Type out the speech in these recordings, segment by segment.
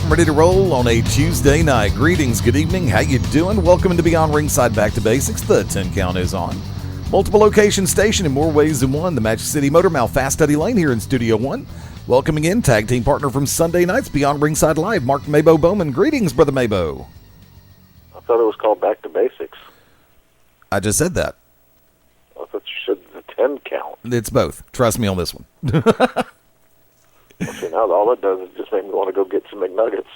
I'm ready to roll on a Tuesday night. Greetings, good evening, how you doing? Welcome to Beyond Ringside Back to Basics. The 10 count is on. Multiple location station in more ways than one. The Magic City Motor Mouth Fast Eddie Layne here in Studio 1. Welcoming in tag team partner from Sunday nights, Beyond Ringside Live, Mark MaBo Bowman. Greetings, Brother MaBo. I thought it was called Back to Basics. I just said that. I thought you said the 10 count. It's both. Trust me on this one. Well, see, now all it does is just make me want to go get some McNuggets.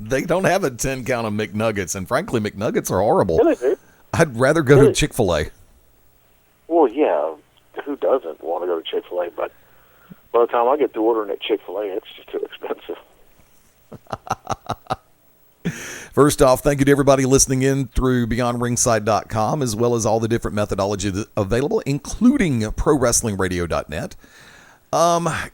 They don't have a 10 count of McNuggets, and frankly, McNuggets are horrible. Yeah, they do. I'd rather go to Chick-fil-A. Well, yeah, who doesn't want to go to Chick-fil-A? But by the time I get to ordering at Chick-fil-A, it's just too expensive. First off, thank you to everybody listening in through BeyondRingside.com, as well as all the different methodologies available, including ProWrestlingRadio.net.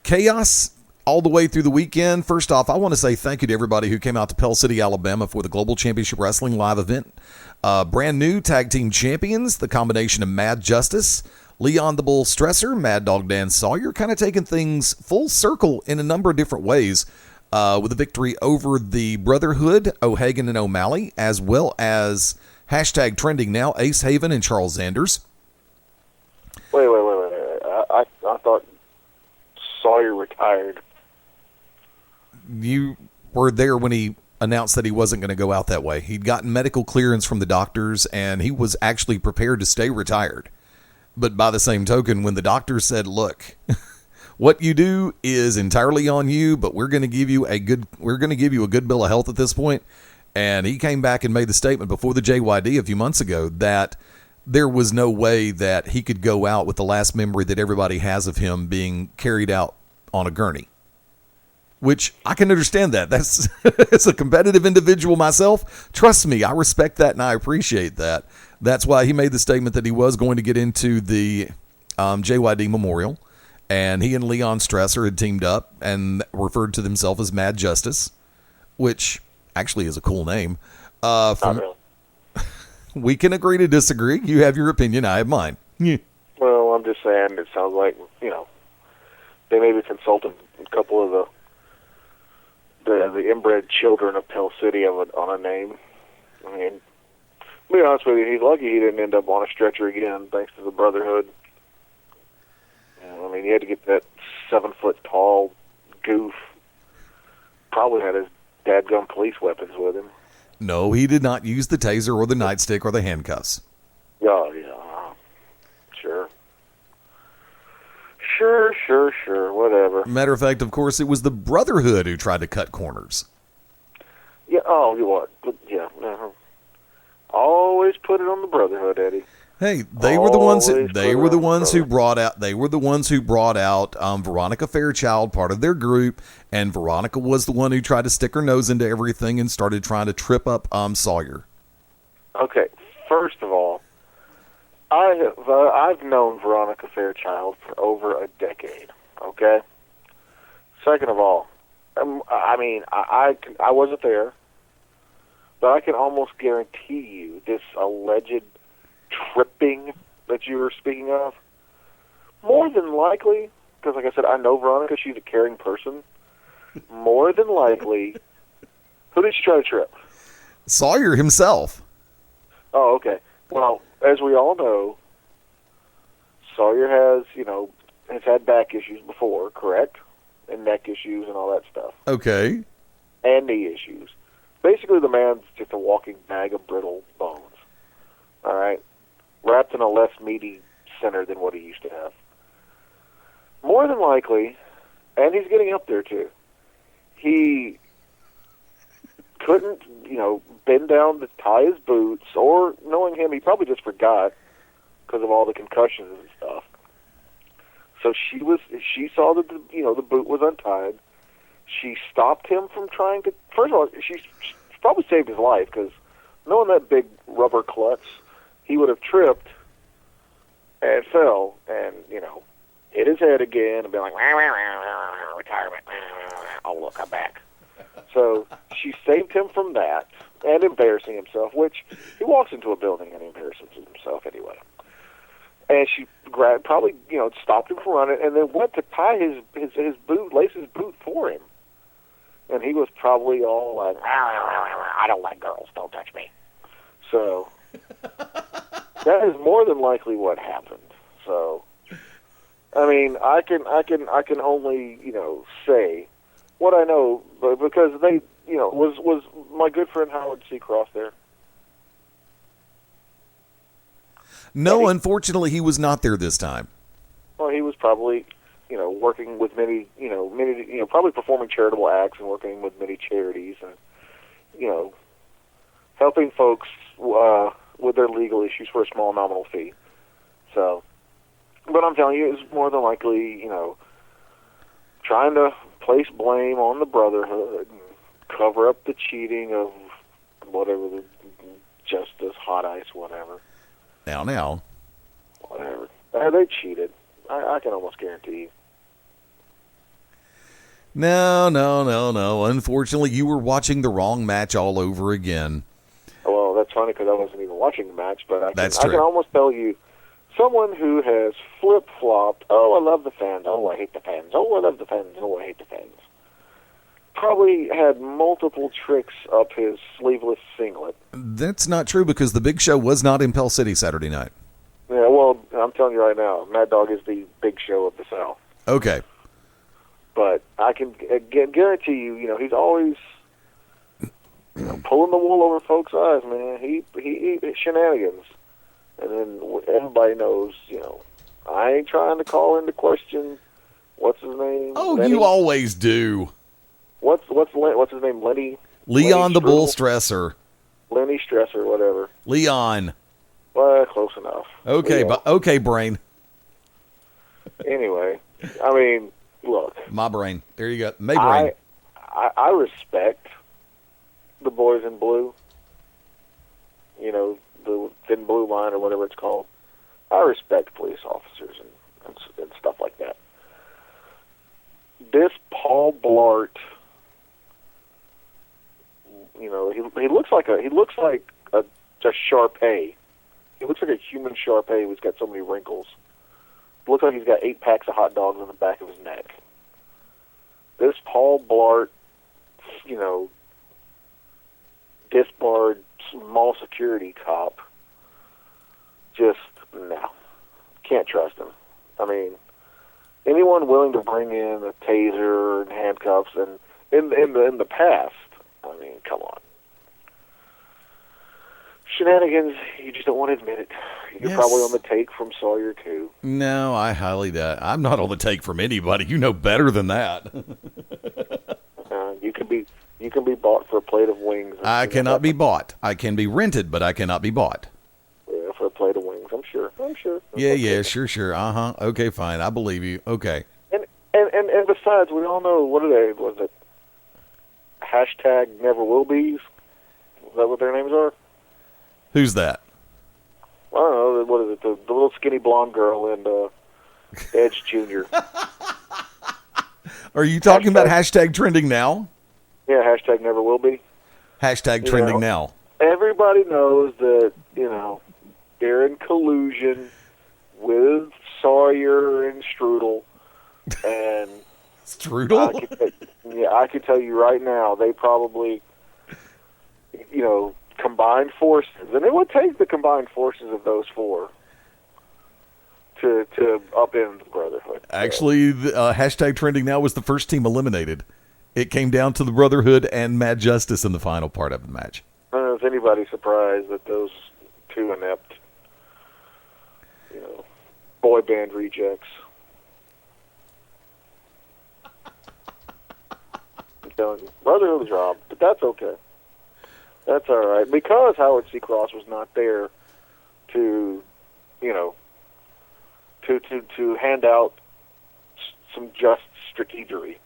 Chaos all the way through the weekend. First off, I want to say thank you to everybody who came out to Pell City, Alabama for the Global Championship Wrestling Live Event. Brand new tag team champions, the combination of Mad Justice, Leon the Bull Stresser, Mad Dog Dan Sawyer, kind of taking things full circle in a number of different ways, with a victory over the Brotherhood, O'Hagan and O'Malley, as well as hashtag trending now, Ace Haven and Charles Zanders. Wait. I thought Sawyer retired. You were there when he announced that he wasn't going to go out that way. He'd gotten medical clearance from the doctors, and he was actually prepared to stay retired. But by the same token, when the doctors said, look, what you do is entirely on you, but we're going to give you a good bill of health at this point. And he came back and made the statement before the JYD a few months ago that there was no way that he could go out with the last memory that everybody has of him being carried out on a gurney, which I can understand that. That's as a competitive individual myself. Trust me, I respect that and I appreciate that. That's why he made the statement that he was going to get into the JYD Memorial, and he and Leon Stresser had teamed up and referred to themselves as Mad Justice, which actually is a cool name. Not really. We can agree to disagree. You have your opinion. I have mine. Yeah. Well, I'm just saying it sounds like, they maybe consulted a couple of the inbred children of Pell City on a name. I mean, to be honest with you, he's lucky he didn't end up on a stretcher again, thanks to the Brotherhood. I mean, he had to get that 7-foot-tall goof. Probably had his dadgum police weapons with him. No, he did not use the taser or the nightstick or the handcuffs. Oh, yeah. Sure, whatever. Matter of fact, of course, it was the Brotherhood who tried to cut corners. Yeah, you what? Yeah. Always put it on the Brotherhood, Eddie. Hey, they were the ones who brought out Veronica Fairchild, part of their group, and Veronica was the one who tried to stick her nose into everything and started trying to trip up Sawyer. Okay, first of all, I've known Veronica Fairchild for over a decade. Okay. Second of all, I wasn't there, but I can almost guarantee you this alleged tripping that you were speaking of, more than likely, because like I said, I know Veronica, she's a caring person, more than likely, who did she try to trip? Sawyer himself. Oh, okay. Well, as we all know, Sawyer has had back issues before, correct? And neck issues and all that stuff. Okay. And knee issues. Basically, the man's just a walking bag of brittle bones. All right? Wrapped in a less meaty center than what he used to have. More than likely, and he's getting up there too, he couldn't, bend down to tie his boots, or knowing him, he probably just forgot because of all the concussions and stuff. So she saw that the boot was untied. She stopped him from trying to. First of all, she probably saved his life, because knowing that big rubber klutz, he would have tripped and fell and hit his head again and been like, retirement. Oh, look, I'm back. So she saved him from that and embarrassing himself, which he walks into a building and embarrasses himself anyway. And she probably, stopped him from running and then went to tie his boot, lace his boot for him. and he was probably all like, I don't like girls, don't touch me. So that is more than likely what happened. So, I mean, I can only, say what I know, but because they, was my good friend Howard C. Cross there? No, unfortunately, he was not there this time. Well, he was probably, working with many, probably performing charitable acts and working with many charities and, helping folks with their legal issues for a small nominal fee. So, but I'm telling you, it was more than likely, trying to place blame on the Brotherhood and cover up the cheating of whatever, the Justice, Hot Ice, whatever. Now. Whatever. They cheated. I can almost guarantee you. No. Unfortunately, you were watching the wrong match all over again. Well, that's funny because I wasn't even watching the match, but I That's true. can almost tell you, someone who has flip-flopped, oh, I love the fans, oh, I hate the fans, oh, I love the fans, oh, I hate the fans, probably had multiple tricks up his sleeveless singlet. That's not true because the Big Show was not in Pell City Saturday night. Yeah, well, I'm telling you right now, Mad Dog is the Big Show of the South. Okay. But I can guarantee you, he's always pulling the wool over folks' eyes, man. He shenanigans. And then everybody knows, I ain't trying to call into question what's his name. Oh, Lenny? you always do. What's his name? Lenny? Leon the Strudel? Bull Stresser. Lenny Stresser, whatever. Leon. Well, close enough. Okay, okay, brain. Anyway, I mean, look. My brain. There you go. My brain. I respect the boys in blue. The thin blue line or whatever it's called. I respect police officers and stuff like that. This Paul Blart, he looks like a Shar-Pei. He looks like a human Shar-Pei who's got so many wrinkles. It looks like he's got 8 packs of hot dogs on the back of his neck. This Paul Blart, disbarred small security cop, just, no. Can't trust him. I mean, anyone willing to bring in a taser and handcuffs, and in the past, I mean, come on. Shenanigans, you just don't want to admit it. You're probably on the take from Sawyer too. No, I highly doubt. I'm not on the take from anybody. You know better than that. You can be bought for a plate of wings. I cannot be bought. I can be rented, but I cannot be bought. Yeah, for a plate of wings. I'm sure. Yeah, sure. Okay, fine. I believe you. Okay. And besides, we all know, what are they? Was it hashtag Never Will Be's? Is that what their names are? Who's that? I don't know. What is it? The little skinny blonde girl and Edge Jr. Are you talking about hashtag trending now? Yeah, hashtag Never Will Be. Hashtag trending now. Everybody knows that, they're in collusion with Sawyer and Strudel. And Strudel? I can tell you right now, they probably, combined forces, and it would take the combined forces of those four to upend the Brotherhood. Actually, hashtag trending now was the first team eliminated. It came down to the Brotherhood and Mad Justice in the final part of the match. I don't know if anybody's surprised that those two inept, boy band rejects. I'm telling you, Brotherhood was robbed, but that's okay. That's all right, because Howard C. Cross was not there to, to hand out some just strategery.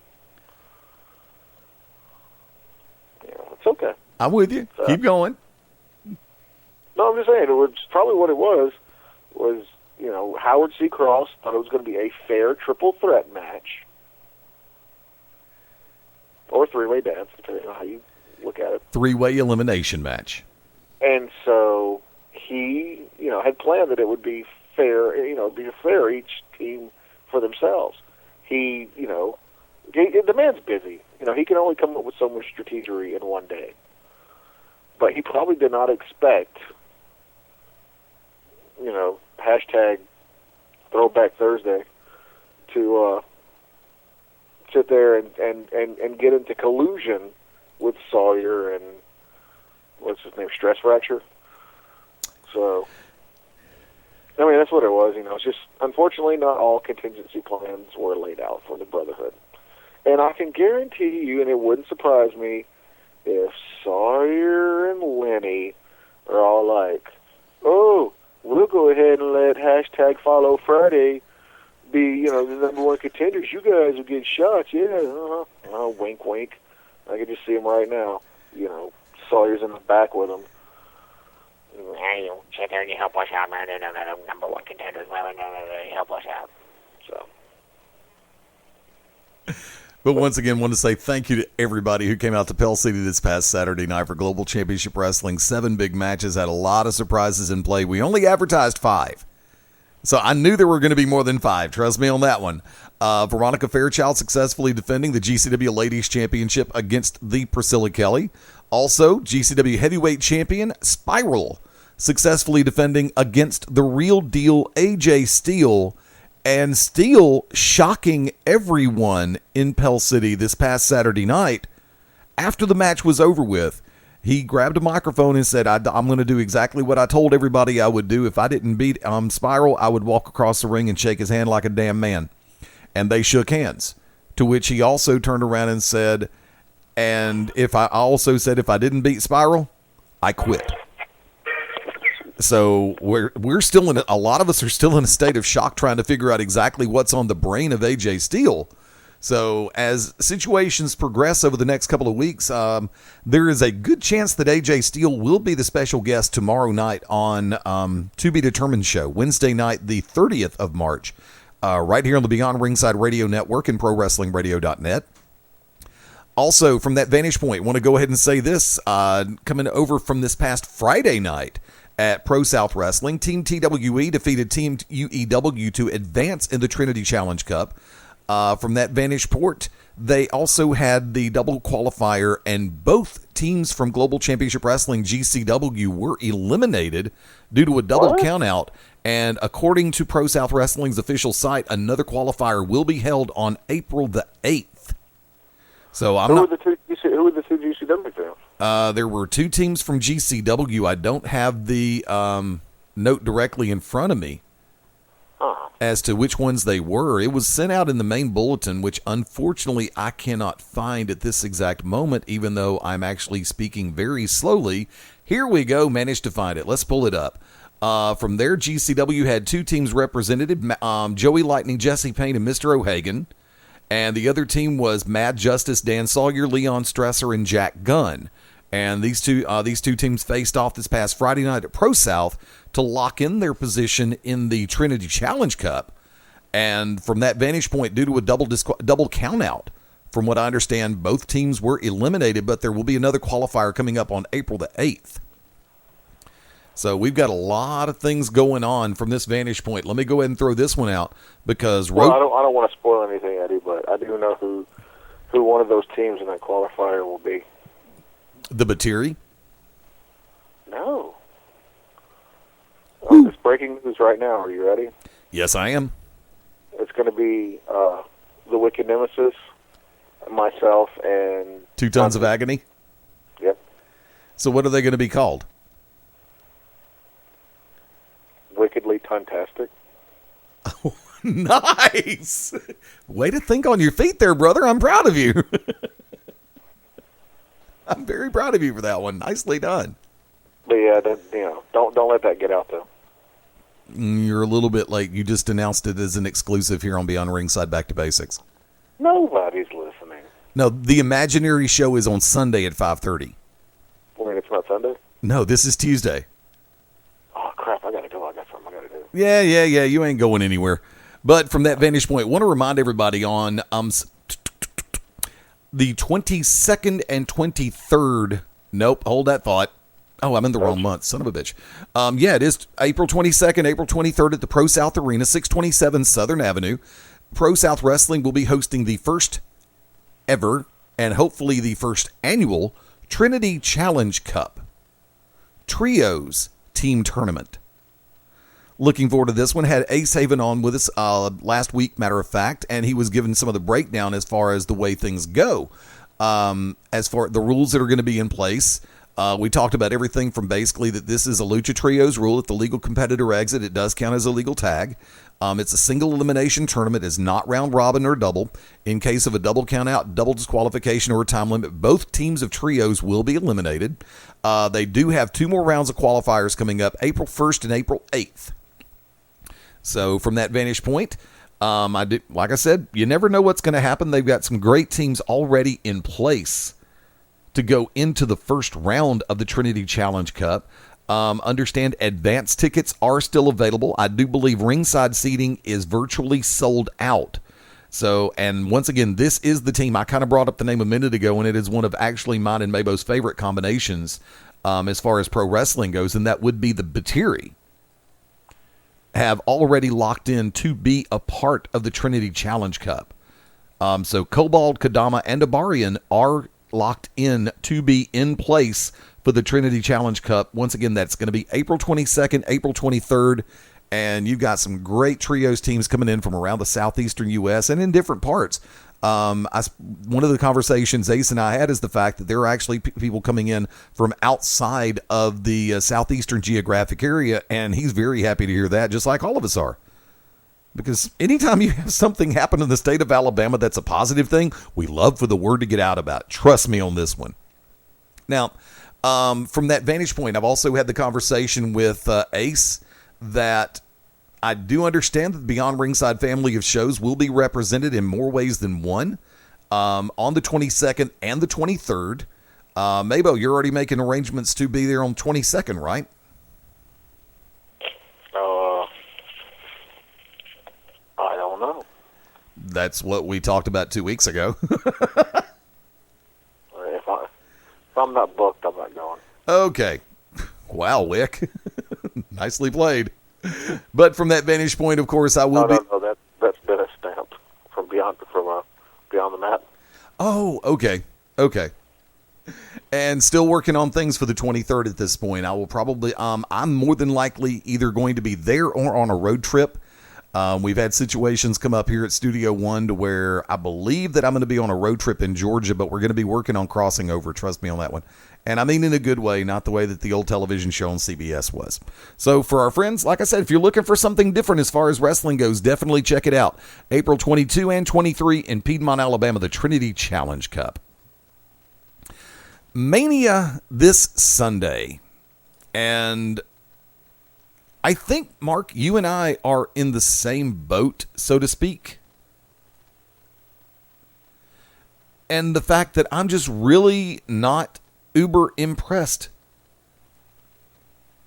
It's okay. I'm with you. Keep going. No, I'm just saying, it was probably what it was, Howard C. Cross thought it was going to be a fair triple threat match. Or three-way dance, depending on how you look at it. Three-way elimination match. And so he, had planned that it would be fair, be fair each team for themselves. He, the man's busy. He can only come up with so much strategery in one day. But he probably did not expect, hashtag Throwback Thursday, to sit there and get into collusion with Sawyer and, what's his name, Stress Fracture. So, that's what it was. It's just, unfortunately, not all contingency plans were laid out for the Brotherhood. And I can guarantee you, and it wouldn't surprise me, if Sawyer and Lenny are all like, oh, we'll go ahead and let hashtag Follow Friday be, the number one contenders. You guys will get shots, yeah. Wink, wink. I can just see him right now. Sawyer's in the back with him. Hey, you sit there and you help us out, man. They're the number one contenders. Help us out. So. But once again, want to say thank you to everybody who came out to Pell City this past Saturday night for Global Championship Wrestling. 7 big matches, had a lot of surprises in play. We only advertised 5. So I knew there were going to be more than 5. Trust me on that one. Veronica Fairchild successfully defending the GCW Ladies Championship against the Priscilla Kelly. Also, GCW Heavyweight Champion Spiral successfully defending against the Real Deal AJ Steele. And Steele shocking everyone in Pell City this past Saturday night. After the match was over with, he grabbed a microphone and said, I'm going to do exactly what I told everybody I would do. If I didn't beat Spiral, I would walk across the ring and shake his hand like a damn man. And they shook hands. To which he also turned around and said, and if I didn't beat Spiral, I quit. So we're still a lot of us are still in a state of shock trying to figure out exactly what's on the brain of AJ Steele. So as situations progress over the next couple of weeks, there is a good chance that AJ Steele will be the special guest tomorrow night on To Be Determined show, Wednesday night, the 30th of March, right here on the Beyond Ringside Radio Network and ProWrestlingRadio.net. Also, from that vantage point, want to go ahead and say this, coming over from this past Friday night, at Pro South Wrestling, Team TWE defeated Team UEW to advance in the Trinity Challenge Cup. From that vantage point, they also had the double qualifier, and both teams from Global Championship Wrestling, GCW, were eliminated due to a double countout. And according to Pro South Wrestling's official site, another qualifier will be held on April the 8th. So who were the two GCW teams? There were 2 teams from GCW. I don't have the note directly in front of me as to which ones they were. It was sent out in the main bulletin, which unfortunately I cannot find at this exact moment, even though I'm actually speaking very slowly. Here we go. Managed to find it. Let's pull it up. From there, GCW had 2 teams represented, Joey Lightning, Jesse Payne, and Mr. O'Hagan. And the other team was Mad Justice, Dan Sawyer, Leon Stresser, and Jack Gunn. And these two teams faced off this past Friday night at Pro South to lock in their position in the Trinity Challenge Cup. And from that vantage point, due to a double countout, from what I understand, both teams were eliminated, but there will be another qualifier coming up on April the 8th. So we've got a lot of things going on from this vantage point. Let me go ahead and throw this one out because I don't want to spoil anything, Eddie, but I do know who one of those teams in that qualifier will be. The Batiri? No. It's breaking news right now. Are you ready? Yes, I am. It's going to be the Wicked Nemesis, myself, and 2 Tons of Agony? Yep. So what are they going to be called? Wickedly Tuntastic. Oh, nice. Way to think on your feet there, brother. I'm proud of you. I'm very proud of you for that one. Nicely done. But yeah, don't let that get out though. You're a little bit late. You just announced it as an exclusive here on Beyond Ringside Back to Basics. Nobody's listening. No, the imaginary show is on Sunday at 5:30. Wait, it's not Sunday? No, this is Tuesday. Oh crap! I gotta go. I got something I gotta do. Yeah. You ain't going anywhere. But from that vantage point, I want to remind everybody on the 22nd and 23rd. Nope, hold that thought. Oh, I'm in the wrong month. Son of a bitch. Yeah, it is April 22nd, April 23rd at the Pro South Arena, 627 Southern Avenue. Pro South Wrestling will be hosting the first ever and hopefully the first annual Trinity Challenge Cup Trios Team Tournament. Looking forward to this one. Had Ace Haven on with us last week, matter of fact, and he was given some of the breakdown as far as the way things go. As far the rules that are going to be in place, we talked about everything from basically that this is a Lucha Trios rule. If the legal competitor exit, it does count as a legal tag. It's a single elimination tournament. It's not round robin or double. In case of a double count out, double disqualification, or a time limit, both teams of trios will be eliminated. They do have 2 more rounds of qualifiers coming up, April 1st and April 8th. So from that vantage point, like I said, you never know what's going to happen. They've got some great teams already in place to go into the first round of the Trinity Challenge Cup. Understand advance tickets are still available. I do believe ringside seating is virtually sold out. So, and once again, this is the team. I kind of brought up the name a minute ago, and it is one of actually mine and MaBo's favorite combinations as far as pro wrestling goes, and that would be the Batiri. Have already locked in to be a part of the Trinity Challenge Cup. So Cobalt, Kadama, and Abarian are locked in to be in place for the Trinity Challenge Cup. Once again, that's going to be April 22nd, April 23rd, and you've got some great trios teams coming in from around the southeastern U.S. and in different parts. One of the conversations Ace and I had is the fact that there are actually people coming in from outside of the southeastern geographic area, and he's very happy to hear that, just like all of us are. Because anytime you have something happen in the state of Alabama that's a positive thing, we love for the word to get out about it. Trust me on this one. Now, from that vantage point, I've also had the conversation with Ace that I do understand that the Beyond Ringside family of shows will be represented in more ways than one on the 22nd and the 23rd. MaBo, you're already making arrangements to be there on 22nd, right? I don't know. That's what we talked about 2 weeks ago. If I'm not booked, I'm not going. Okay. Wow, Wick. Nicely played. But from that vantage point, of course, I will be... No, that's been a stamp from Beyond the Mat. Oh, okay. Okay. And still working on things for the 23rd at this point. I will probably... I'm more than likely either going to be there or on a road trip. We've had situations come up here at Studio One to where I believe that I'm going to be on a road trip in Georgia, but we're going to be working on crossing over. Trust me on that one. And I mean in a good way, not the way that the old television show on CBS was. So for our friends, like I said, if you're looking for something different as far as wrestling goes, definitely check it out. April 22 and 23 in Piedmont, Alabama, the Trinity Challenge Cup. Mania this Sunday. And I think, Mark, you and I are in the same boat, so to speak. And the fact that I'm just really not uber impressed.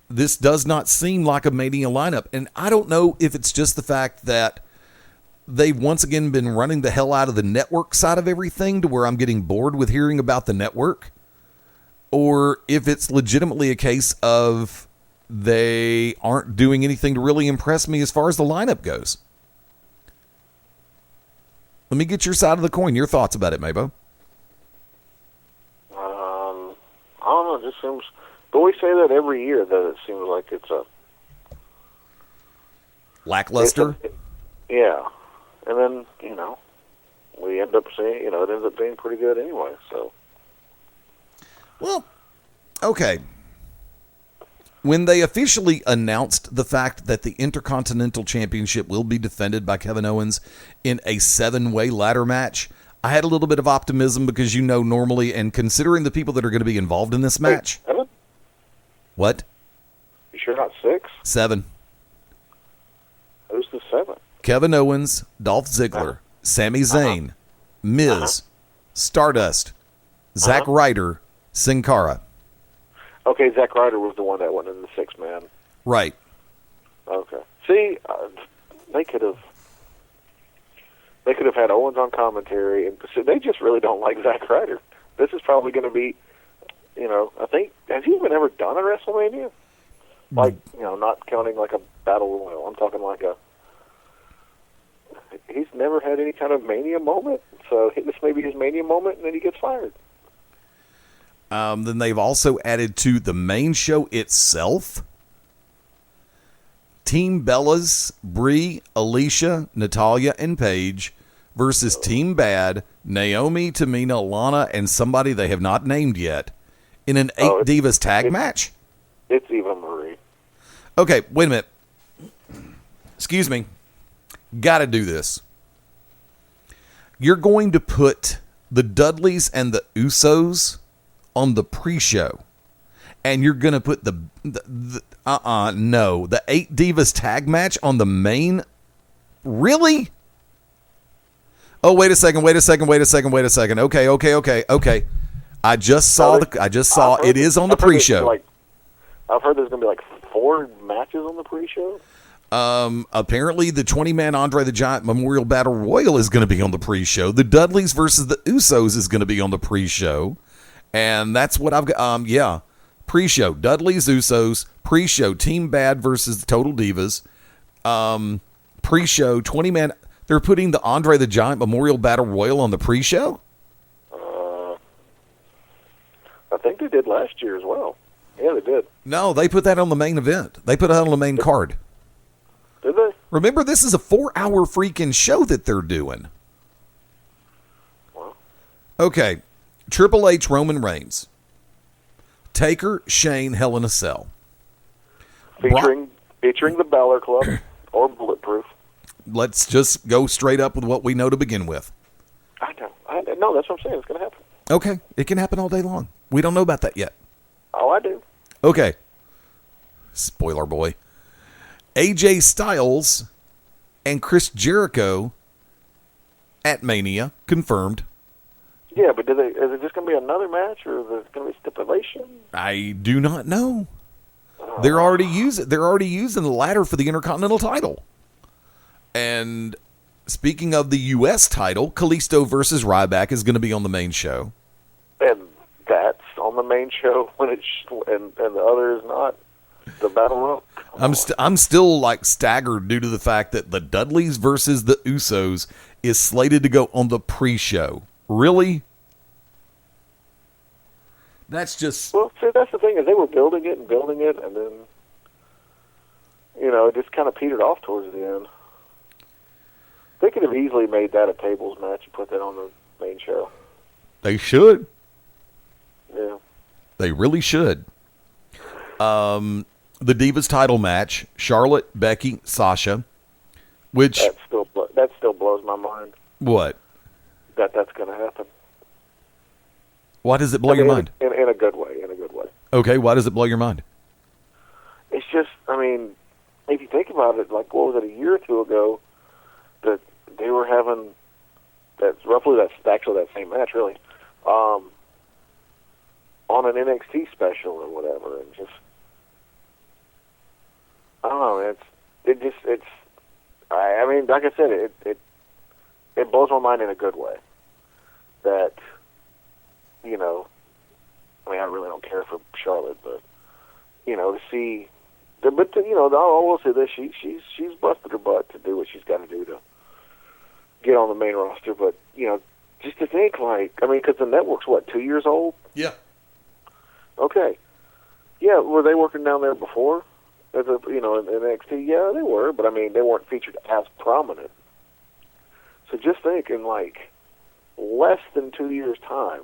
This does not seem like a Mania lineup. And I don't know if it's just the fact that they've once again been running the hell out of the network side of everything to where I'm getting bored with hearing about the network. Or if it's legitimately a case of they aren't doing anything to really impress me as far as the lineup goes. Let me get your side of the coin. Your thoughts about it, MaBo. I don't know. It just seems... But we say that every year, that it seems like it's a... Lackluster? Yeah. And then, we end up seeing, it ends up being pretty good anyway, so... Well, okay. When they officially announced the fact that the Intercontinental Championship will be defended by Kevin Owens in a 7-way ladder match, I had a little bit of optimism because normally, and considering the people that are going to be involved in this match. Wait, 7? What? You sure not 6? 7. Who's the 7? Kevin Owens, Dolph Ziggler, Sami Zayn, Miz, Stardust, Zack Ryder, Sin Cara. Okay, Zack Ryder was the one that went in the 6-man. Right. Okay. See, they could have had Owens on commentary, and they just really don't like Zack Ryder. This is probably going to be, I think, has he even ever done a WrestleMania? Like, not counting like a Battle Royal. I'm talking like he's never had any kind of Mania moment. So this may be his Mania moment, and then he gets fired. Then they've also added to the main show itself Team Bella's Brie, Alicia, Natalia, and Paige versus Team Bad, Naomi, Tamina, Lana, and somebody they have not named yet in an 8 Divas tag match. It's Eva Marie. Okay, wait a minute. Excuse me. Gotta do this. You're going to put the Dudleys and the Usos on the pre-show, and you're going to put the 8 Divas tag match on the main. Really? Oh, wait a second. Okay. I just saw it is on the pre-show. I've heard there's going to be like 4 matches on the pre-show. Apparently the 20-man Andre the Giant Memorial Battle Royal is going to be on the pre-show. The Dudleys versus the Usos is going to be on the pre-show. And that's what I've got. Pre-show, Dudleys, Usos. Pre-show, Team Bad versus the Total Divas. Pre-show, 20-man. They're putting the Andre the Giant Memorial Battle Royal on the pre-show? I think they did last year as well. Yeah, they did. No, they put that on the main event. They put it on the main card. Did they? Remember, this is a 4-hour freaking show that they're doing. Wow. Okay. Triple H, Roman Reigns. Taker, Shane, Hell in a Cell. Featuring the Balor Club or Bulletproof. Let's just go straight up with what we know to begin with. I know. No, that's what I'm saying. It's going to happen. Okay. It can happen all day long. We don't know about that yet. Oh, I do. Okay. Spoiler boy. AJ Styles and Chris Jericho at Mania, confirmed. Yeah, but is it just going to be another match, or is it going to be stipulation? I do not know. They're already using the ladder for the Intercontinental title. And speaking of the U.S. title, Kalisto versus Ryback is going to be on the main show. And that's on the main show when and the other is not. The Battle Royal. I'm still like staggered due to the fact that the Dudleys versus the Usos is slated to go on the pre-show. Really? That's just... Well, see, that's the thing, is they were building it, and then, it just kind of petered off towards the end. They could have easily made that a tables match and put that on the main show. They should. Yeah. They really should. The Divas title match, Charlotte, Becky, Sasha, which... That still blows my mind. What? That's going to happen. Why does it blow your mind? In a good way, Okay, why does it blow your mind? It's just, if you think about it, like, what was it, a year or two ago, that they were having, that's actually that same match, really, on an NXT special or whatever, and just, I don't know, like I said, it blows my mind in a good way, that, I really don't care for Charlotte, but, to see, I will say this, she's busted her butt to do what she's got to do to get on the main roster, but, just to think, because the network's, 2 years old? Yeah. Okay. Yeah, were they working down there before? As in NXT? Yeah, they were, but, they weren't featured as prominent. So just think, in, less than 2 years' time,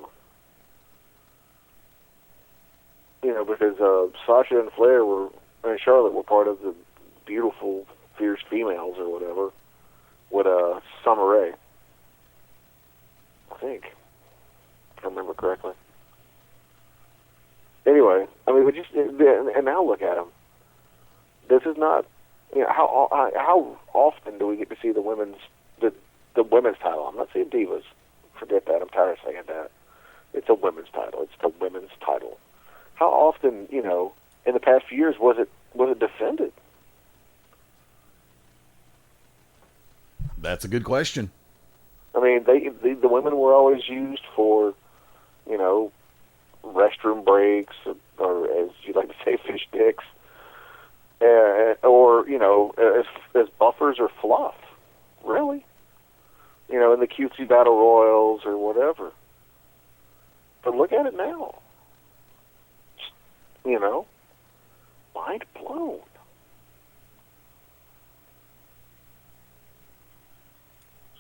because Sasha and Charlotte were part of the beautiful, fierce females or whatever, with Summer Rae, I think, if I remember correctly. Anyway, and now look at them. This is not, how often do we get to see the women's title? I'm not saying Divas. Forget that. I'm tired of saying that. It's a women's title. It's the women's title. How often, in the past few years, was it defended? That's a good question. The women were always used for, restroom breaks, or as you like to say, fish sticks, or as buffers or fluff. Really? in the cutesy battle royals or whatever. But look at it now. Mind blown.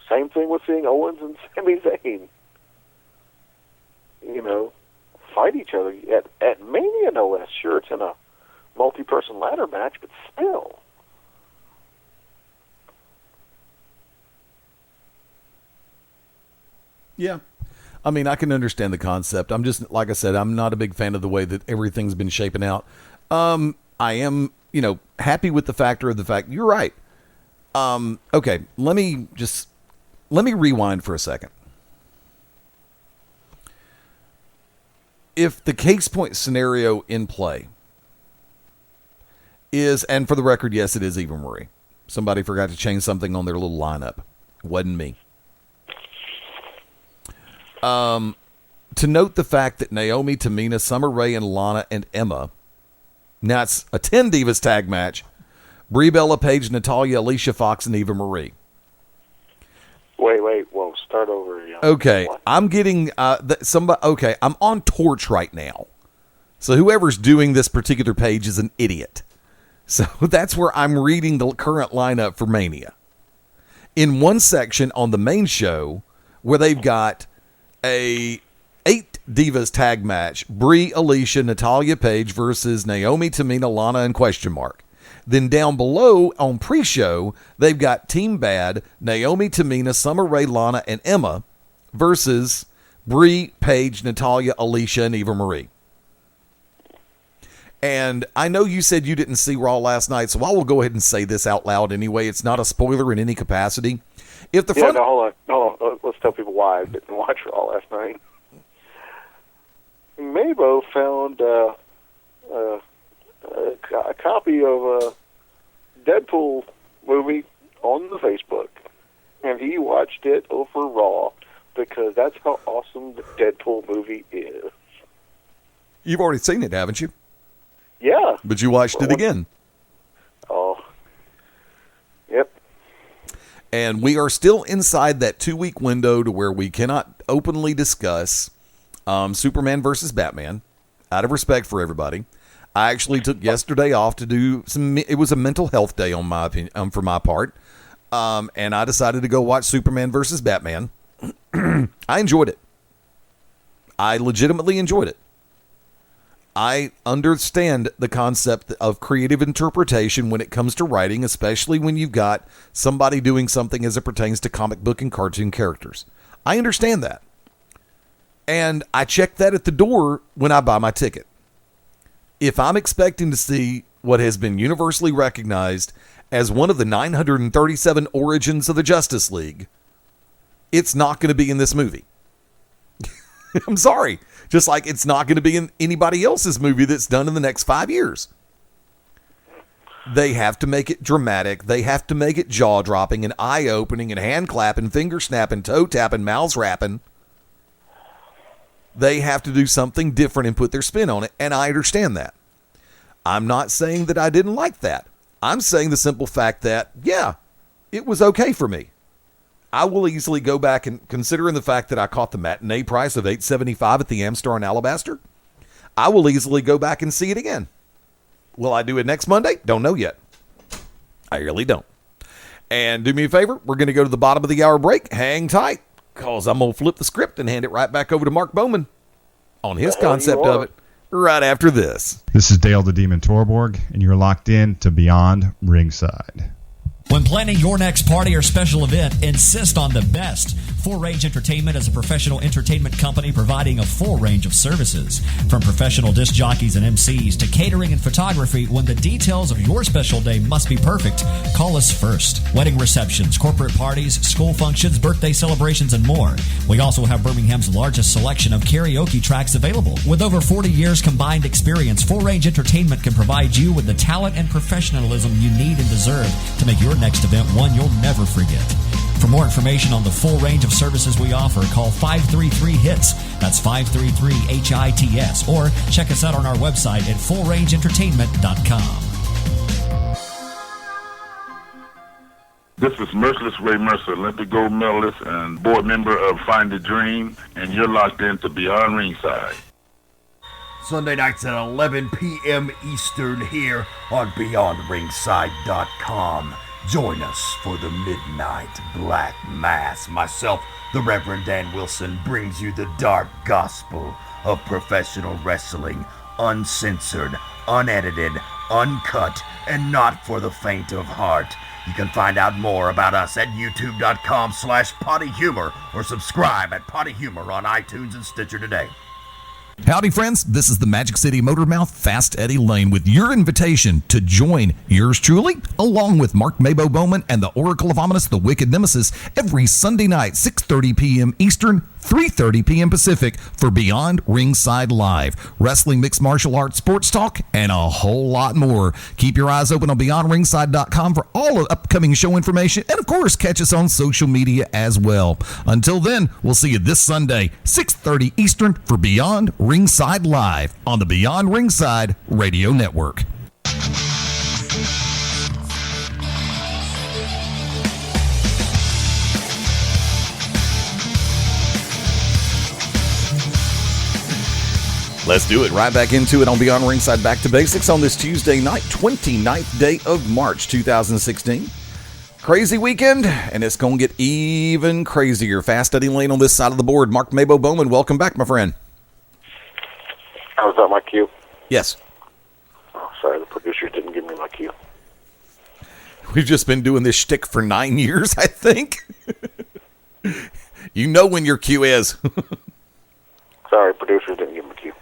Same thing with seeing Owens and Sami Zayn, fight each other at Mania, no less. Sure, it's in a multi-person ladder match, but still. Yeah. I mean, I can understand the concept. I'm just, like I said, I'm not a big fan of the way that everything's been shaping out. I am, happy with the fact you're right. Okay, let me rewind for a second. If the case point scenario in play is, and for the record, yes, it is Eva Marie. Somebody forgot to change something on their little lineup. It wasn't me. To note the fact that Naomi, Tamina, Summer Rae, and Lana and Emma, now it's a 10 Divas tag match, Brie Bella, Paige, Natalya, Alicia Fox, and Eva Marie. Wait, whoa, start over again. Okay, What? I'm getting, I'm on Torch right now. So whoever's doing this particular page is an idiot. So that's where I'm reading the current lineup for Mania. In one section on the main show, where they've got a 8 Divas tag match, Brie, Alicia, Natalya, Paige versus Naomi, Tamina, Lana, and question mark. Then down below on pre-show, they've got Team Bad, Naomi, Tamina, Summer Rae, Lana, and Emma versus Brie, Paige, Natalya, Alicia, and Eva Marie. And I know you said you didn't see Raw last night, so I will go ahead and say this out loud anyway. It's not a spoiler in any capacity. If the front... no, hold on. Let's tell people why I didn't watch Raw last night. MaBo found a copy of a Deadpool movie on the Facebook, and he watched it over Raw because that's how awesome the Deadpool movie is. You've already seen it, haven't you? Yeah. But you watched it again. Oh. Yep. And we are still inside that 2-week window to where we cannot openly discuss Superman versus Batman, out of respect for everybody. I actually took yesterday off to do it was a mental health day on my opinion, for my part. And I decided to go watch Superman versus Batman. I enjoyed it. I legitimately enjoyed it. I understand the concept of creative interpretation when it comes to writing, especially when you've got somebody doing something as it pertains to comic book and cartoon characters. I understand that. And I check that at the door when I buy my ticket. If I'm expecting to see what has been universally recognized as one of the 937 origins of the Justice League, it's not going to be in this movie. I'm sorry. Just like it's not going to be in anybody else's movie that's done in the next 5 years. They have to make it dramatic. They have to make it jaw-dropping and eye-opening and hand-clapping, finger-snapping, toe-tapping, mouse-rapping. They have to do something different and put their spin on it, and I understand that. I'm not saying that I didn't like that. I'm saying the simple fact that, yeah, it was okay for me. I will easily go back and, considering the fact that I caught the matinee price of $8.75 at the Amstar in Alabaster, I will easily go back and see it again. Will I do it next Monday? Don't know yet. I really don't. And do me a favor, we're going to go to the bottom of the hour break. Hang tight, because I'm going to flip the script and hand it right back over to Mark Bowman on his concept of it right after this. This is Dale the Demon Torborg, and you're locked in to Beyond Ringside. When planning your next party or special event, insist on the best. Full Range Entertainment is a professional entertainment company providing a full range of services. From professional disc jockeys and MCs to catering and photography, when the details of your special day must be perfect, call us first. Wedding receptions, corporate parties, school functions, birthday celebrations, and more. We also have Birmingham's largest selection of karaoke tracks available. With over 40 years combined experience, Full Range Entertainment can provide you with the talent and professionalism you need and deserve to make your next event one you'll never forget. For more information on the full range of services we offer, call 533-HITS. That's 533-HITS. Or check us out on our website at fullrangeentertainment.com. This is Merciless Ray Mercer, Olympic gold medalist and board member of Find the Dream, and you're locked into Beyond Ringside. Sunday nights at 11 p.m. Eastern here on BeyondRingside.com. Join us for the Midnight Black Mass. Myself, the Reverend Dan Wilson, brings you the dark gospel of professional wrestling, uncensored, unedited, uncut, and not for the faint of heart. You can find out more about us at youtube.com/pottyhumor or subscribe at Potty Humor on iTunes and Stitcher today. Howdy, friends. This is the Magic City Motormouth, Fast Eddie Layne, with your invitation to join yours truly, along with Mark MaBo Bowman and the Oracle of Ominous, the Wicked Nemesis, every Sunday night, 6:30 p.m. Eastern, 3:30 p.m. Pacific, for Beyond Ringside Live. Wrestling, mixed martial arts, sports talk, and a whole lot more. Keep your eyes open on BeyondRingside.com for all of upcoming show information, and of course, catch us on social media as well. Until then, we'll see you this Sunday, 6:30 Eastern, for Beyond Ringside Live on the Beyond Ringside Radio Network. Let's do it. Right back into it on Beyond Ringside, Back to Basics on this Tuesday night, 29th day of March, 2016. Crazy weekend, and it's going to get even crazier. Fast Eddie Layne on this side of the board. Mark MaBo Bowman, welcome back, my friend. Was that my cue? Yes. Oh, sorry, the producer didn't give me my cue. We've just been doing this shtick for 9 years, I think. You know when your cue is. Sorry, producer didn't give me my cue.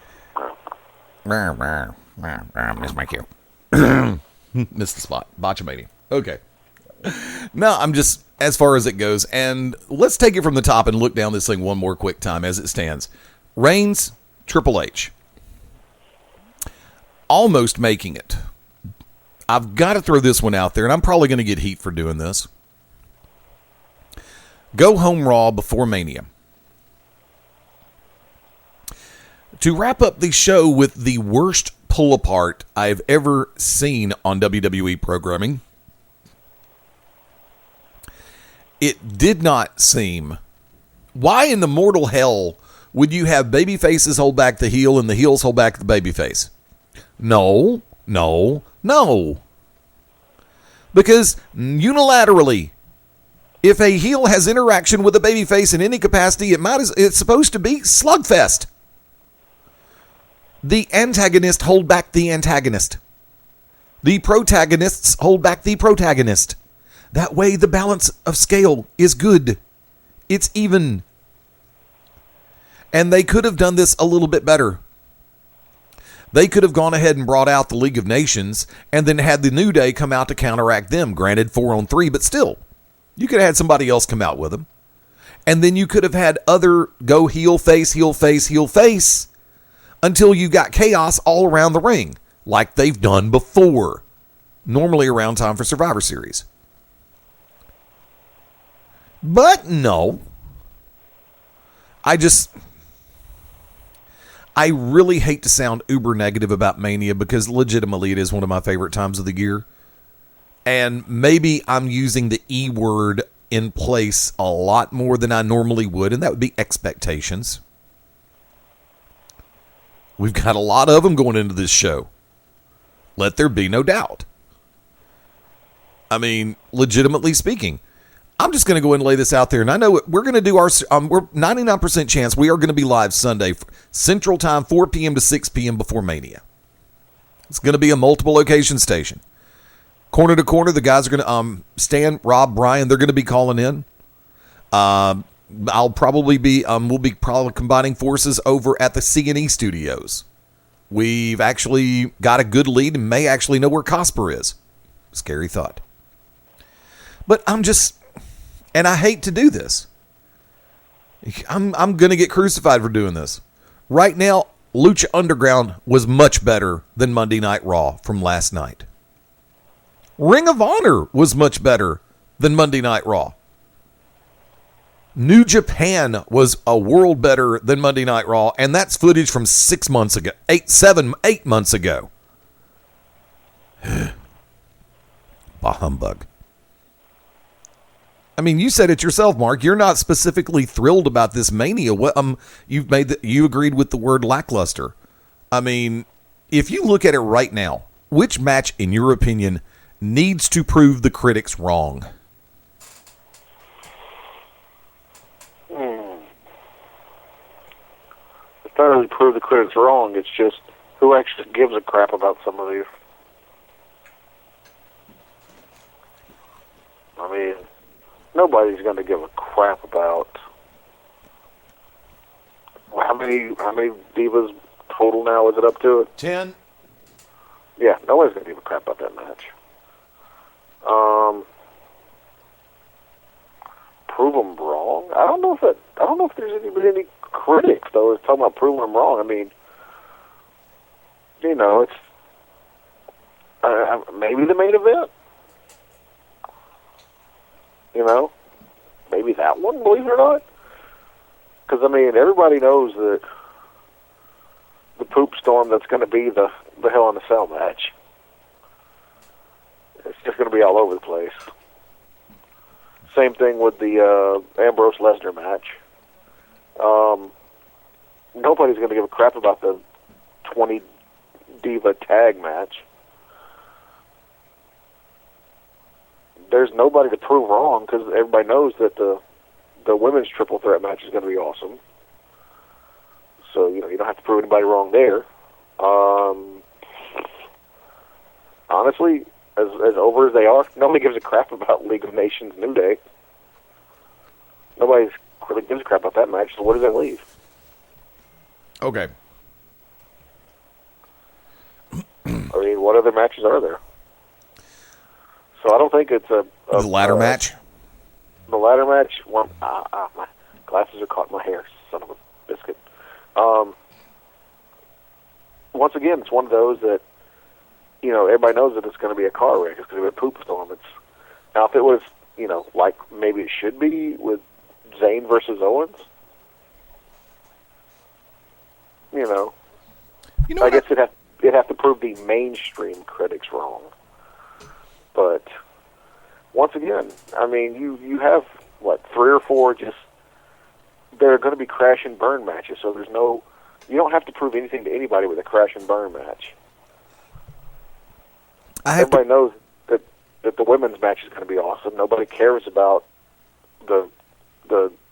Missed my cue. Missed the spot. Botchamania. Okay. No, I'm just, as far as it goes, and let's take it from the top and look down this thing one more quick time as it stands. Reigns, Triple H. Almost making it. I've got to throw this one out there, and I'm probably going to get heat for doing this. Go home Raw before Mania. To wrap up the show with the worst pull-apart I've ever seen on WWE programming, it did not seem... Why in the mortal hell would you have baby faces hold back the heel and the heels hold back the baby face? No. Because unilaterally, if a heel has interaction with a babyface in any capacity, it's supposed to be slugfest. The antagonist hold back the antagonist. The protagonists hold back the protagonist. That way the balance of scale is good. It's even. And they could have done this a little bit better. They could have gone ahead and brought out the League of Nations and then had the New Day come out to counteract them. Granted, 4-on-3, but still. You could have had somebody else come out with them. And then you could have had other go heel, face, heel, face, heel, face, until you got chaos all around the ring, like they've done before. Normally around time for Survivor Series. But no. I really hate to sound uber negative about Mania because legitimately it is one of my favorite times of the year. And maybe I'm using the E word in place a lot more than I normally would, and that would be expectations. We've got a lot of them going into this show. Let there be no doubt. I mean, legitimately speaking, I'm just going to go ahead and lay this out there. And I know we're going to do we're 99% chance we are going to be live Sunday, Central Time, 4 p.m. to 6 p.m. before Mania. It's going to be a multiple location station. Corner to corner, the guys are going to, Stan, Rob, Brian, they're going to be calling in. I'll probably be, we'll be probably combining forces over at the C&E studios. We've actually got a good lead and may actually know where Cosper is. Scary thought. But and I hate to do this. I'm going to get crucified for doing this. Right now, Lucha Underground was much better than Monday Night Raw from last night. Ring of Honor was much better than Monday Night Raw. New Japan was a world better than Monday Night Raw, and that's footage from 6 months ago, 8 months ago. Bah humbug. I mean, you said it yourself, Mark. You're not specifically thrilled about this Mania. What you agreed with the word lackluster. I mean, if you look at it right now, which match, in your opinion, needs to prove the critics wrong? It's not really prove the critics wrong. It's just who actually gives a crap about some of these. I mean, nobody's going to give a crap about how many divas total now is it up to it? 10. Yeah, nobody's going to give a crap about that match. Prove them wrong. I don't know if there's any critics though that's talking about proving them wrong. I mean, you know, it's maybe the main event. You know, maybe that one, believe it or not. Because, I mean, everybody knows that the poop storm that's going to be the Hell in a Cell match, it's just going to be all over the place. Same thing with the Ambrose Lesnar match. Nobody's going to give a crap about the 20 Diva tag match. There's nobody to prove wrong because everybody knows that the women's triple threat match is going to be awesome. So, you know, you don't have to prove anybody wrong there. Honestly, as over as they are, nobody gives a crap about League of Nations New Day. Nobody really gives a crap about that match, so where does that leave? Okay. I mean, what other matches are there? So I don't think it's the ladder match. The ladder match. My glasses are caught in my hair. Son of a biscuit. Once again, it's one of those that, you know, everybody knows that it's going to be a car wreck. It's going to be a poop storm. Now, if it was, you know, like maybe it should be with Zayn versus Owens, you know I guess it'd have to prove the mainstream critics wrong. But once again, I mean, you have, 3 or 4 just, they're going to be crash and burn matches, so you don't have to prove anything to anybody with a crash and burn match. Everybody knows that the women's match is going to be awesome. Nobody cares about the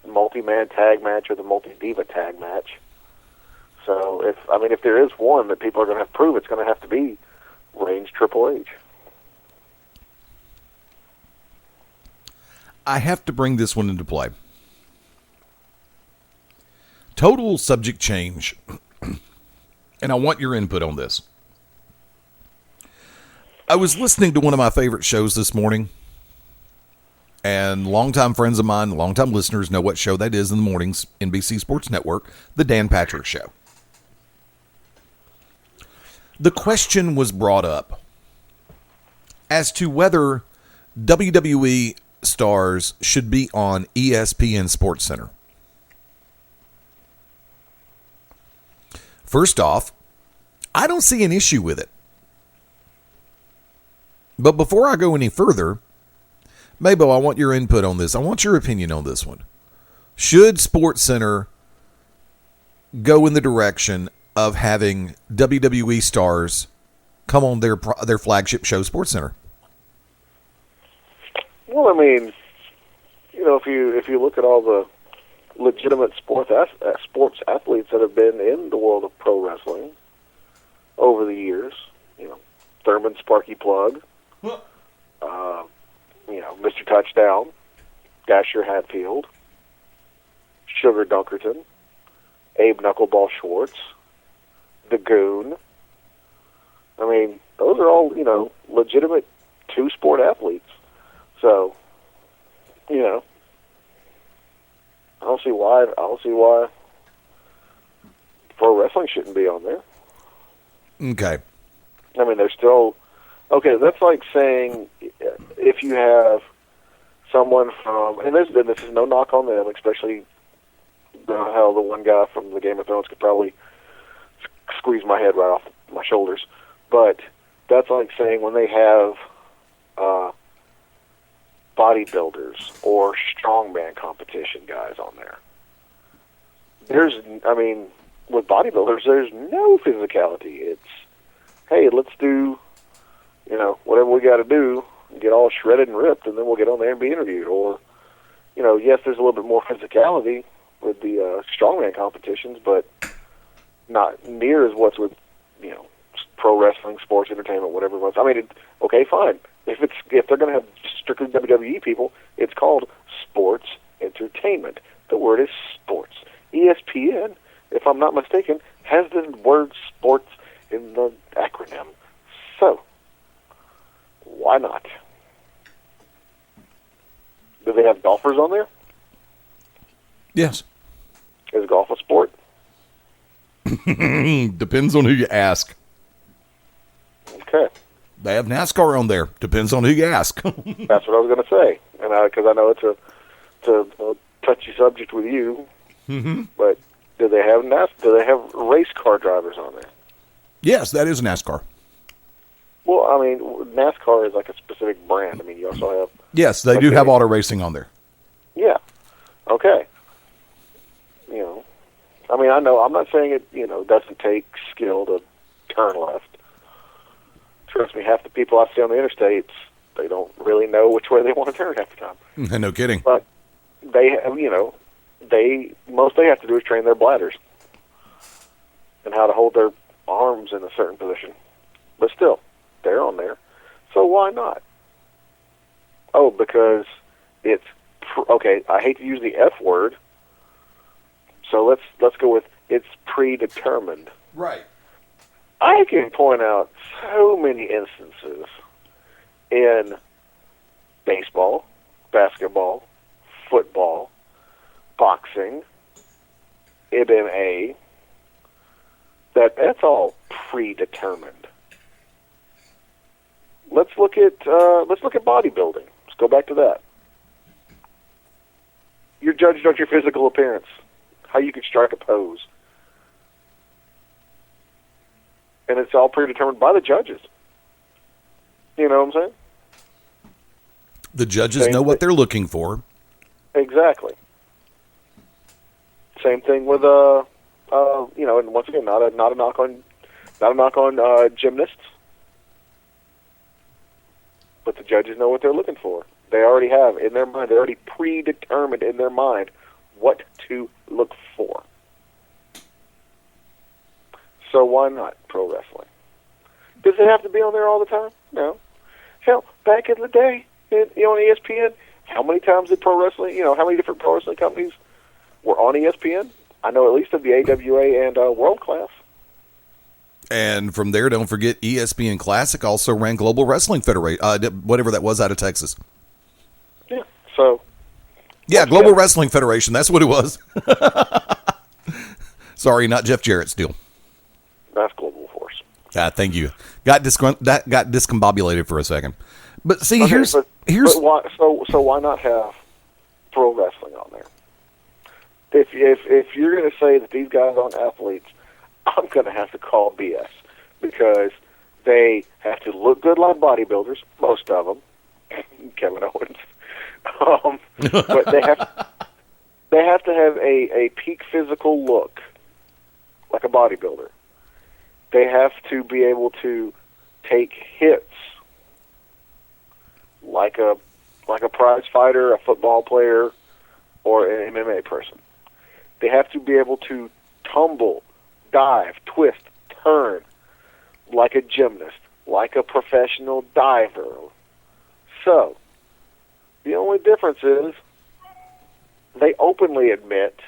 multi-man tag match or the multi-diva tag match. So, if there is one that people are going to have to prove, it's going to have to be Reigns Triple H. I have to bring this one into play. Total subject change. And I want your input on this. I was listening to one of my favorite shows this morning. And longtime friends of mine, longtime listeners know what show that is in the mornings, NBC Sports Network, The Dan Patrick Show. The question was brought up as to whether WWE stars should be on ESPN Sports Center. First off, I don't see an issue with it. But before I go any further, MaBo, I want your input on this. I want your opinion on this one. Should Sports Center go in the direction of having WWE stars come on their flagship show, Sports Center? Well, I mean, you know, if you look at all the legitimate sports athletes that have been in the world of pro wrestling over the years, you know, Thurman Sparky Plug, you know, Mr. Touchdown, Dasher Hatfield, Sugar Dunkerton, Abe Knuckleball Schwartz, The Goon. I mean, those are all, you know, legitimate two-sport athletes. So, you know, I don't see why pro wrestling shouldn't be on there. Okay. I mean, they're still okay. That's like saying if you have someone from, and this is no knock on them, especially how the one guy from the Game of Thrones could probably squeeze my head right off my shoulders, but that's like saying when they have bodybuilders or strongman competition guys on there. With bodybuilders, there's no physicality. It's, hey, let's do, whatever we got to do, get all shredded and ripped, and then we'll get on there and be interviewed. Or, yes, there's a little bit more physicality with the strongman competitions, but not near as what's with, pro wrestling, sports entertainment, whatever it was. Okay, fine. If they're going to have strictly WWE people, it's called sports entertainment. The word is sports. ESPN, if I'm not mistaken, has the word sports in the acronym. So, why not? Do they have golfers on there? Yes. Is golf a sport? Depends on who you ask. Okay. They have NASCAR on there. Depends on who you ask. That's what I was going to say, and because I know it's a touchy subject with you. Mm-hmm. But do they have race car drivers on there? Yes, that is NASCAR. Well, NASCAR is like a specific brand. You also have... Yes, they do have auto racing on there. Yeah. Okay. I know, I'm not saying it, doesn't take skill to turn left. Trust me, half the people I see on the interstates, they don't really know which way they want to turn half the time. No kidding. But they have, most they have to do is train their bladders and how to hold their arms in a certain position. But still, they're on there. So why not? Oh, because it's, okay, I hate to use the F word, so let's go with it's predetermined. Right. I can point out so many instances in baseball, basketball, football, boxing, MMA, that's all predetermined. Let's look at bodybuilding. Let's go back to that. You're judged on your physical appearance, how you can strike a pose. And it's all predetermined by the judges. You know what I'm saying? The judges know what they're looking for. Exactly. Same thing with and once again, not a knock on gymnasts, but the judges know what they're looking for. They already have in their mind. They're already predetermined in their mind what to look for. So why not pro wrestling? Does it have to be on there all the time? No. Hell, back in the day, on ESPN, how many times did pro wrestling, how many different pro wrestling companies were on ESPN? I know at least of the AWA and World Class. And from there, don't forget ESPN Classic also ran Global Wrestling Federation, whatever that was out of Texas. Yeah, so. Yeah, Global Wrestling Federation, that's what it was. Sorry, not Jeff Jarrett's deal. That's Global Force. Thank you. Got discombobulated for a second. But see, Okay, here's why, so why not have pro wrestling on there? If you're going to say that these guys aren't athletes, I'm going to have to call BS, because they have to look good like bodybuilders, most of them, Kevin Owens, but they have to have a peak physical look like a bodybuilder. They have to be able to take hits like a prize fighter, a football player, or an MMA person. They have to be able to tumble, dive, twist, turn like a gymnast, like a professional diver. So, the only difference is they openly admit,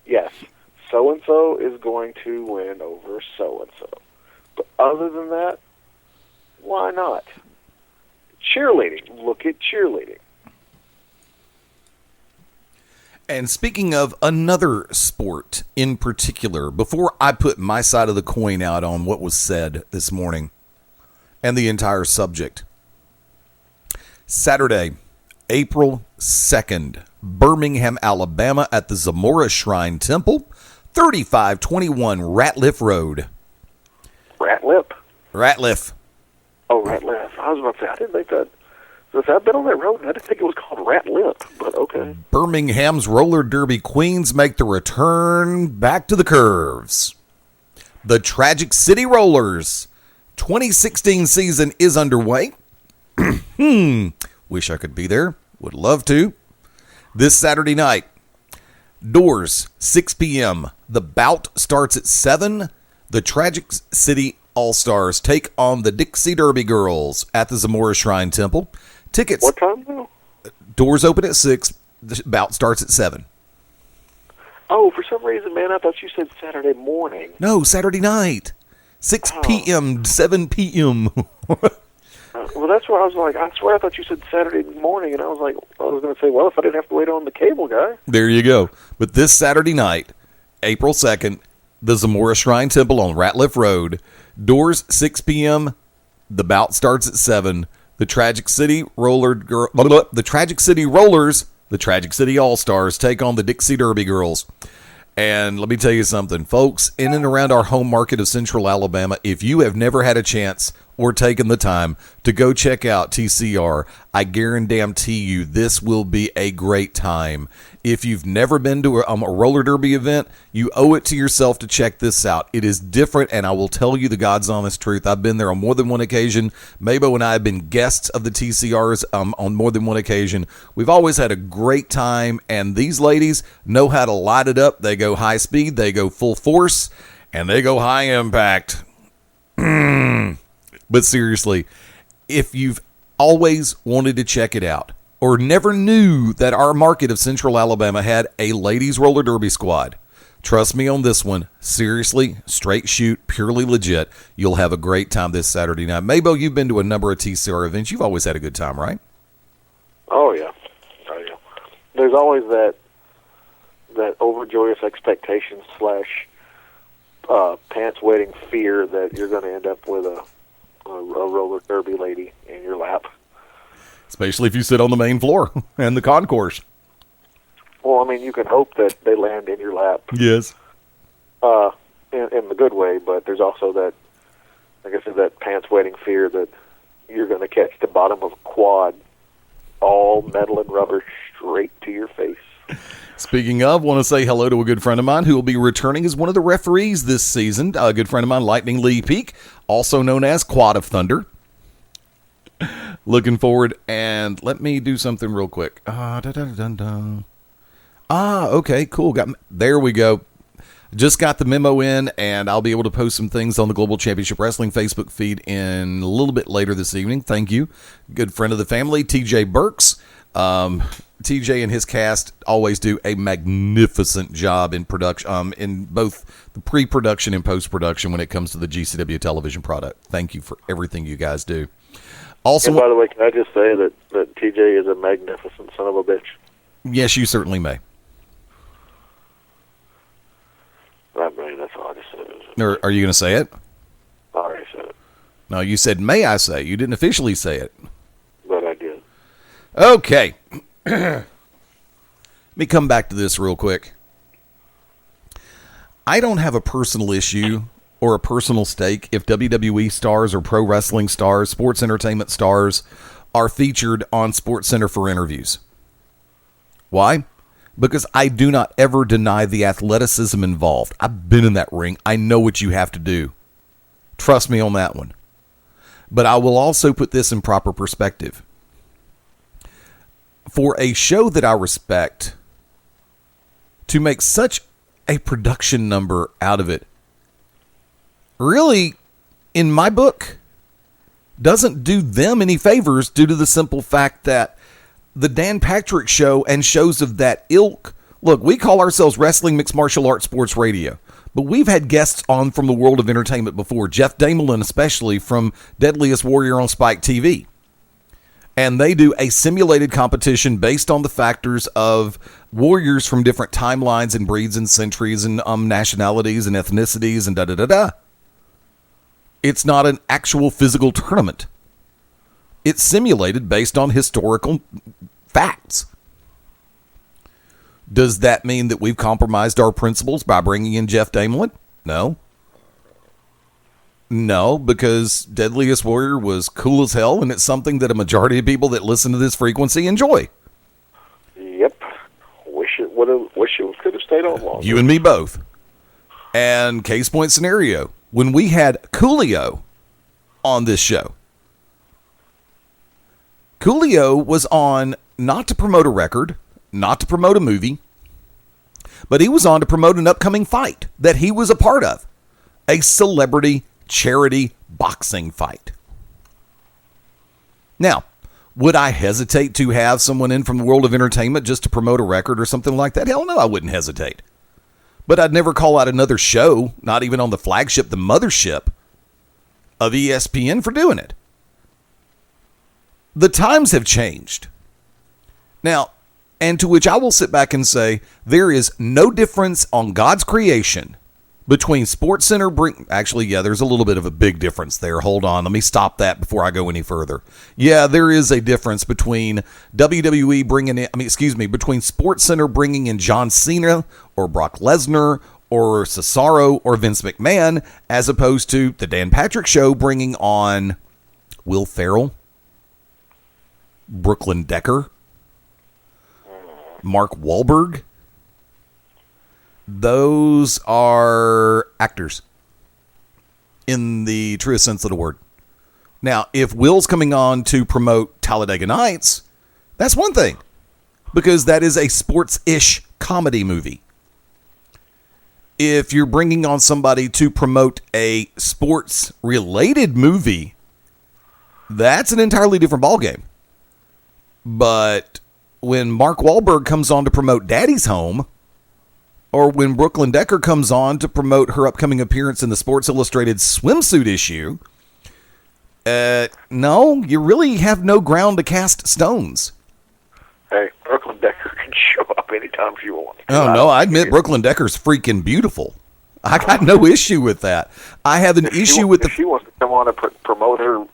yes, so-and-so is going to win over so-and-so. But other than that, why not? Cheerleading. Look at cheerleading. And speaking of another sport in particular, before I put my side of the coin out on what was said this morning and the entire subject, Saturday, April 2nd, Birmingham, Alabama at the Zamora Shrine Temple, 3521 Ratliff Road. Ratliff? Ratliff. Oh, Ratliff. I was about to say, I didn't think that So I've been on that road, and I didn't think it was called Rat Lip, but okay. Birmingham's roller derby queens make the return back to the curves. The Tragic City Rollers 2016 season is underway. Wish I could be there. Would love to. This Saturday night, doors 6 p.m. The bout starts at 7. The Tragic City All-Stars take on the Dixie Derby Girls at the Zamora Shrine Temple. Tickets. What time now? Doors open at 6. The bout starts at 7. Oh, for some reason, man, I thought you said Saturday morning. No, Saturday night. 6 p.m., 7 p.m. Well, that's where I was like, I swear I thought you said Saturday morning, and I was like, I was going to say, well, if I didn't have to wait on the cable guy. There you go. But this Saturday night, April 2nd, the Zamora Shrine Temple on Ratliff Road. Doors 6 p.m. The bout starts at 7. The Tragic City Rollers, the Tragic City All-Stars take on the Dixie Derby Girls. And let me tell you something, folks, in and around our home market of Central Alabama, if you have never had a chance or taken the time to go check out TCR, I guarantee you this will be a great time. If you've never been to a roller derby event, you owe it to yourself to check this out. It is different, and I will tell you the God's honest truth. I've been there on more than one occasion. MaBo and I have been guests of the TCRs on more than one occasion. We've always had a great time, and these ladies know how to light it up. They go high speed, they go full force, and they go high impact. But seriously, if you've always wanted to check it out, or never knew that our market of Central Alabama had a ladies roller derby squad, trust me on this one. Seriously, straight shoot, purely legit. You'll have a great time this Saturday night. MaBo, you've been to a number of TCR events. You've always had a good time, right? Oh, yeah. There's always that overjoyous expectation / pants-wetting fear that you're going to end up with a roller derby lady in your lap. Especially if you sit on the main floor and the concourse. Well, I mean, you can hope that they land in your lap. Yes. In the good way, but there's also that, like I said, that pants-wetting fear that you're going to catch the bottom of a quad, all metal and rubber, straight to your face. Speaking of, want to say hello to a good friend of mine who will be returning as one of the referees this season. A good friend of mine, Lightning Lee Peak, also known as Quad of Thunder. Looking forward, and let me do something real quick. Okay, cool. There we go. Just got the memo in, and I'll be able to post some things on the Global Championship Wrestling Facebook feed in a little bit later this evening. Thank you. Good friend of the family, TJ Burks. TJ and his cast always do a magnificent job in production, in both the pre-production and post-production when it comes to the GCW television product. Thank you for everything you guys do. Also, and by the way, can I just say that TJ is a magnificent son of a bitch? Yes, you certainly may. I mean, that's all I just said. Are you going to say it? I already said it. No, you said, may I say? You didn't officially say it. But I did. Okay. Let me come back to this real quick. I don't have a personal issue or a personal stake if WWE stars or pro wrestling stars, sports entertainment stars, are featured on SportsCenter for interviews. Why? Because I do not ever deny the athleticism involved. I've been in that ring. I know what you have to do. Trust me on that one. But I will also put this in proper perspective. For a show that I respect, to make such a production number out of it, really, in my book, doesn't do them any favors due to the simple fact that the Dan Patrick Show and shows of that ilk, look, we call ourselves Wrestling Mixed Martial Arts Sports Radio, but we've had guests on from the world of entertainment before, Jeff Damelin especially from Deadliest Warrior on Spike TV. And they do a simulated competition based on the factors of warriors from different timelines and breeds and centuries and nationalities and ethnicities and da-da-da-da. It's not an actual physical tournament. It's simulated based on historical facts. Does that mean that we've compromised our principles by bringing in Jeff Damelin? No. No, because Deadliest Warrior was cool as hell, and it's something that a majority of people that listen to this frequency enjoy. Yep. Wish it could have stayed on longer. You and me both. And case point scenario, when we had Coolio on this show, Coolio was on not to promote a record, not to promote a movie, but he was on to promote an upcoming fight that he was a part of, a celebrity charity boxing fight. Now, would I hesitate to have someone in from the world of entertainment just to promote a record or something like that? Hell no, I wouldn't hesitate. But I'd never call out another show, not even on the flagship, the mothership of ESPN, for doing it. The times have changed. Now, and to which I will sit back and say, there is no difference on God's creation between SportsCenter actually, yeah, there's a little bit of a big difference there. Hold on, let me stop that before I go any further. Yeah, there is a difference between WWE between SportsCenter bringing in John Cena or Brock Lesnar or Cesaro or Vince McMahon, as opposed to the Dan Patrick Show bringing on Will Ferrell, Brooklyn Decker, Mark Wahlberg. Those are actors in the truest sense of the word. Now, if Will's coming on to promote Talladega Nights, that's one thing, because that is a sports-ish comedy movie. If you're bringing on somebody to promote a sports-related movie, that's an entirely different ballgame. But when Mark Wahlberg comes on to promote Daddy's Home, or when Brooklyn Decker comes on to promote her upcoming appearance in the Sports Illustrated swimsuit issue, no, you really have no ground to cast stones. Hey, Brooklyn Decker can show up anytime she wants. Oh, no, I admit Brooklyn Decker's freaking beautiful. I got no issue with that. I have an issue with if she wants to come on and promote her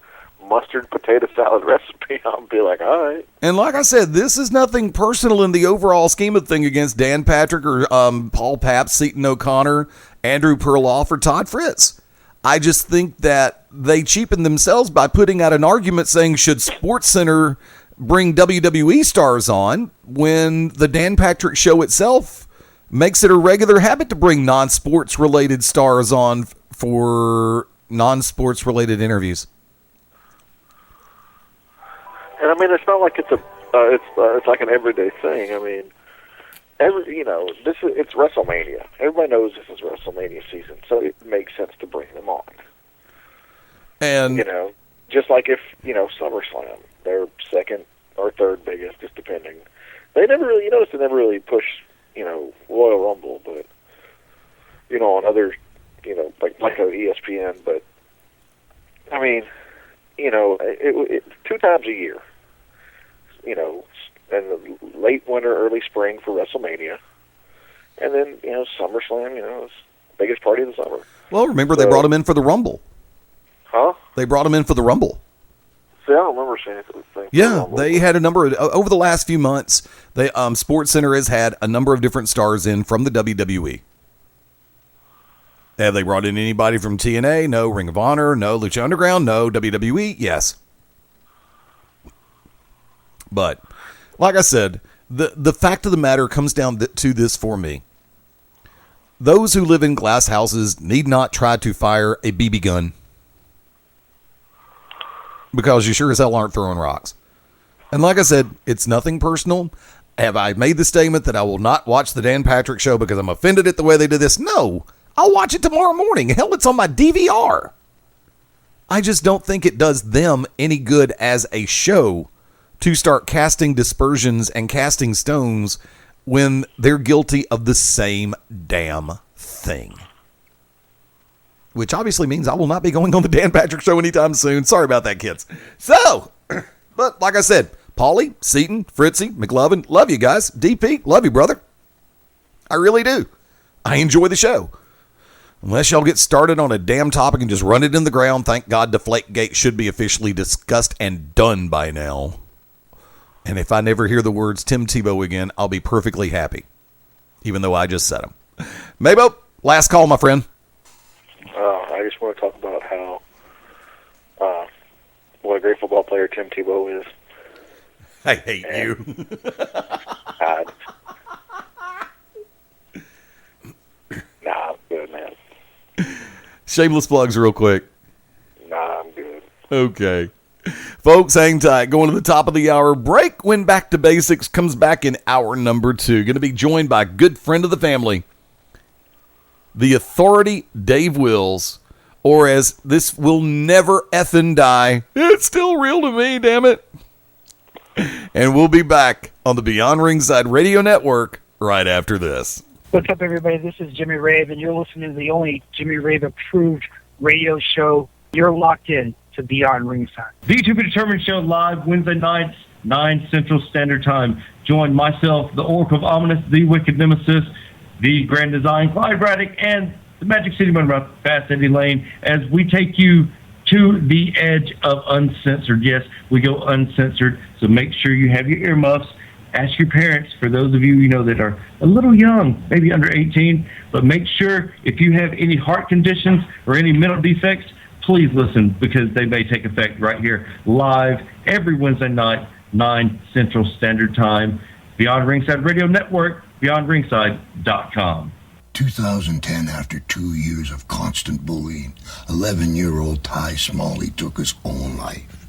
mustard potato salad recipe, I'll be like, all right. And like I said, this is nothing personal in the overall scheme of thing against Dan Patrick or Paul Pabst, Seton O'Connor, Andrew Perloff, or Todd Fritz. I just think that they cheapen themselves by putting out an argument saying, should SportsCenter bring WWE stars on, when the Dan Patrick Show itself makes it a regular habit to bring non-sports related stars on for non-sports related interviews. And I mean, it's not like it's like an everyday thing. I mean, it's WrestleMania. Everybody knows this is WrestleMania season, so it makes sense to bring them on. And just like if SummerSlam, their second or third biggest, just depending. They never really push Royal Rumble, but on other like a ESPN. But I mean, it 2 times a year. In the late winter, early spring for WrestleMania, and then SummerSlam. It's the biggest party of the summer. Well, remember they brought him in for the Rumble. Huh? They brought him in for the Rumble. See, I don't remember seeing anything. Yeah, they had a number of over the last few months. They SportsCenter has had a number of different stars in from the WWE. Have they brought in anybody from TNA? No. Ring of Honor? No. Lucha Underground? No. WWE? Yes. But, like I said, the fact of the matter comes down to this for me. Those who live in glass houses need not try to fire a BB gun, because you sure as hell aren't throwing rocks. And like I said, it's nothing personal. Have I made the statement that I will not watch the Dan Patrick Show because I'm offended at the way they did this? No. I'll watch it tomorrow morning. Hell, it's on my DVR. I just don't think it does them any good as a show to start casting dispersions and casting stones when they're guilty of the same damn thing. Which obviously means I will not be going on the Dan Patrick Show anytime soon. Sorry about that, kids. So, but like I said, Paulie, Seton, Fritzy, McLovin, love you guys. DP, love you, brother. I really do. I enjoy the show. Unless y'all get started on a damn topic and just run it in the ground, thank God Deflategate should be officially discussed and done by now. And if I never hear the words Tim Tebow again, I'll be perfectly happy, even though I just said them. MaBo, last call, my friend. I just want to talk about how what a great football player Tim Tebow is. I hate you. God. Nah, I'm good, man. Shameless plugs real quick. Nah, I'm good. Okay. Folks, hang tight. Going to the top of the hour break. When Back to Basics comes back in hour number 2. Going to be joined by a good friend of the family, the Authority, Dave Wills, or as this will never effing die. It's still real to me, damn it. And we'll be back on the Beyond Ringside Radio Network right after this. What's up, everybody? This is Jimmy Rave, and you're listening to the only Jimmy Rave-approved radio show. You're locked in to Beyond Ringside. The To Be Determined show live Wednesday nights, 9 Central Standard Time. Join myself, the Oracle of Ominous, the Wicked Nemesis, the Grand Design, Clyde Braddock, and the Magic City Monroe, Fast Eddie Layne, as we take you to the edge of uncensored. Yes, we go uncensored, so make sure you have your earmuffs. Ask your parents, for those of you that are a little young, maybe under 18, but make sure if you have any heart conditions or any mental defects, please listen, because they may take effect right here live every Wednesday night, 9 Central Standard Time. Beyond Ringside Radio Network, beyondringside.com. 2010, after 2 years of constant bullying, 11-year-old Ty Smalley took his own life.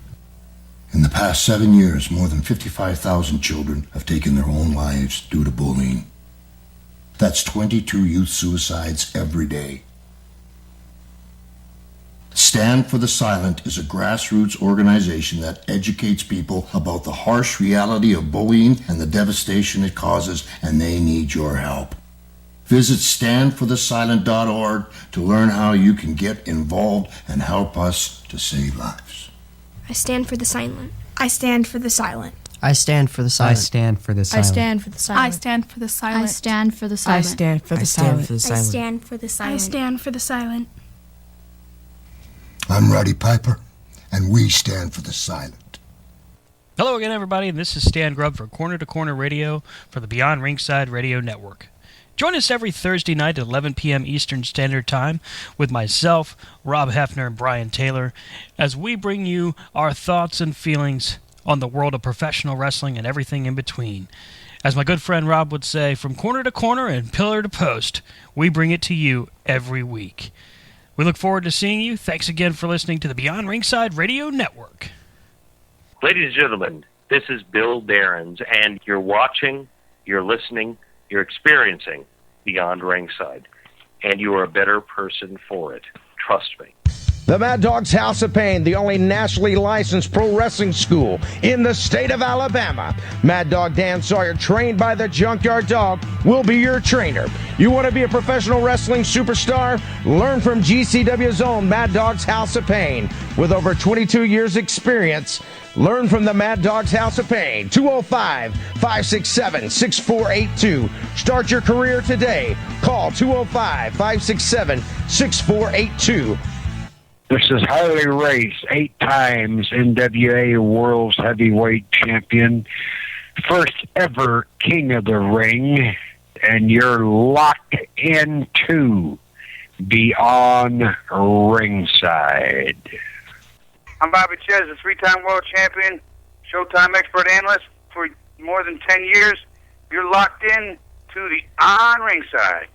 In the past 7 years, more than 55,000 children have taken their own lives due to bullying. That's 22 youth suicides every day. Stand for the Silent is a grassroots organization that educates people about the harsh reality of bullying and the devastation it causes, and they need your help. Visit standforthesilent.org to learn how you can get involved and help us to save lives. I stand for the silent. I stand for the silent. I stand for the silent. I stand for the silent. I stand for the silent. I stand for the silent. I stand for the silent. I stand for the silent. I stand for the silent. I stand for the silent. I'm Roddy Piper, and we stand for the silent. Hello again, everybody, and this is Stan Grubb for Corner to Corner Radio for the Beyond Ringside Radio Network. Join us every Thursday night at 11 p.m. Eastern Standard Time with myself, Rob Hefner, and Brian Taylor, as we bring you our thoughts and feelings on the world of professional wrestling and everything in between. As my good friend Rob would say, from corner to corner and pillar to post, we bring it to you every week. We look forward to seeing you. Thanks again for listening to the Beyond Ringside Radio Network. Ladies and gentlemen, this is Bill Darrens, and you're watching, you're listening, you're experiencing Beyond Ringside, and you are a better person for it. Trust me. The Mad Dog's House of Pain, the only nationally licensed pro wrestling school in the state of Alabama. Mad Dog Dan Sawyer, trained by the Junkyard Dog, will be your trainer. You want to be a professional wrestling superstar? Learn from GCW's own Mad Dog's House of Pain. With over 22 years experience, learn from the Mad Dog's House of Pain. 205-567-6482. Start your career today. Call 205-567-6482. This is Harley Race, 8 times NWA World's Heavyweight Champion, first ever King of the Ring, and you're locked into Beyond Ringside. I'm Bobby Ches, a 3-time world champion, Showtime expert analyst for more than 10 years. You're locked in to the On Ringside.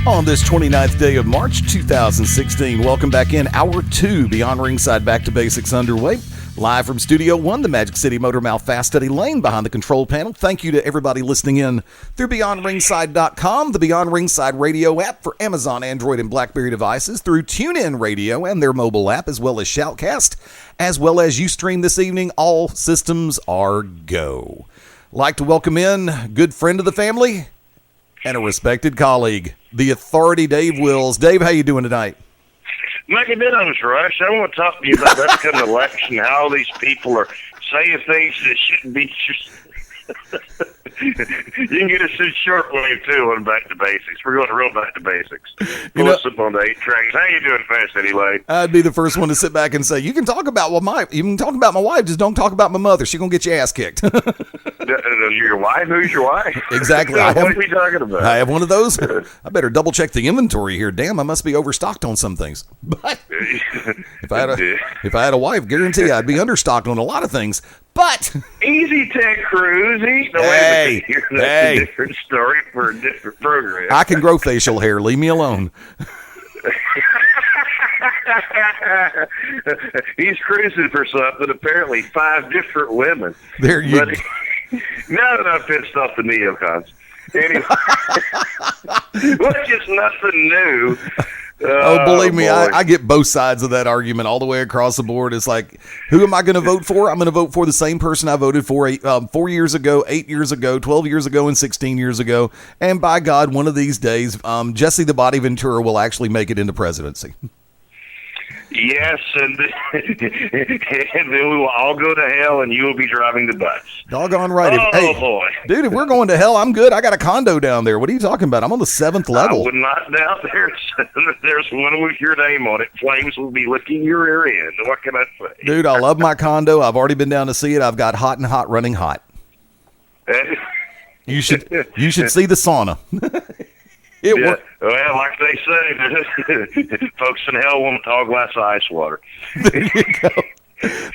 On this 29th day of March 2016, welcome back in Hour 2, Beyond Ringside Back to Basics underway. Live from Studio 1, the Magic City Motor Mouth Fast Eddie Layne behind the control panel. Thank you to everybody listening in through BeyondRingside.com, the Beyond Ringside Radio app for Amazon, Android, and BlackBerry devices, through TuneIn Radio and their mobile app, as well as Shoutcast, as well as Ustream this evening. All systems are go. Like to welcome in good friend of the family and a respected colleague, the Authority, Dave Wills. Dave, how you doing tonight? Make a difference, Rush. I want to talk to you about that kind of election, how all these people are saying things that shouldn't be. You can get us in shortwave too on Back to Basics. We're going real back to basics. Pull us up on the 8 tracks. How you doing, Fast Eddie Layne? I'd be the first one to sit back and say, you can talk about my wife, just don't talk about my mother. She's gonna get your ass kicked. Your wife? Who's your wife? Exactly. What are we talking about? I have one of those. I better double check the inventory here. Damn, I must be overstocked on some things. But if I had a wife, guarantee I'd be understocked on a lot of things. But Easy Tech Cruise. Hey, That's a different story for a different program. I can grow facial hair. Leave me alone. He's cruising for something. Apparently, 5 different women. There you go. Now that I've pissed off the neocons. Anyway, which is nothing new. Oh, believe me, I get both sides of that argument all the way across the board. It's like, who am I going to vote for? I'm going to vote for the same person I voted for 4 years ago, 8 years ago, 12 years ago, and 16 years ago. And by God, one of these days, Jesse the Body Ventura will actually make it into presidency. Yes, and then we will all go to hell, and you will be driving the bus. Doggone right. Oh, boy. Dude, if we're going to hell, I'm good. I got a condo down there. What are you talking about? I'm on the 7th level. I would not doubt there's one with your name on it. Flames will be licking your rear end. What can I say? Dude, I love my condo. I've already been down to see it. I've got hot and hot running hot. You should see the sauna. Well, like they say, folks in hell want a tall glass of ice water. There you go.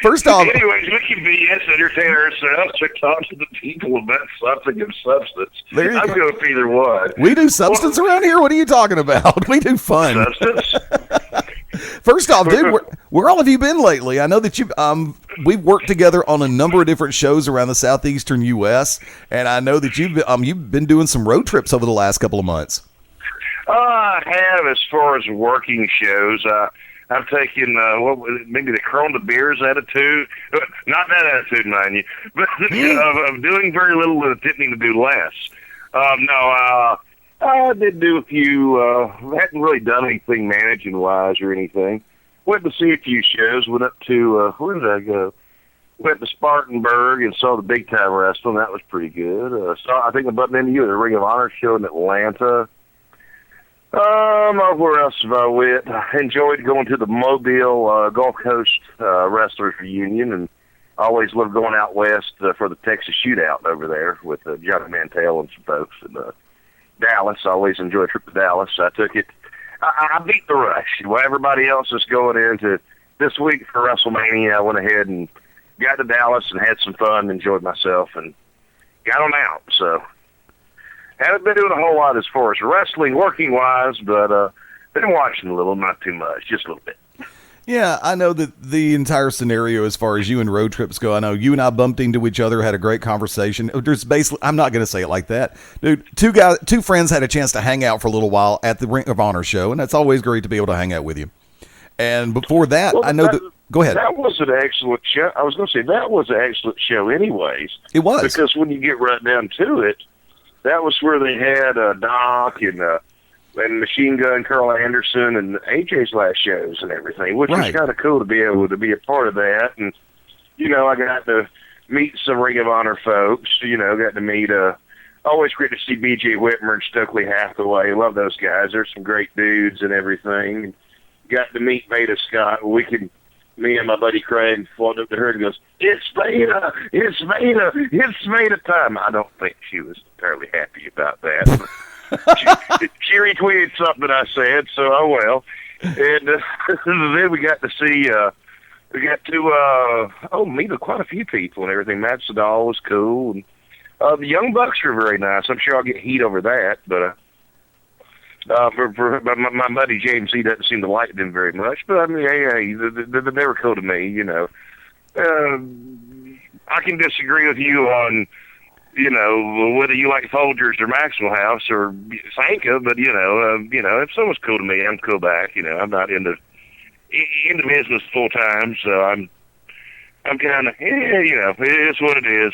First off, anyways, we can BS entertain ourselves or talk to the people about something of substance. I'm going for either one. We do substance around here? What are you talking about? We do fun. Substance? First off, dude, where all have you been lately? I know that we've worked together on a number of different shows around the southeastern U.S., and I know that you've been doing some road trips over the last couple of months. I have, as far as working shows. I've taken maybe the Corona Beers attitude, not that attitude, mind you, but of doing very little and attempting to do less. I did do a few. Hadn't really done anything managing wise or anything. Went to see a few shows. Went up to where did I go? Went to Spartanburg and saw the big time wrestling. That was pretty good. I think I bumped into you at the Ring of Honor show in Atlanta. Where else have I went? I enjoyed going to the Mobile Gulf Coast Wrestlers Reunion, and I always loved going out west for the Texas Shootout over there with Johnny Mantell and some folks in Dallas. I always enjoy a trip to Dallas. I took it. I beat the rush. While everybody else is going into this week for WrestleMania, I went ahead and got to Dallas and had some fun, enjoyed myself, and got on out. So haven't been doing a whole lot as far as wrestling, working-wise, but been watching a little, not too much, just a little bit. Yeah, I know that the entire scenario as far as you and road trips go, I know you and I bumped into each other, had a great conversation. There's basically, I'm not going to say it like that. Dude, two friends had a chance to hang out for a little while at the Ring of Honor show, and it's always great to be able to hang out with you. And before that, I know that... Go ahead. That was an excellent show. I was going to say, that was an excellent show anyways. It was. Because when you get right down to it, that was where they had Doc and Machine Gun Carl Anderson and AJ's last shows and everything, which was kind of cool to be able to be a part of that. And, I got to meet some Ring of Honor folks, got to meet, always great to see BJ Whitmer and Stokely Hathaway. Love those guys. They're some great dudes and everything. Got to meet Maida Scott. Me and my buddy Craig walked up to her and goes, "It's Maida! It's Maida! It's Maida time!" I don't think she was entirely happy about that. she retweeted something I said, so oh well. And then we got to see, meet quite a few people and everything. Matt Sedal was cool. And, the Young Bucks were very nice. I'm sure I'll get heat over that, but for my buddy James, he doesn't seem to like them very much. But I mean, hey, they were cool to me. I can disagree with you on, whether you like Folgers or Maxwell House or Sanka, but if someone's cool to me, I'm cool back. I'm not into business full time, so I'm kind of, it's what it is.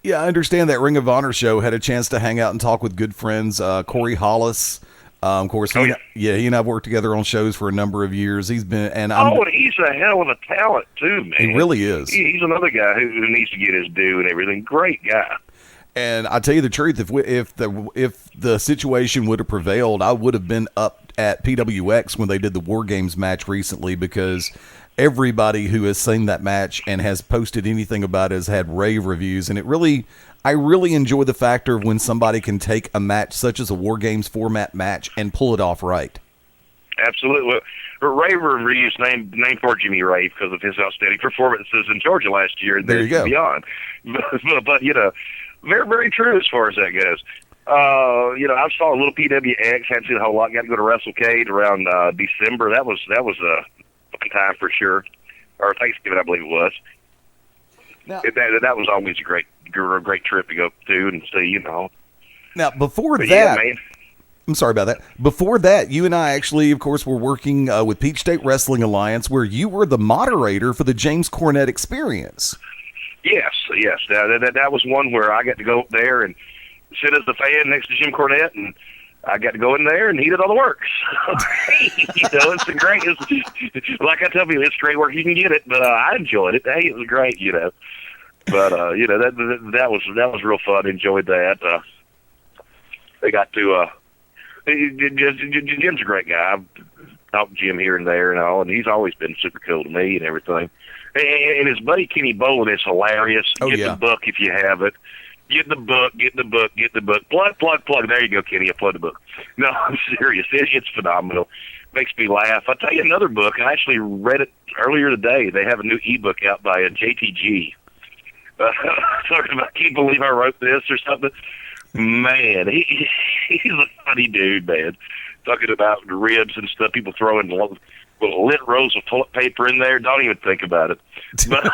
Yeah, I understand that Ring of Honor show. Had a chance to hang out and talk with good friends, Corey Hollis. Of course, he and I've worked together on shows for a number of years. He's been, and he's a hell of a talent too, man. He really is. He's another guy who needs to get his due and everything. Great guy. And I tell you the truth, if the situation would have prevailed, I would have been up at PWX when they did the War Games match recently, because everybody who has seen that match and has posted anything about it has had rave reviews. And I really enjoy the factor of when somebody can take a match such as a War Games format match and pull it off right. Absolutely. Rave reviews named for Jimmy Rave because of his outstanding performances in Georgia last year and there you go. Beyond. But you know, very, very true as far as that goes. You know, I saw a little PWX, hadn't seen a whole lot, got to go to WrestleCade around December. That was a fun time for sure. Or Thanksgiving, I believe it was. Now, that was always a great trip to go to and see, you know. Now, before But that, yeah, man. I'm sorry about that. Before that, you and I actually, of course, were working with Peach State Wrestling Alliance, where you were the moderator for the James Cornette Experience. Yes. That was one where I got to go up there and sit as the fan next to Jim Cornette, and I got to go in there, and he did all the work. You know, it's like I tell people, it's great work. You can get it, but I enjoyed it. Hey, it was great, you know. But you know, that was real fun. Enjoyed that. They got to. Jim's a great guy. I've talked to Jim here and there and all, and he's always been super cool to me and everything. And his buddy Kenny Bowman is hilarious. Get the book if you have it. Get the book. Plug. There you go, Kenny. I plugged the book. No, I'm serious. It's phenomenal. Makes me laugh. I'll tell you another book. I actually read it earlier today. They have a new ebook out by JTG. Talking about, can't believe I wrote this or something. Man, he's a funny dude, man. Talking about ribs and stuff. People throwing little lit rolls of toilet paper in there. Don't even think about it. But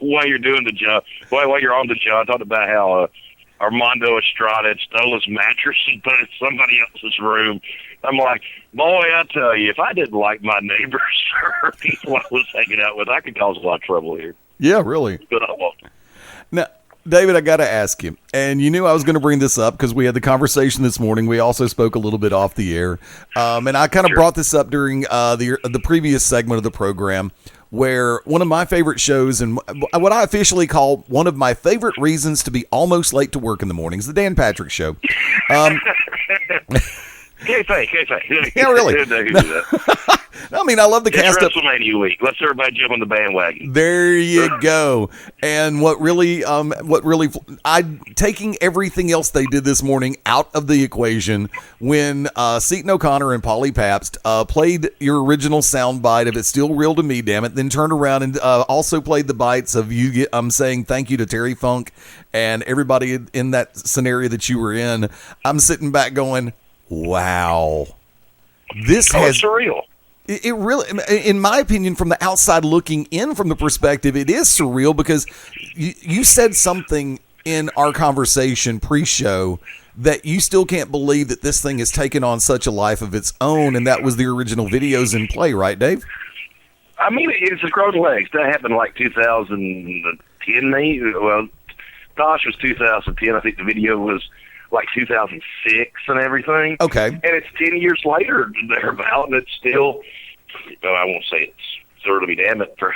while you're doing the job, while you're on the job, talking about how Armando Estrada had stole his mattress and put it in somebody else's room. I'm like, boy, I tell you, if I didn't like my neighbors or people I was hanging out with, I could cause a lot of trouble here. Yeah, really. But I won't. Now, David, I got to ask you, and you knew I was going to bring this up because we had the conversation this morning. We also spoke a little bit off the air, and I kind of brought this up during the previous segment of the program, where one of my favorite shows and what I officially call one of my favorite reasons to be almost late to work in the mornings, the Dan Patrick Show. Yeah, really. I mean, I love the cast. It's WrestleMania week. Let's everybody jump on the bandwagon. There you go. And taking everything else they did this morning out of the equation when Seton O'Connor and Polly Pabst played your original soundbite of "It's Still Real to Me, Damn It," then turned around and also played the bites of I'm saying thank you to Terry Funk and everybody in that scenario that you were in. I'm sitting back going, wow, this has surreal. It really, in my opinion, from the outside looking in from the perspective, it is surreal because you said something in our conversation pre-show that you still can't believe that this thing has taken on such a life of its own, and that was the original videos in play, right, Dave? I mean, it's a grown legs. That happened like 2010, maybe. Well, Tosh was 2010. I think the video was like 2006 and everything. Okay. And it's 10 years later thereabout, and it's still, well, I won't say it's sort of be damn it for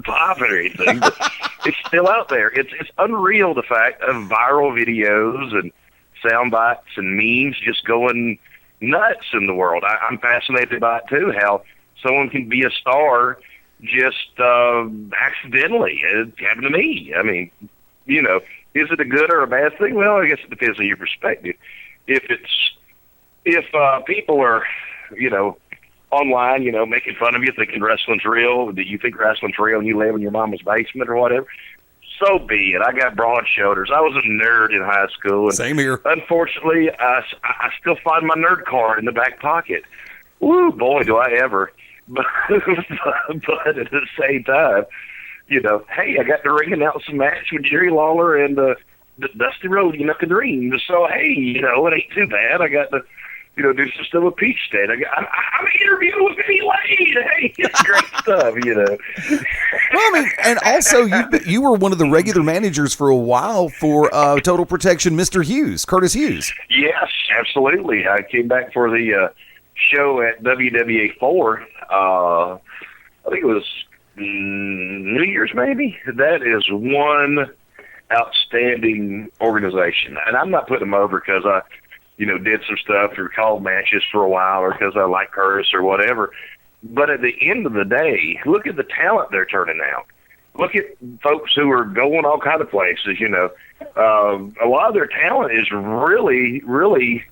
pop or anything, but it's still out there. It's unreal, the fact of viral videos and sound bites and memes just going nuts in the world. I'm fascinated by it too, how someone can be a star just accidentally. It happened to me. I mean, you know, is it a good or a bad thing? Well, I guess it depends on your perspective. If people are, you know, online, you know, making fun of you, thinking wrestling's real, do you think wrestling's real and you live in your mama's basement or whatever? So be it. I got broad shoulders. I was a nerd in high school. And same here. Unfortunately, I still find my nerd card in the back pocket. Woo, boy, do I ever. But at the same time, you know, hey, I got to ring announce a match with Jerry Lawler and Dusty Rhodes, you know, the Dream. So, hey, you know, it ain't too bad. I got to, you know, do some stuff with Peach State. I'm interviewing with Vinny Layne. Hey, it's great stuff, you know. Well, I mean, and also you were one of the regular managers for a while for Total Protection, Mr. Hughes, Curtis Hughes. Yes, absolutely. I came back for the show at WWA 4. I think it was New Year's, maybe. That is one outstanding organization. And I'm not putting them over because I, did some stuff or called matches for a while or because I like Curtis or whatever. But at the end of the day, look at the talent they're turning out. Look at folks who are going all kind of places, A lot of their talent is really, really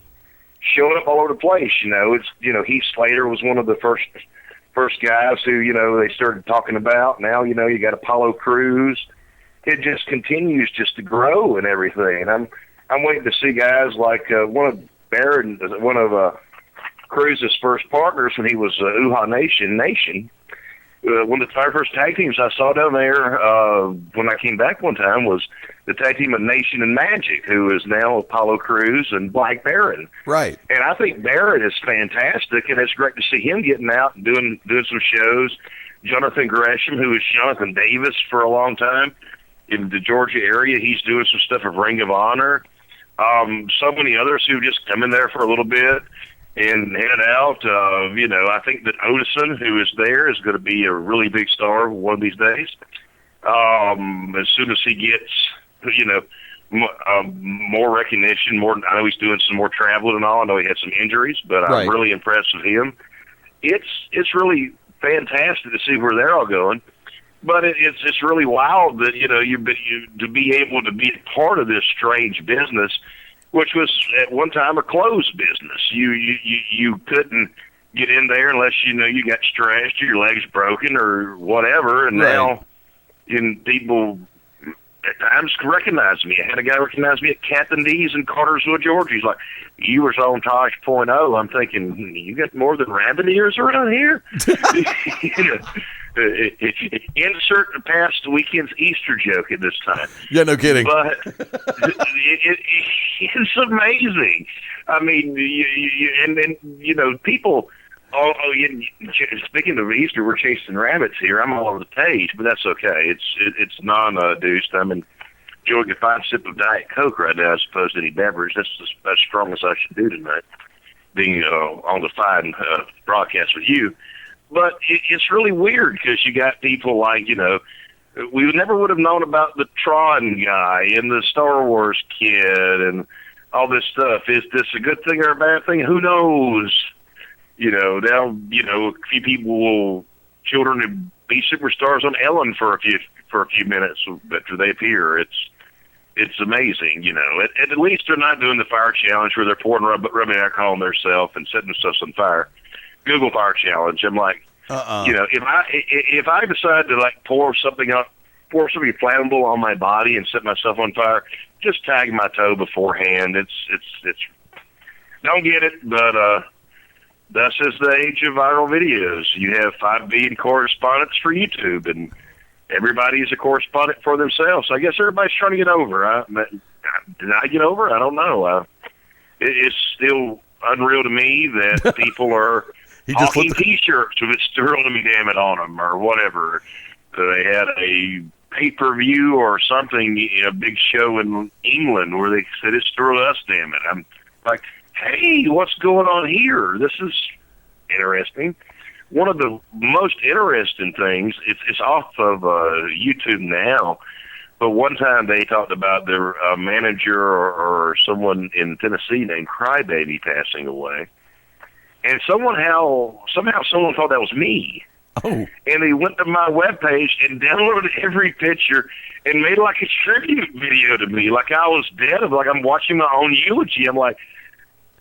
showing up all over the place. Heath Slater was one of the first guys who, they started talking about. Now, you got Apollo Crews. It just continues just to grow and everything. And I'm waiting to see guys like one of Cruz's first partners when he was Uha Nation. One of the very first tag teams I saw down there when I came back one time was the tag team of Nation and Magic, who is now Apollo Crews and Black Baron. Right. And I think Baron is fantastic, and it's great to see him getting out and doing some shows. Jonathan Gresham, who was Jonathan Davis for a long time in the Georgia area, he's doing some stuff of Ring of Honor. So many others who just come in there for a little bit and head out. I think that Odison, who is there, is going to be a really big star one of these days. As soon as he gets, more recognition, I know he's doing some more traveling and all. I know he had some injuries, but I'm really impressed with him. It's really fantastic to see where they're all going. But it's really wild that, to be able to be a part of this strange business, which was at one time a closed business. You couldn't get in there unless you got stretched or your legs broken or whatever. And now, people at times recognize me. I had a guy recognize me at Captain D's in Cartersville, Georgia. He's like, "You was on Tosh.0." I'm thinking, you got more than rabbit ears around here. Insert the past weekend's Easter joke at this time. Yeah, no kidding. But it's amazing. I mean, people. Speaking of Easter, we're chasing rabbits here. I'm all over the page, but that's okay. It's non-induced. I'm enjoying a fine sip of Diet Coke right now as opposed to any beverage. That's as strong as I should do tonight, being on the fine broadcast with you. But it's really weird because you got people like, we never would have known about the Tron guy and the Star Wars kid and all this stuff. Is this a good thing or a bad thing? Who knows? Now, a few people children will be superstars on Ellen for a few minutes after they appear. It's amazing, At least they're not doing the fire challenge where they're pouring rubbing alcohol on themselves and setting themselves on fire. Google fire challenge. I'm like, if I decide to pour something flammable on my body and set myself on fire, just tag my toe beforehand. It's don't get it, but that's just the age of viral videos. You have 5 billion correspondents for YouTube, and everybody's a correspondent for themselves. So I guess everybody's trying to get over. Did I get over? I don't know. It's still unreal to me that people are hawking T-shirts with "It's Thrilling to Me, Damn It" on them or whatever. They had a pay-per-view or something, a big show in England where they said "It's Thrill Us, Damn It." I'm like, hey, what's going on here? This is interesting. One of the most interesting things, it's off of YouTube now, but one time they talked about their manager or someone in Tennessee named Crybaby passing away. And somehow someone thought that was me. Oh. And he went to my webpage and downloaded every picture and made like a tribute video to me, like I was dead, like I'm watching my own eulogy. I'm like,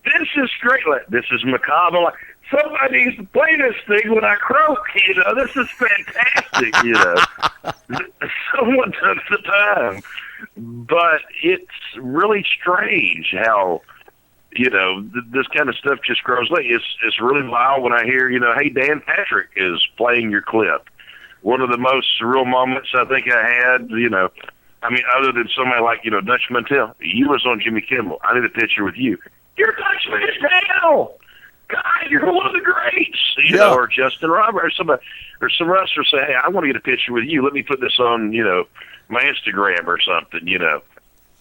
this is great. Like, this is macabre. I'm like, somebody needs to play this thing when I croak. This is fantastic. Someone took the time. But it's really strange how this kind of stuff just grows late. It's really wild when I hear, hey, Dan Patrick is playing your clip. One of the most surreal moments I think I had, other than somebody like, Dutch Mantel, you was on Jimmy Kimmel. I need a picture with you. You're Dutch Mantel! God, you're one of the greats! Or Justin Roberts, or some wrestler say, hey, I want to get a picture with you. Let me put this on, my Instagram or something,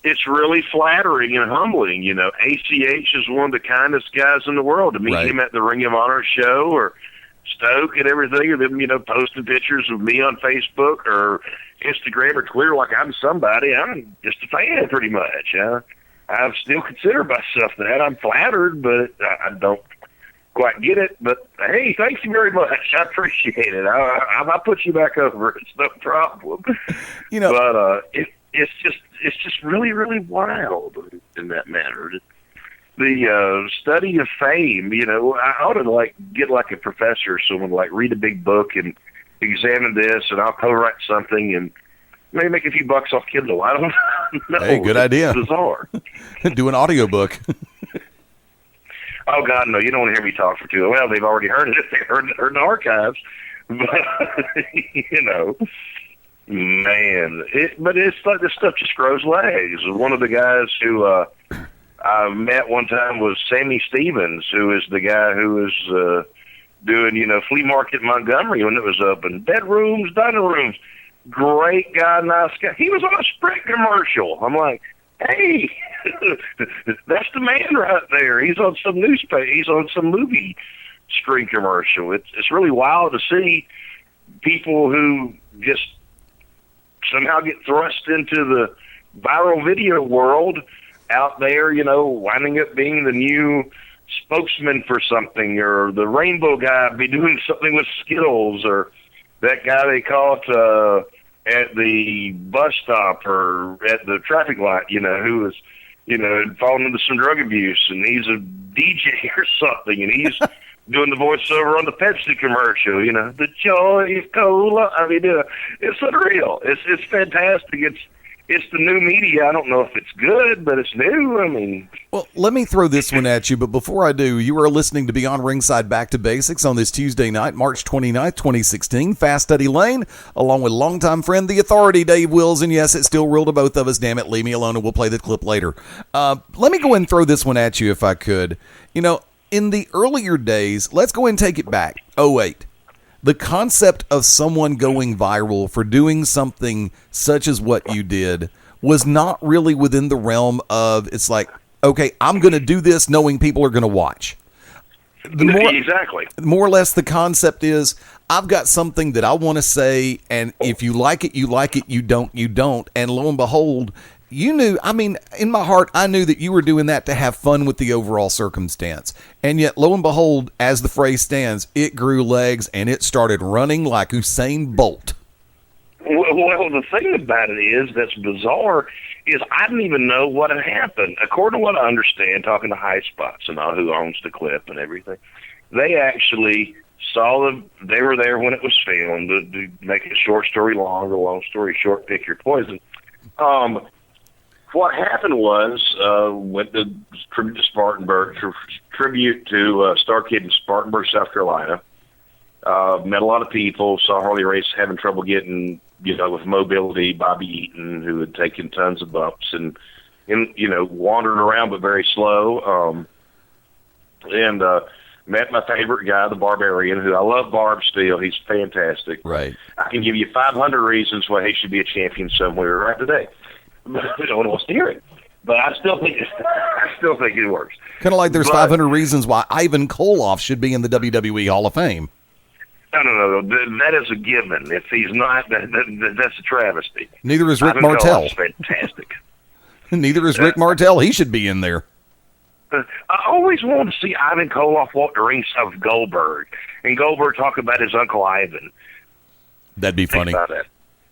It's really flattering and humbling, ACH is one of the kindest guys in the world. To meet him at the Ring of Honor show or stoke and everything, or them, posting pictures of me on Facebook or Instagram or Twitter like I'm somebody. I'm just a fan, pretty much. I still consider myself that. I'm flattered, but I don't quite get it. But hey, thank you very much. I appreciate it. I'll put you back over. It's no problem. But it's just really, really wild in that manner. The study of fame, I ought to get a professor or someone, read a big book and examine this, and I'll co-write something and maybe make a few bucks off Kindle. I don't know. Hey, good idea. It's bizarre. Do an audiobook. Oh, God, no. You don't want to hear me talk for too long. Well, they've already heard it. They heard the archives. But, man. But it's like this stuff just grows legs. One of the guys who I met one time was Sammy Stevens, who is the guy who was doing, Flea Market Montgomery when it was open. Bedrooms, dining rooms. Great guy, nice guy. He was on a Sprint commercial. I'm like, hey, that's the man right there. He's on some newspaper. He's on some movie screen commercial. It's really wild to see people who just somehow get thrust into the viral video world out there, winding up being the new spokesman for something, or the rainbow guy be doing something with Skittles, or that guy they caught at the bus stop or at the traffic light, who was, had fallen into some drug abuse, and he's a DJ or something, and he's doing the voiceover on the Pepsi commercial, the joy of cola. I mean, it's unreal. It's fantastic. It's the new media. I don't know if it's good, but it's new. I mean, well, let me throw this one at you. But before I do, you are listening to Beyond Ringside Back to Basics on this Tuesday night, March 29th, 2016. Fast Eddie Layne, along with longtime friend, the Authority, Dave Wills. And yes, it's still real to both of us. Damn it, leave me alone, and we'll play the clip later. Let me go ahead and throw this one at you if I could. In the earlier days, let's go ahead and take it back. 2008. The concept of someone going viral for doing something such as what you did was not really within the realm of, it's like, okay, I'm going to do this knowing people are going to watch. Exactly. More or less the concept is, I've got something that I want to say, and if you like it, you like it. You don't, you don't. And lo and behold, you knew, in my heart, I knew that you were doing that to have fun with the overall circumstance. And yet, lo and behold, as the phrase stands, it grew legs and it started running like Usain Bolt. Well, the thing about it is that's bizarre is I didn't even know what had happened. According to what I understand, talking to High Spots and all who owns the clip and everything, they actually they were there when it was filmed, to make a short story long or long story short, pick your poison. What happened was, went to tribute to Spartanburg, tribute to Star Kid in Spartanburg, South Carolina. Met a lot of people, saw Harley Race having trouble getting, with mobility, Bobby Eaton, who had taken tons of bumps and wandering around but very slow. And met my favorite guy, the Barbarian, who I love Barb still. He's fantastic. Right. I can give you 500 reasons why he should be a champion somewhere right today. But no one wants to hear it. But I still think it works. Kind of like there's 500 reasons why Ivan Koloff should be in the WWE Hall of Fame. No. That is a given. If he's not, that's a travesty. Neither is Rick Martel. Fantastic. Neither is Rick Martel. He should be in there. I always wanted to see Ivan Koloff walk the ringside with Goldberg, and Goldberg talk about his Uncle Ivan. That'd be funny. Think about that.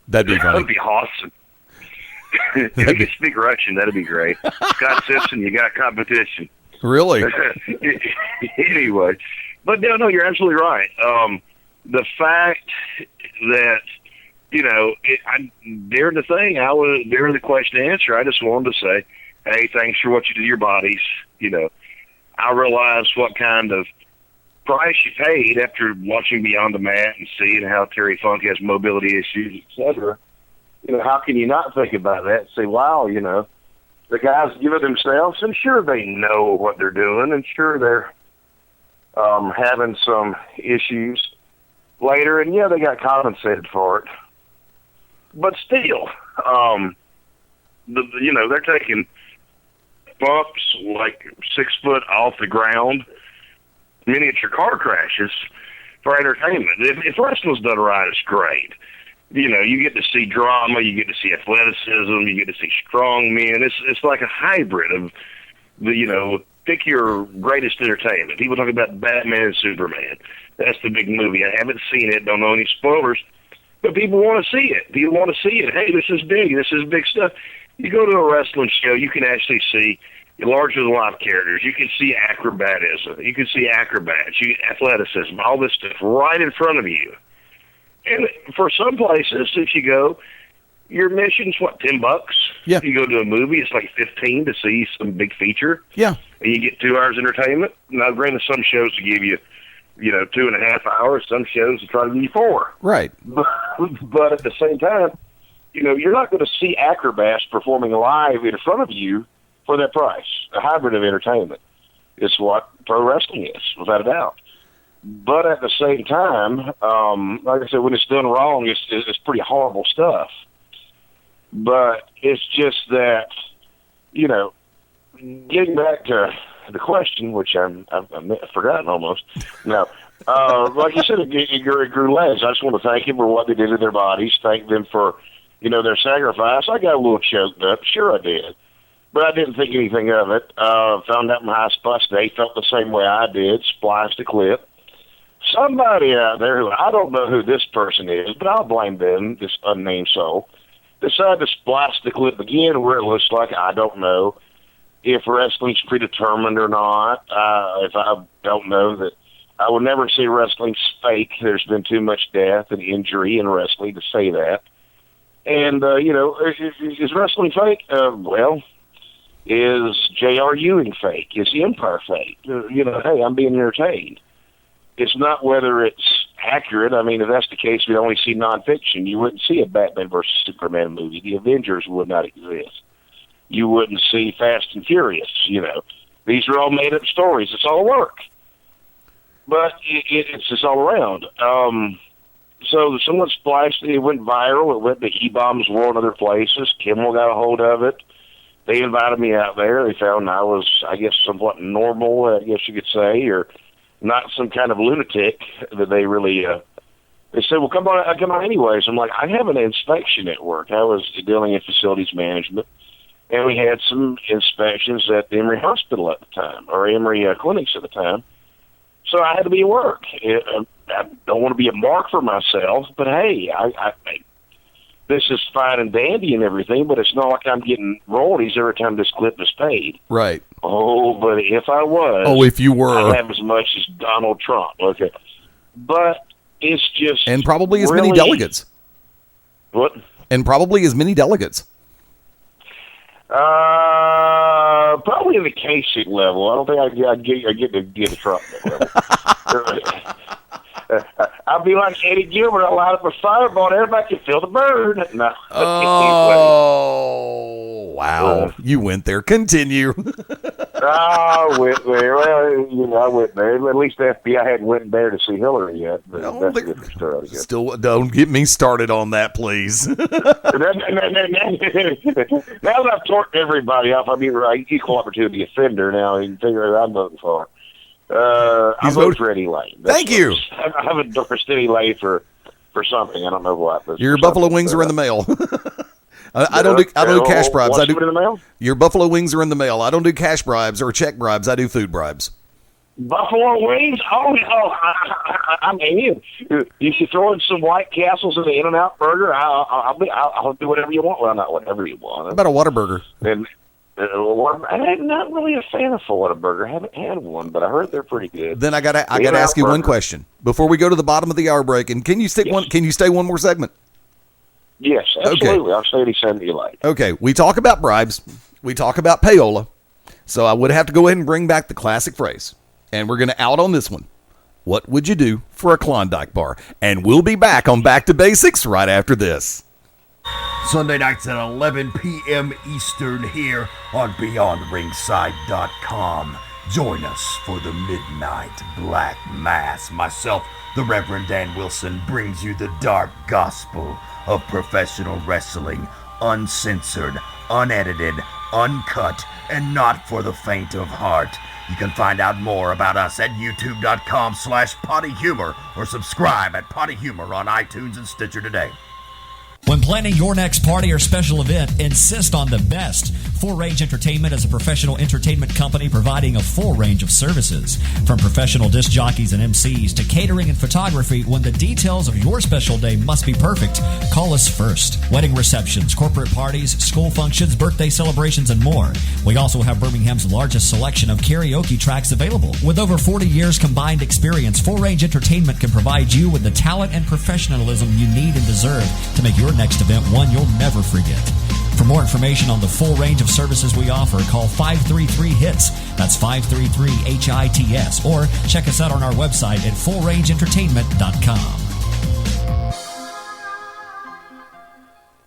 That'd be funny. That'd be awesome. If you could speak Russian, that'd be great. Scott Simpson, you got competition. Really? Anyway, but no, you're absolutely right. The fact that during the thing, during the question and answer, I just wanted to say, hey, thanks for what you do to your bodies. I realized what kind of price you paid after watching Beyond the Mat and seeing how Terry Funk has mobility issues, etc. How can you not think about that and say, wow, the guys give it themselves, and sure they know what they're doing, and sure they're having some issues later, and yeah, they got compensated for it. But still, they're taking bumps like 6 foot off the ground, miniature car crashes, for entertainment. If wrestling's done right, it's great. You get to see drama, you get to see athleticism, you get to see strong men. It's like a hybrid of pick your greatest entertainment. People talk about Batman and Superman. That's the big movie. I haven't seen it, don't know any spoilers, but people want to see it. People want to see it. Hey, this is big stuff. You go to a wrestling show, you can actually see larger-than-life characters. You can see acrobatism. You can see acrobats, athleticism, all this stuff right in front of you. And for some places, if you go, your admission's $10? Yeah. You go to a movie, it's like $15 to see some big feature. Yeah. And you get 2 hours entertainment. Now, granted, some shows will give you, 2.5 hours. Some shows will try to give you 4. Right. But at the same time, you're not going to see acrobats performing live in front of you for that price. A hybrid of entertainment is what pro wrestling is, without a doubt. But at the same time, like I said, when it's done wrong, it's pretty horrible stuff. But it's just that, getting back to the question, which I've forgotten almost. No, like you said, it grew legs. I just want to thank him for what they did to their bodies. Thank them for, their sacrifice. I got a little choked up. Sure I did. But I didn't think anything of it. Found out my high spots. They felt the same way I did. Spliced a clip. Somebody out there who I don't know who this person is, but I'll blame them, this unnamed soul, decided to splice the clip again where it looks like, I don't know if wrestling's predetermined or not. If I don't know that I will never say wrestling's fake. There's been too much death and injury in wrestling to say that. And, is wrestling fake? Well, is J.R. Ewing fake? Is the Empire fake? Hey, I'm being entertained. It's not whether it's accurate. I mean, if that's the case, we'd only see nonfiction. You wouldn't see a Batman versus Superman movie. The Avengers would not exist. You wouldn't see Fast and Furious. These are all made-up stories. It's all work. But it's just all around. So someone spliced it. It went viral. It went to E-Bombs World and other places. Kimmel got a hold of it. They invited me out there. They found I was, I guess, somewhat normal, I guess you could say, or not some kind of lunatic that they really, they said, well, come on anyways. I'm like, I have an inspection at work. I was dealing in facilities management, and we had some inspections at the Emory Hospital at the time, or Emory Clinics at the time. So I had to be at work. I don't want to be a mark for myself, but hey, I this is fine and dandy and everything, but it's not like I'm getting royalties every time this clip is paid. Right. Oh, but if I was... Oh, if you were... I'd have as much as Donald Trump. Okay. But it's just... And probably as many delegates. What? And probably as many delegates. Probably in the Kasich level. I don't think I'd get to get a Trump level. I'd be like Eddie Gilbert. I light up a fireball. Everybody can feel the burn. No. Oh, wow. You went there. Continue. I went there. Well, I went there. At least the FBI hadn't went there to see Hillary yet. But that's a different story. Still, don't get me started on that, please. Now that I've torqued everybody off, I'm equal opportunity offender now. You can figure out who I'm voting for. I voted for Eddie Layne. Thank you. I haven't endorsed Eddie Layne for something. I don't know what. Your buffalo wings are in the mail. I don't do cash bribes. In the mail? Your buffalo wings are in the mail. I don't do cash bribes or check bribes. I do food bribes. Buffalo wings? I mean, you should throw in some White Castles in the In-N-Out burger. I'll do whatever you want. Well, not whatever you want. How about a Whataburger? And I'm not really a fan of Whataburger. I haven't had one, but I heard they're pretty good. Then I gotta ask you one question before we go to the bottom of the hour break. And can you stay one more segment? Yes, absolutely. Okay. I'll stay anytime you like. Okay, we talk about bribes. We talk about payola. So I would have to go ahead and bring back the classic phrase. And we're going to out on this one. What would you do for a Klondike bar? And we'll be back on Back to Basics right after this. Sunday nights at 11 p.m. Eastern here on BeyondRingside.com. Join us for the Midnight Black Mass. Myself, the Reverend Dan Wilson, brings you the dark gospel of professional wrestling, uncensored, unedited, uncut, and not for the faint of heart. You can find out more about us at youtube.com/pottyhumor or subscribe at Potty Humor on iTunes and Stitcher today. When planning your next party or special event, insist on the best. Full Range Entertainment is a professional entertainment company providing a full range of services. From professional disc jockeys and MCs to catering and photography, when the details of your special day must be perfect, call us first. Wedding receptions, corporate parties, school functions, birthday celebrations, and more. We also have Birmingham's largest selection of karaoke tracks available. With over 40 years combined experience, Full Range Entertainment can provide you with the talent and professionalism you need and deserve to make your next event one you'll never forget. For more information on the full range of services we offer, call 533-HITS. That's 533-HITS. Or check us out on our website at fullrangeentertainment.com.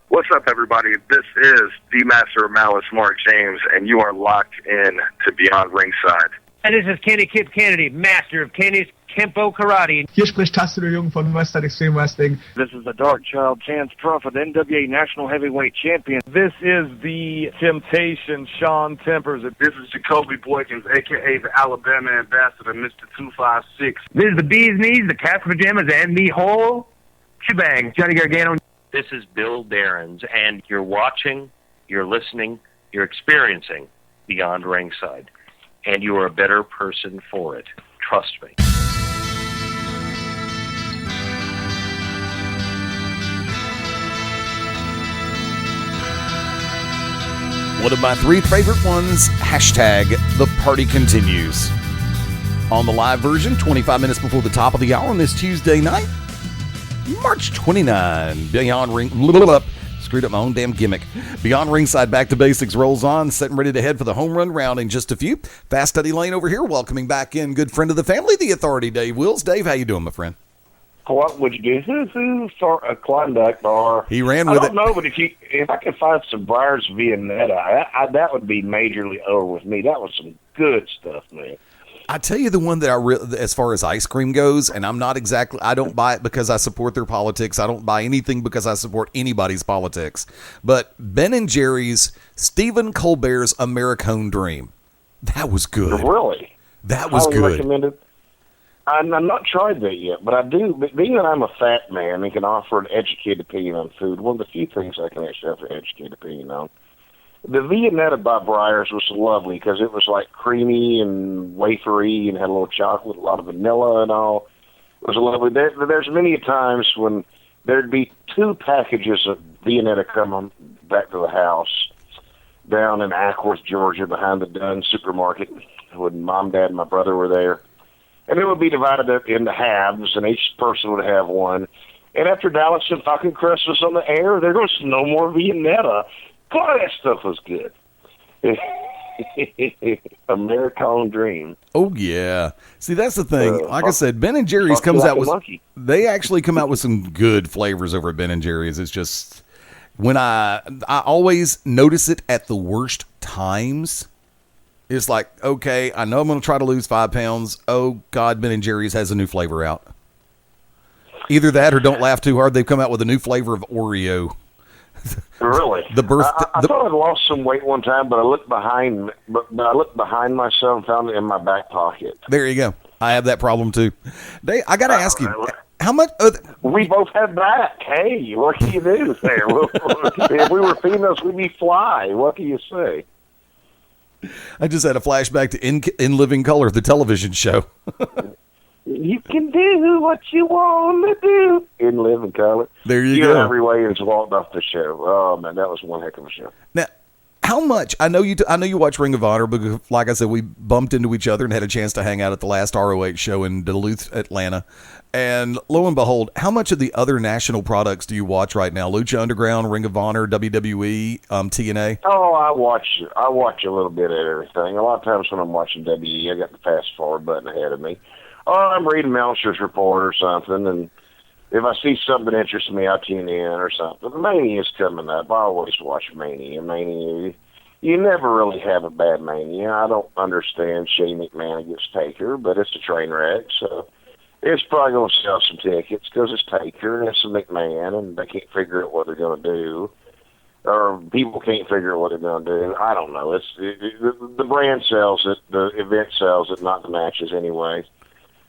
What's up, everybody? This is the Master of Malice, Mark James, and you are locked in to Beyond Ringside. And this is Kenny Kip Kennedy, Master of Kenny's Kempo Karate. Hier spricht Tassilo Jung von Western Extreme Wrestling. This is the Dark Child, Chance Crawford, NWA National Heavyweight Champion. This is the Temptation, Sean Tempers. This is Jacoby Boykins, a.k.a. the Alabama Ambassador, Mr. 256. This is the Bee's Knees, the Casper Pajamas, and the whole shebang. Johnny Gargano. This is Bill Darrens, and you're watching, you're listening, you're experiencing Beyond Ringside. And you are a better person for it. Trust me. One of my three favorite ones, hashtag the party continues. On the live version, 25 minutes before the top of the hour on this Tuesday night, March 29, Beyond Screwed up my own damn gimmick. Beyond Ringside Back to Basics rolls on, set and ready to head for the home run round in just a few. Fast Study Lane over here, welcoming back in good friend of the family, the Authority, Dave Wills. Dave, how you doing, my friend? What would you do? Start a Klondike bar. He ran with it. I don't know, but if I could find some Briar's Viennetta, that would be majorly over with me. That was some good stuff, man. I tell you the one that as far as ice cream goes, and I don't buy it because I support their politics. I don't buy anything because I support anybody's politics. But Ben & Jerry's Stephen Colbert's Americone Dream. That was good. Really? That was good. Recommended. I've not tried that yet, but I do. Being that I'm a fat man and can offer an educated opinion on food, one of the few things I can actually have an educated opinion on. The Viennetta by Briar's was lovely because it was like creamy and wafery and had a little chocolate, a lot of vanilla and all. It was lovely. There's many times when there'd be 2 packages of Viennetta coming back to the house down in Ackworth, Georgia, behind the Dunn supermarket when Mom, Dad, and my brother were there. And it would be divided up into halves, and each person would have one. And after Dallas and fucking Crest was on the air, there was no more Viennetta. God, that stuff was good. Americone Dream. Oh, yeah. See, that's the thing. Like I said, Ben & Jerry's comes out with... They actually come out with some good flavors over at Ben & Jerry's. It's just... When I always notice it at the worst times. It's like, okay, I know I'm going to try to lose 5 pounds. Oh, God, Ben & Jerry's has a new flavor out. Either that or don't laugh too hard. They've come out with a new flavor of Oreo. Really? I thought I'd lost some weight one time, but I looked behind myself and found it in my back pocket. There you go. I have that problem too. I got to ask you, how much? We both have back. Hey, what can you do there? If we were females, we'd be fly. What can you say? I just had a flashback to In Living Color, the television show. You can do what you want to do in Living Color. There you go. Every way has walked off the show. Oh man, that was one heck of a show. Now, how much? I know you watch Ring of Honor, because like I said, we bumped into each other and had a chance to hang out at the last ROH show in Duluth, Atlanta. And lo and behold, how much of the other national products do you watch right now? Lucha Underground, Ring of Honor, WWE, TNA? Oh, I watch a little bit of everything. A lot of times when I'm watching WWE, I got the fast forward button ahead of me. Oh, I'm reading Meltzer's report or something, and if I see something interests me, I'll tune in or something. Mania's coming up. I always watch Mania. You never really have a bad Mania. I don't understand Shane McMahon against Taker, but it's a train wreck, so it's probably going to sell some tickets because it's Taker and it's a McMahon, and they can't figure out what they're going to do. or people can't figure out what they're going to do. I don't know. The brand sells it, the event sells it, not the matches anyway.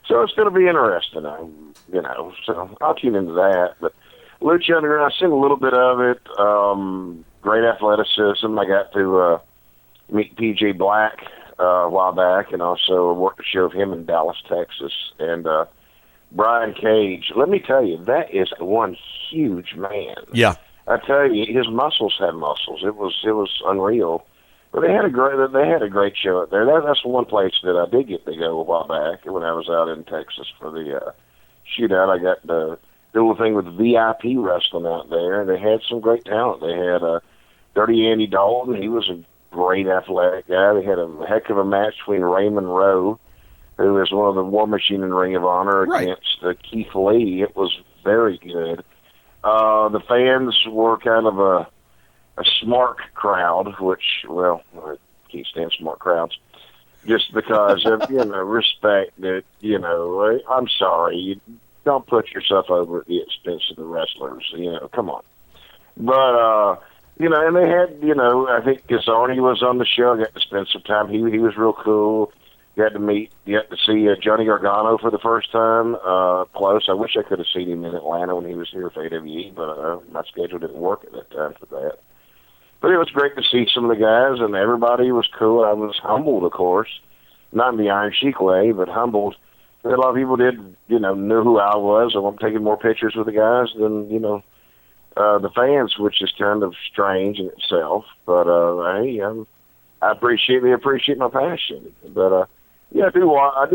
So it's going to be interesting, so I'll tune into that. But Lucha Underground, I've seen a little bit of it. Great athleticism. I got to meet PJ Black a while back, and also worked a show of him in Dallas, Texas. And Brian Cage, let me tell you, that is one huge man. Yeah. I tell you, his muscles have muscles. It was unreal. But they had a great show out there. That's the one place that I did get to go a while back when I was out in Texas for the shootout. I got to do a thing with VIP wrestling out there. They had some great talent. They had Dirty Andy Dalton. He was a great athletic guy. They had a heck of a match between Raymond Rowe, who is one of the War Machine in Ring of Honor, against Keith Lee. It was very good. The fans were kind of a smart crowd, which, well, I can't stand smart crowds, just because of, respect that, I'm sorry, you don't put yourself over at the expense of the wrestlers, come on. But, and they had, I think Casarni was on the show. I got to spend some time. He was real cool. Got to see Johnny Gargano for the first time close. I wish I could have seen him in Atlanta when he was here for AWE, but my schedule didn't work at that time for that. But it was great to see some of the guys, and everybody was cool. I was humbled, of course, not in the Iron Sheik way, but humbled. A lot of people knew who I was. I'm taking more pictures with the guys than, the fans, which is kind of strange in itself. But, hey, I appreciate my passion. But, yeah, I do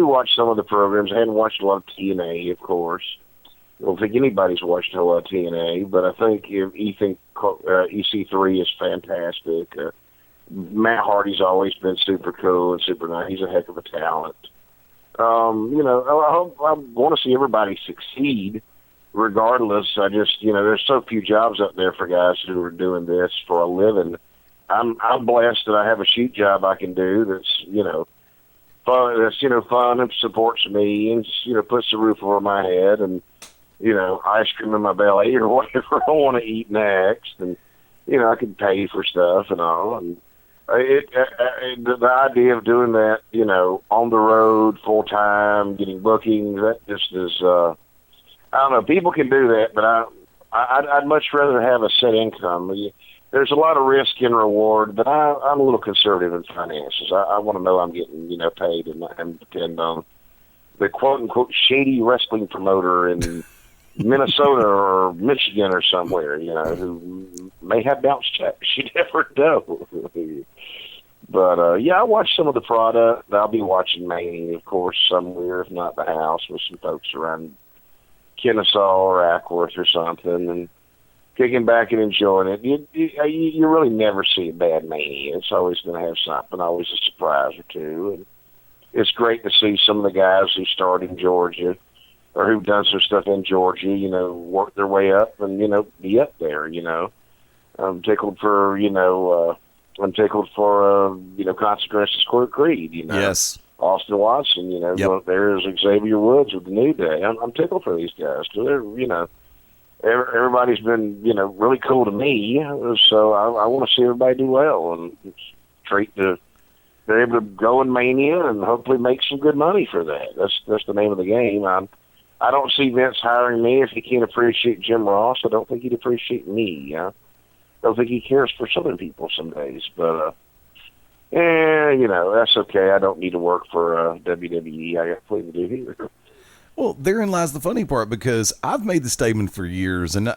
watch some of the programs. I hadn't watched a lot of TNA, of course. I don't think anybody's watched a whole lot of TNA, but I think EC3 is fantastic. Matt Hardy's always been super cool and super nice. He's a heck of a talent. I want to see everybody succeed regardless. I just, there's so few jobs up there for guys who are doing this for a living. I'm blessed that I have a shoot job I can do that's, fun, fun and supports me and, puts the roof over my head and, ice cream in my belly or whatever I want to eat next. And, I can pay for stuff and all. And the idea of doing that, on the road full time, getting bookings, that just is, I don't know. People can do that, but I'd much rather have a set income. There's a lot of risk and reward, but I'm a little conservative in finances. I want to know I'm getting, paid and depend on the quote-unquote shady wrestling promoter in Minnesota or Michigan or somewhere, who may have bounce checks. You never know. But, yeah, I watch some of the product. I'll be watching Mania, of course, somewhere, if not the house, with some folks around Kennesaw or Ackworth or something, and kicking back and enjoying it. You really never see a bad Mania. It's always going to have something, always a surprise or two. And it's great to see some of the guys who started in Georgia or who've done some stuff in Georgia, work their way up and, be up there, I'm tickled for, Consequences Court Creed, Yes. Austin Watson, Yep. There's Xavier Woods with the New Day. I'm tickled for these guys because they're, everybody's been, really cool to me. So I want to see everybody do well and they're able to go in Mania and hopefully make some good money for that. That's the name of the game. I don't see Vince hiring me if he can't appreciate Jim Ross. I don't think he'd appreciate me. I don't think he cares for Southern people some days, but, that's okay. I don't need to work for WWE. I got plenty to do here. Well, therein lies the funny part, because I've made the statement for years, and,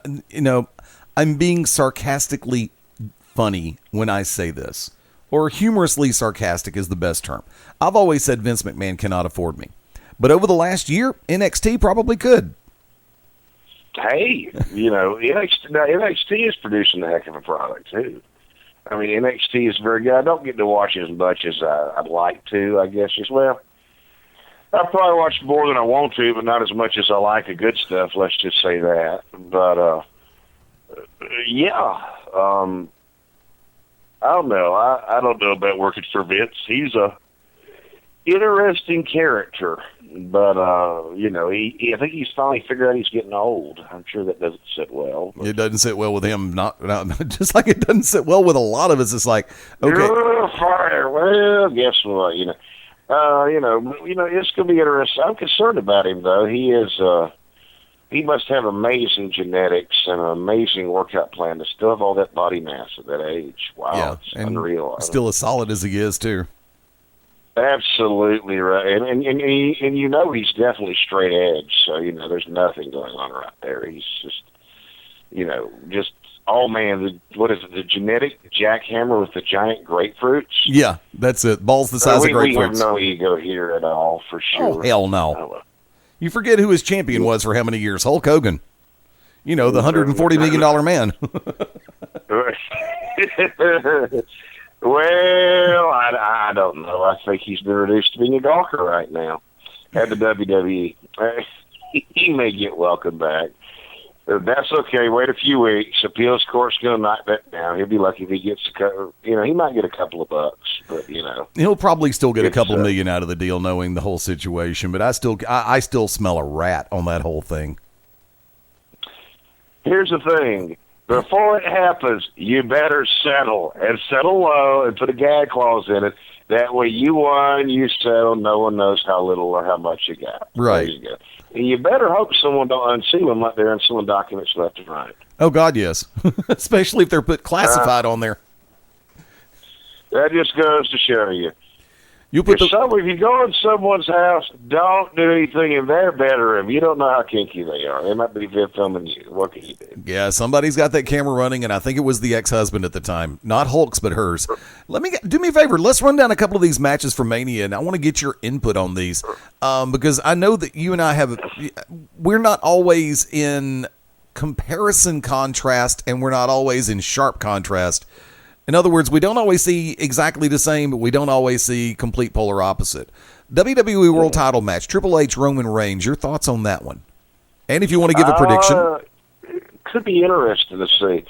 I'm being sarcastically funny when I say this, or humorously sarcastic is the best term. I've always said Vince McMahon cannot afford me. But over the last year, NXT probably could. Hey, NXT is producing a heck of a product, too. I mean, NXT is very good. I don't get to watch as much as I'd like to, I guess, as well. I probably watch more than I want to, but not as much as I like the good stuff. Let's just say that. But yeah, I don't know. I don't know about working for Vince. He's interesting character. But, I think he's finally figured out he's getting old. I'm sure that doesn't sit well. It doesn't sit well with him. Not just like it doesn't sit well with a lot of us. It's like, okay. Fire. Well, guess what? It's going to be interesting. I'm concerned about him, though. He must have amazing genetics and an amazing workout plan to still have all that body mass at that age. Wow, yeah, it's unreal. Still as solid as he is, too. Absolutely right, and he's definitely straight edge. So there's nothing going on right there. He's just, what is it? The genetic jackhammer with the giant grapefruits? Yeah, that's it. Balls the size of grapefruits. We have no ego here at all, for sure. Oh hell no! You forget who his champion was for how many years? Hulk Hogan. The $140 million man. Well, I don't know. I think he's been reduced to being a gawker right now at the WWE. He may get welcome back. That's okay. Wait a few weeks. Appeals court's going to knock that down. He'll be lucky if he gets he might get a couple of bucks, but he'll probably still get a couple of million out of the deal, knowing the whole situation. But I still smell a rat on that whole thing. Here's the thing. Before it happens, you better settle low and put a gag clause in it. That way you won, you settle, no one knows how little or how much you got. Right. There you go. And you better hope someone don't unseal them like they're unsealing documents left and right. Oh, God, yes. Especially if they're put classified on there. That just goes to show you. If you go in someone's house, don't do anything in their bedroom. You don't know how kinky they are. They might be filming you. What can you do? Yeah, somebody's got that camera running, and I think it was the ex-husband at the time. Not Hulk's, but hers. Do me a favor. Let's run down a couple of these matches for Mania, and I want to get your input on these because I know that you and I we're not always in comparison contrast, and we're not always in sharp contrast. In other words, we don't always see exactly the same, but we don't always see complete polar opposite. WWE World Title match, Triple H, Roman Reigns. Your thoughts on that one? And if you want to give a prediction. It could be interesting to see.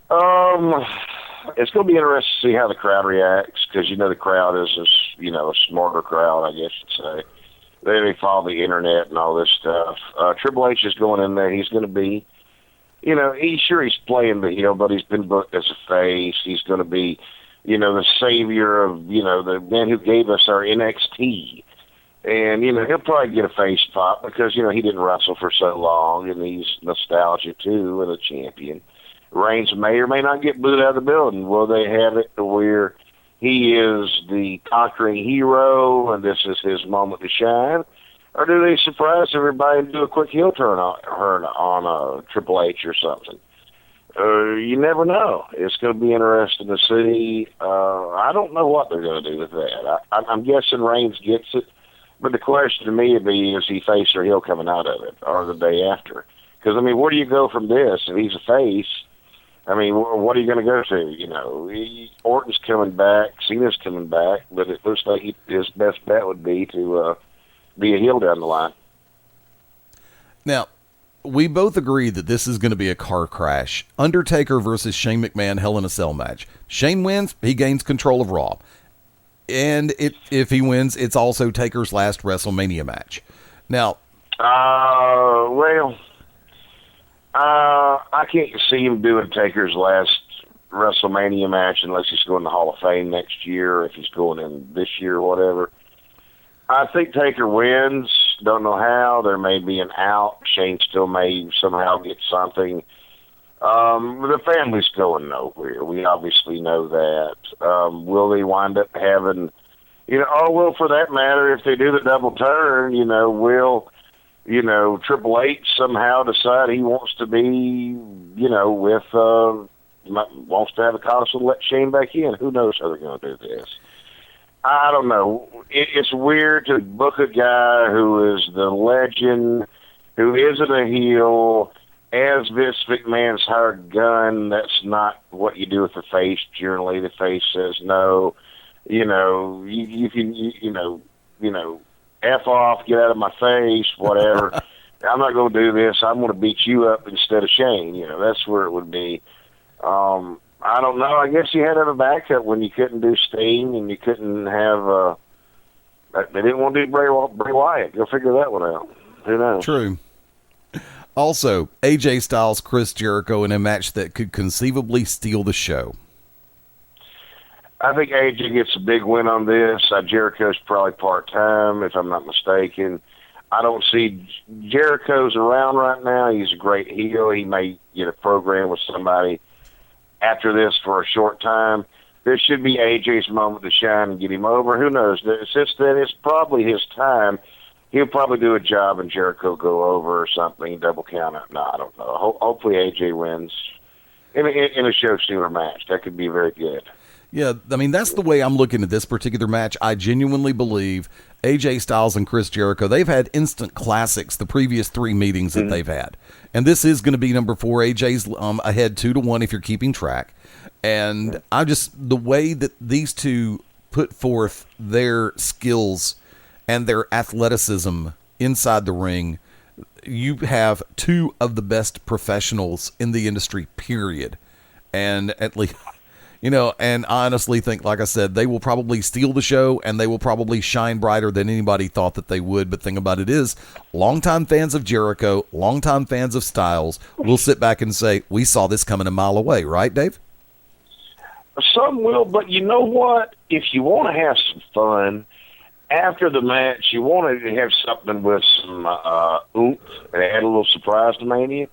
It's going to be interesting to see how the crowd reacts because, the crowd is a smarter crowd, I guess you'd say. They follow the internet and all this stuff. Triple H is going in there. He's going to be... he's playing the heel, but he's been booked as a face. He's going to be, the savior of, the man who gave us our NXT. And, he'll probably get a face pop because, he didn't wrestle for so long, and he's nostalgic, too, and a champion. Reigns may or may not get booed out of the building. Will they have it to where he is the conquering hero, and this is his moment to shine? Or do they surprise everybody and do a quick heel turn on Triple H or something? You never know. It's going to be interesting to see. I don't know what they're going to do with that. I'm guessing Reigns gets it, but the question to me would be, is he face or heel coming out of it, or the day after? Because, where do you go from this? If he's a face, what are you going to go to? Orton's coming back, Cena's coming back, but it looks like his best bet would be to... be a heel down the line. Now, we both agree that this is going to be a car crash. Undertaker versus Shane McMahon Hell in a Cell match. Shane wins, he gains control of Raw. And if he wins, it's also Taker's last WrestleMania match. Now, I can't see him doing Taker's last WrestleMania match unless he's going to the Hall of Fame next year, or if he's going in this year or whatever. I think Taker wins. Don't know how. There may be an out. Shane still may somehow get something. The family's going nowhere. We obviously know that. Will they wind up having, for that matter, if they do the double turn, will, Triple H somehow decide he wants to be, wants to have a console to let Shane back in. Who knows how they're going to do this? I don't know. It's weird to book a guy who is the legend, who isn't a heel, as Vince McMahon's hired gun. That's not what you do with the face. Generally, the face says no. You can, F off, get out of my face, whatever. I'm not going to do this. I'm going to beat you up instead of Shane. That's where it would be. I don't know. I guess you had to have a backup when you couldn't do Sting and you couldn't have, They didn't want to do Bray Wyatt. Go figure that one out. Who knows? True. Also, AJ Styles, Chris Jericho in a match that could conceivably steal the show. I think AJ gets a big win on this. Jericho's probably part-time, if I'm not mistaken. I don't see Jericho's around right now. He's a great heel. He may get a program with somebody after this for a short time. This should be AJ's moment to shine and get him over. Who knows? Since then, it's probably his time. He'll probably do a job and Jericho go over or something, double count it. No, I don't know. Hopefully AJ wins in a show stealer match. That could be very good. Yeah, I mean, that's the way I'm looking at this particular match. I genuinely believe AJ Styles and Chris Jericho, they've had instant classics the previous 3 meetings that they've had. And this is going to be number 4. AJ's ahead 2-1 if you're keeping track. And the way that these two put forth their skills and their athleticism inside the ring, you have 2 of the best professionals in the industry, period. And at least... and I honestly think, like I said, they will probably steal the show and they will probably shine brighter than anybody thought that they would. But the thing about it is, longtime fans of Jericho, longtime fans of Styles will sit back and say, we saw this coming a mile away, right, Dave? Some will, but you know what? If you want to have some fun after the match, you want to have something with some oomph and add a little surprise to Mania,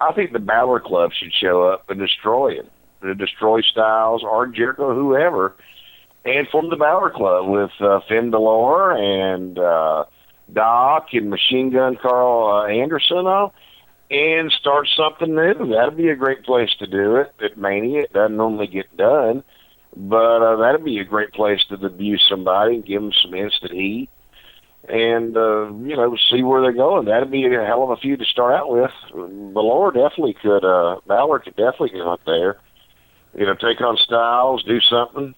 I think the Balor Club should show up and destroy it. To destroy Styles or Jericho, whoever, and form the Balor Club with Finn Balor and Doc and Machine Gun Carl Anderson and start something new. That'd be a great place to do it at Mania. It doesn't normally get done, but that'd be a great place to debut somebody and give them some instant heat and, see where they're going. That'd be a hell of a feud to start out with. Balor definitely could, Balor could definitely go up there. Take on Styles, do something.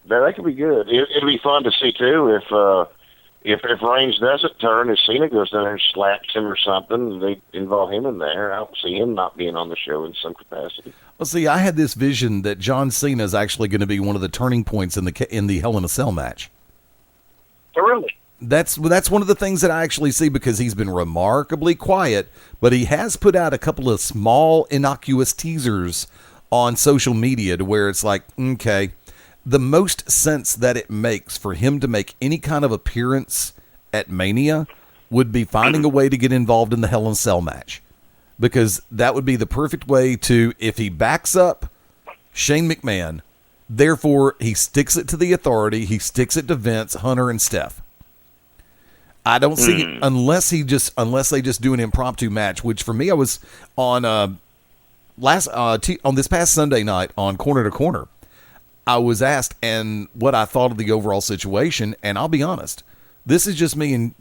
That could be good. It'd be fun to see too if Reigns doesn't turn, if Cena goes down there and slaps him or something, they involve him in there. I don't see him not being on the show in some capacity. Well, see, I had this vision that John Cena is actually going to be one of the turning points in the Hell in a Cell match. Oh, really? That's one of the things that I actually see because he's been remarkably quiet, but he has put out a couple of small innocuous teasers on social media to where it's like, okay, the most sense that it makes for him to make any kind of appearance at Mania would be finding a way to get involved in the Hell in a Cell match. Because that would be the perfect way to, if he backs up Shane McMahon, therefore he sticks it to the Authority, he sticks it to Vince, Hunter, and Steph. I don't see, unless they just do an impromptu match, which for me, I was on on this past Sunday night on Corner to Corner, I was asked and what I thought of the overall situation, and I'll be honest, this is just me, and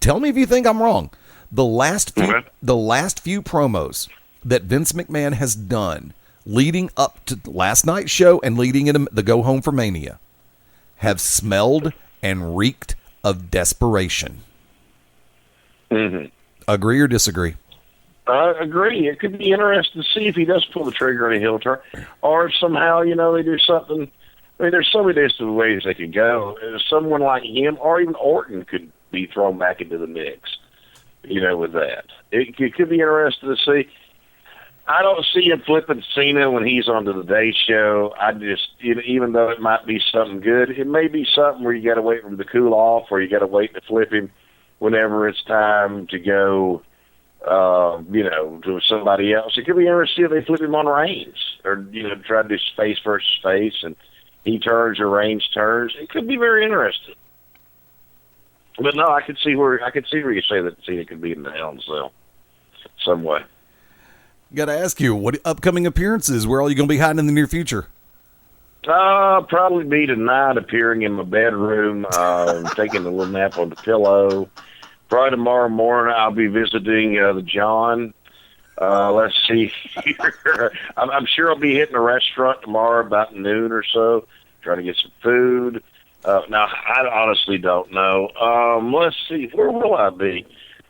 tell me if you think I'm wrong. The last few promos that Vince McMahon has done leading up to last night's show and leading into the Go Home for Mania have smelled and reeked of desperation. Agree or disagree? I agree. It could be interesting to see if he does pull the trigger on a heel turn, or if somehow, they do something. I mean, there's so many different ways they could go. Someone like him, or even Orton, could be thrown back into the mix, with that. It could be interesting to see. I don't see him flipping Cena when he's on to the Day Show. I just, even though it might be something good, it may be something where you got to wait for him to cool off, or you got to wait to flip him whenever it's time to go. To somebody else. It could be interesting if they flip him on Reigns, or try to do face versus face, and he turns or Reigns turns. It could be very interesting. But no, I could see where you say that Cena could be in the Hell in a Cell some way. Got to ask you, what upcoming appearances? Where are you going to be hiding in the near future? Probably be tonight, appearing in my bedroom, taking a little nap on the pillow. Probably tomorrow morning I'll be visiting the John. Let's see here. I'm sure I'll be hitting a restaurant tomorrow about noon or so, trying to get some food. Now, I honestly don't know. Let's see. Where will I be?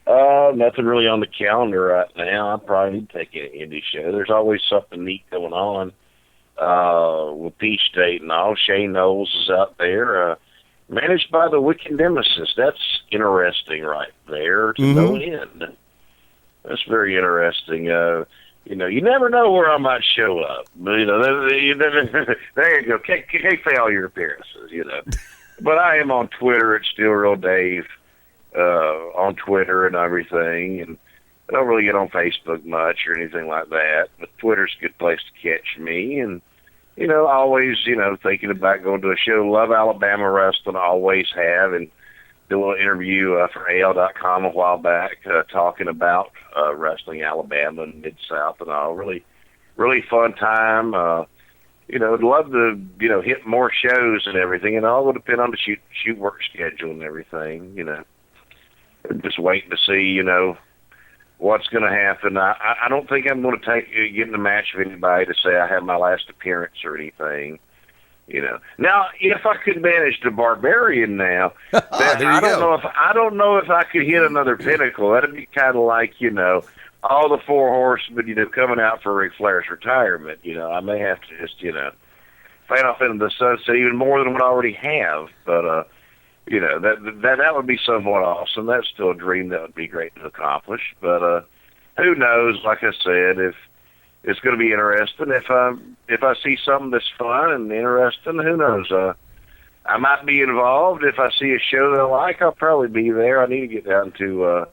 Nothing really on the calendar right now. I probably need to take an indie show. There's always something neat going on with Peach State and all. Shane Knowles is out there. managed by the Wicked Nemesis. That's interesting right there to no end. That's very interesting. You know, you never know where I might show up. But, you know, there you go. Can't fail your appearances, you know. But I am on Twitter at Still Real Dave, on Twitter and everything. And I don't really get on Facebook much or anything like that. But Twitter's a good place to catch me. And, you know, always, you know, thinking about going to a show. Love Alabama wrestling. I always have. And did a little interview for AL.com a while back talking about wrestling Alabama and Mid-South and all. Really, really fun time. You know, I'd love to, you know, hit more shows and everything, and all will depend on the shoot work schedule and everything, you know. Just waiting to see, you know, what's going to happen. I don't think I'm going to get in a match with anybody to say I have my last appearance or anything. You know, now if I could manage the Barbarian now, I don't know if I could hit another pinnacle. That'd be kind of like, you know, all the four horsemen, you know, coming out for Ric Flair's retirement. You know, I may have to just, you know, fade off into the sunset even more than what I already have. But you know, that would be somewhat awesome. That's still a dream that would be great to accomplish. But who knows? Like I said, if it's going to be interesting. If I see something that's fun and interesting, who knows? I might be involved. If I see a show that I like, I'll probably be there. I need to get down to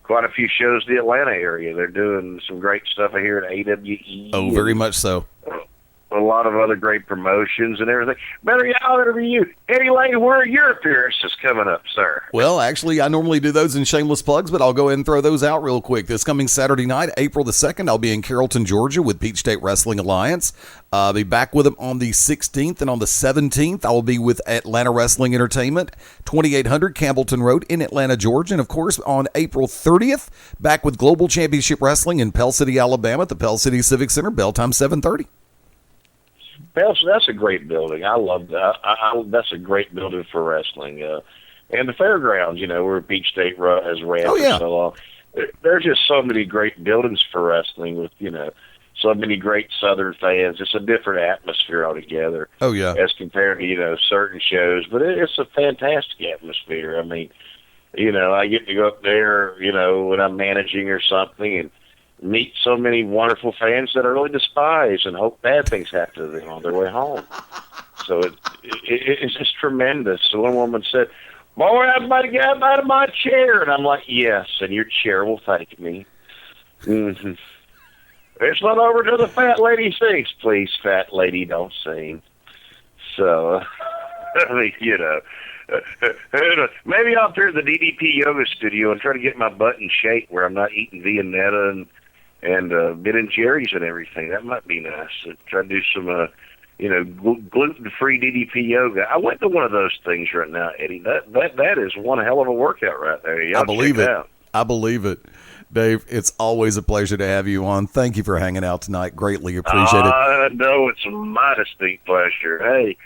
quite a few shows in the Atlanta area. They're doing some great stuff here at AWE. Oh, very much so. A lot of other great promotions and everything. Better yet, I'll interview you. Eddie Layne, where are your appearances coming up, sir? Well, actually, I normally do those in shameless plugs, but I'll go ahead and throw those out real quick. This coming Saturday night, April the 2nd, I'll be in Carrollton, Georgia with Peach State Wrestling Alliance. I'll be back with them on the 16th, and on the 17th, I will be with Atlanta Wrestling Entertainment, 2800 Campbellton Road in Atlanta, Georgia. And, of course, on April 30th, back with Global Championship Wrestling in Pell City, Alabama at the Pell City Civic Center, bell time 7:30. Well, so that's a great building. I love that. That's a great building for wrestling. And the fairgrounds, you know, where Peach State has ran for so long. There's just so many great buildings for wrestling with, you know, so many great Southern fans. It's a different atmosphere altogether. Oh, yeah. As compared to, you know, certain shows. But it's a fantastic atmosphere. I mean, you know, I get to go up there, you know, when I'm managing or something and meet so many wonderful fans that I really despise and hope bad things happen to them on their way home. So it's just tremendous. So one woman said, "Boy, everybody get up out of my chair." And I'm like, "Yes, and your chair will thank me." Mm-hmm. It's not over till the fat lady sings. Please, fat lady, don't sing. So, I mean, you know, maybe I'll turn the DDP yoga studio and try to get my butt in shape where I'm not eating Viennetta and Ben & Jerry's and everything. That might be nice. Try to do some, you know, gluten-free DDP yoga. I went to one of those things right now, Eddie. That is one hell of a workout right there. Y'all I believe check it. Out. I believe it. Dave, it's always a pleasure to have you on. Thank you for hanging out tonight. Greatly appreciate it. No, it's a mighty distinct pleasure. Hey,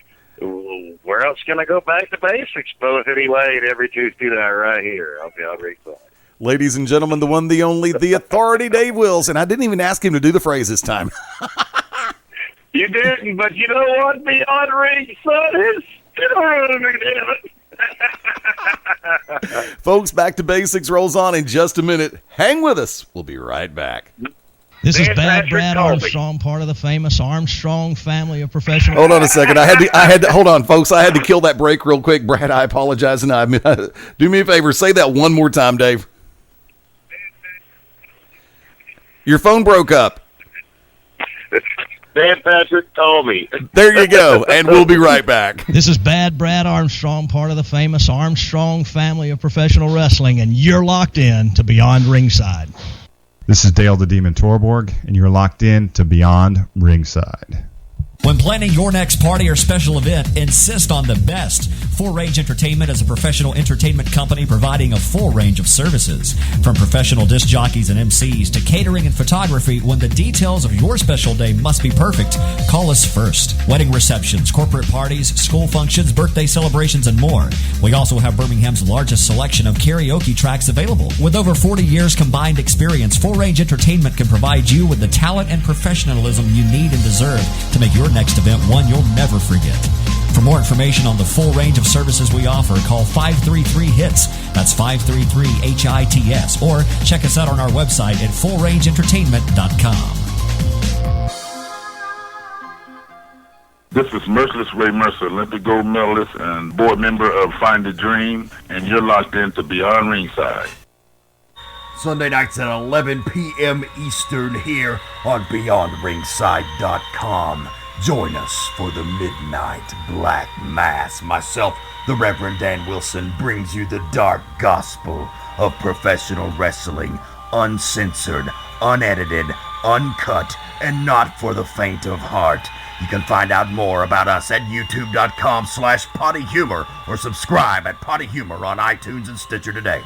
where else can I go back to basics? Both Eddie Layne every Tuesday night right here. I'll be all right. Ladies and gentlemen, the one, the only, the authority, Dave Wills. And I didn't even ask him to do the phrase this time. You didn't, but you know what? Beyond Ringside is Folks, Back to Basics rolls on in just a minute. Hang with us. We'll be right back. This is Bad Brad Armstrong, part of the famous Armstrong family of professional. Hold on a second. I had to hold on, folks. I had to kill that break real quick. Brad, I apologize, and do me a favor. Say that one more time, Dave. Your phone broke up. Dan Patrick told me. There you go, and we'll be right back. This is Bad Brad Armstrong, part of the famous Armstrong family of professional wrestling, and you're locked in to Beyond Ringside. This is Dale the Demon Torborg, and you're locked in to Beyond Ringside. When planning your next party or special event, insist on the best. Full Range Entertainment is a professional entertainment company providing a full range of services. From professional disc jockeys and MCs to catering and photography, when the details of your special day must be perfect, call us first. Wedding receptions, corporate parties, school functions, birthday celebrations, and more. We also have Birmingham's largest selection of karaoke tracks available. With over 40 years combined experience, Full Range Entertainment can provide you with the talent and professionalism you need and deserve to make your next event one you'll never forget. For more information on the full range of services we offer, call 533-HITS. That's 533-HITS. Or check us out on our website at fullrangeentertainment.com. This is Merciless Ray Mercer, Olympic gold medalist and board member of Find the Dream, and you're locked into Beyond Ringside. Sunday nights at 11 p.m. Eastern here on BeyondRingside.com. Join us for the Midnight Black Mass. Myself, the Reverend Dan Wilson, brings you the dark gospel of professional wrestling, uncensored, unedited, uncut, and not for the faint of heart. You can find out more about us at youtube.com/pottyhumor or subscribe at Potty Humor on iTunes and Stitcher today.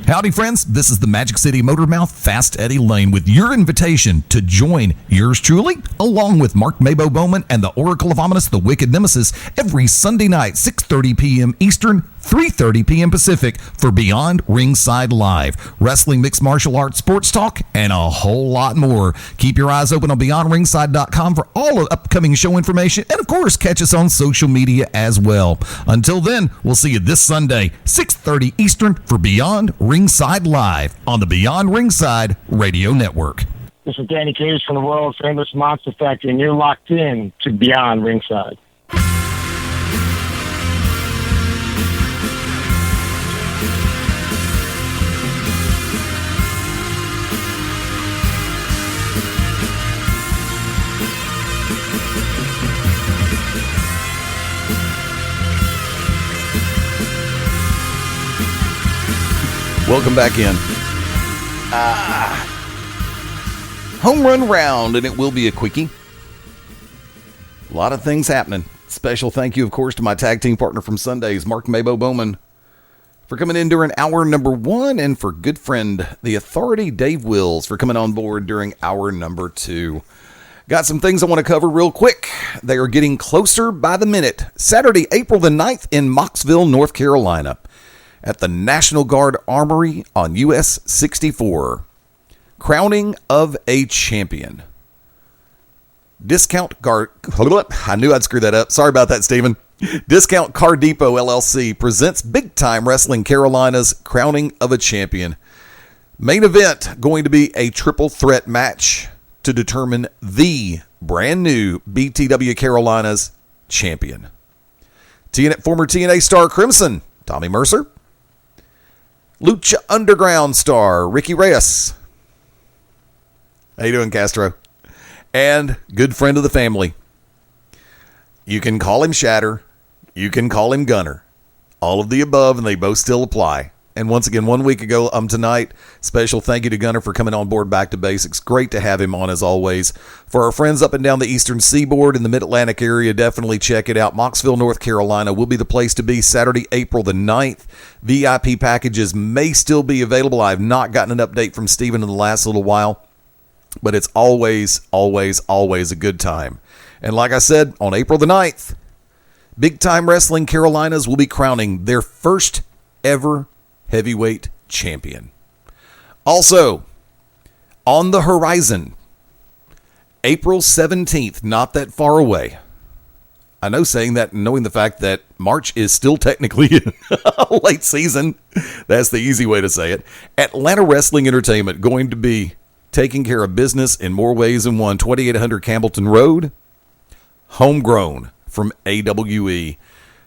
Howdy, friends. This is the Magic City Motormouth, Fast Eddie Layne, with your invitation to join yours truly, along with Mark MaBo Bowman and the Oracle of Ominous, the Wicked Nemesis, every Sunday night, 6:30 p.m. Eastern, 3:30 p.m. Pacific, for Beyond Ringside Live. Wrestling, mixed martial arts, sports talk, and a whole lot more. Keep your eyes open on BeyondRingside.com for all of upcoming show information, and of course, catch us on social media as well. Until then, we'll see you this Sunday, 6:30 Eastern, for Beyond Ringside Live on the Beyond Ringside Radio Network. This is Danny Cage from the world famous Monster Factory, and you're locked in to Beyond Ringside. Welcome back in. Home run round, and it will be a quickie. A lot of things happening. Special thank you, of course, to my tag team partner from Sundays, Mark MaBo Bowman, for coming in during hour number 1, and for good friend, the Authority, Dave Wills, for coming on board during hour number 2. Got some things I want to cover real quick. They are getting closer by the minute. Saturday, April the 9th in Mocksville, North Carolina, at the National Guard Armory on US 64. Crowning of a Champion. Discount Guard... I knew I'd screw that up. Sorry about that, Steven. Discount Car Depot LLC presents Big Time Wrestling Carolina's Crowning of a Champion. Main event going to be a triple threat match to determine the brand new BTW Carolina's champion. Former TNA star Crimson, Tommy Mercer. Lucha Underground star Ricky Reyes. How you doing, Castro? And good friend of the family. You can call him Shatter. You can call him Gunner. All of the above, and they both still apply. And once again, 1 week ago, tonight, special thank you to Gunner for coming on board Back to Basics. Great to have him on, as always. For our friends up and down the Eastern Seaboard in the Mid-Atlantic area, definitely check it out. Mocksville, North Carolina will be the place to be Saturday, April the 9th. VIP packages may still be available. I have not gotten an update from Steven in the last little while, but it's always, always, always a good time. And like I said, on April the 9th, Big Time Wrestling Carolinas will be crowning their first ever heavyweight champion. Also, on the horizon, April 17th, not that far away. I know saying that, knowing the fact that March is still technically in late season. That's the easy way to say it. Atlanta Wrestling Entertainment going to be taking care of business in more ways than one. 2800 Campbellton Road, homegrown from AWE.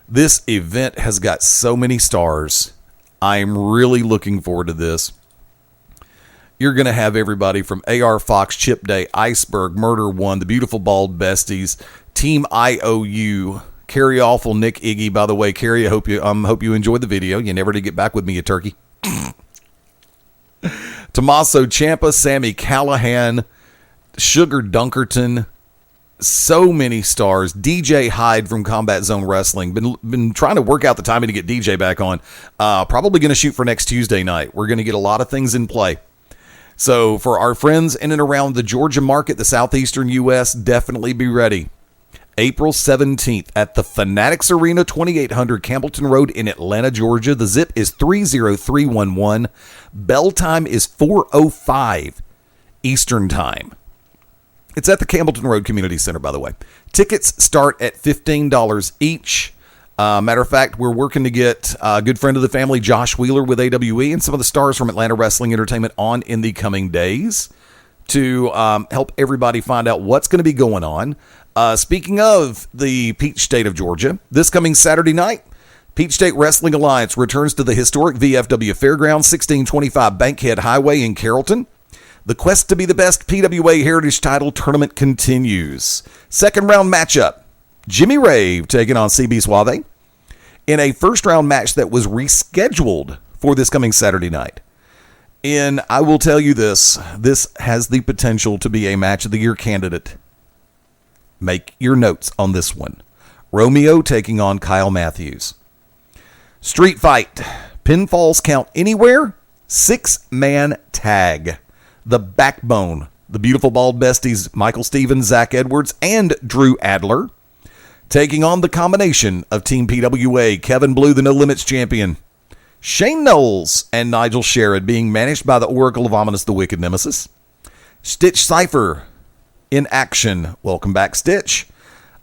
This event has got so many stars. I'm really looking forward to this. You're going to have everybody from AR Fox, Chip Day, Iceberg, Murder One, the Beautiful Bald Besties, Team IOU, Carrie Awful, Nick Iggy. By the way, Carrie, I hope you enjoyed the video. You never did get back with me, you turkey. Tommaso Ciampa, Sammy Callahan, Sugar Dunkerton. So many stars. DJ Hyde from Combat Zone Wrestling. Been trying to work out the timing to get DJ back on. Probably going to shoot for next Tuesday night. We're going to get a lot of things in play. So for our friends in and around the Georgia market, the southeastern U.S., definitely be ready. April 17th at the Fanatics Arena, 2800 Campbellton Road in Atlanta, Georgia. The zip is 30311. Bell time is 4:05 Eastern Time. It's at the Campbellton Road Community Center, by the way. Tickets start at $15 each. Matter of fact, we're working to get a good friend of the family, Josh Wheeler with AWE, and some of the stars from Atlanta Wrestling Entertainment on in the coming days to help everybody find out what's going to be going on. Speaking of the Peach State of Georgia, this coming Saturday night, Peach State Wrestling Alliance returns to the historic VFW Fairgrounds, 1625 Bankhead Highway in Carrollton. The quest to be the best PWA Heritage Title tournament continues. Second round matchup, Jimmy Rave taking on CB Suave in a first round match that was rescheduled for this coming Saturday night. And I will tell you this has the potential to be a match of the year candidate. Make your notes on this one. Romeo taking on Kyle Matthews. Street fight, pinfalls count anywhere, 6-man tag. The Backbone, the beautiful bald besties Michael Stevens, Zach Edwards, and Drew Adler, taking on the combination of Team PWA, Kevin Blue, the No Limits champion, Shane Knowles, and Nigel Sherrod, being managed by the Oracle of Ominous, the Wicked Nemesis. Stitch Cypher in action, welcome back Stitch,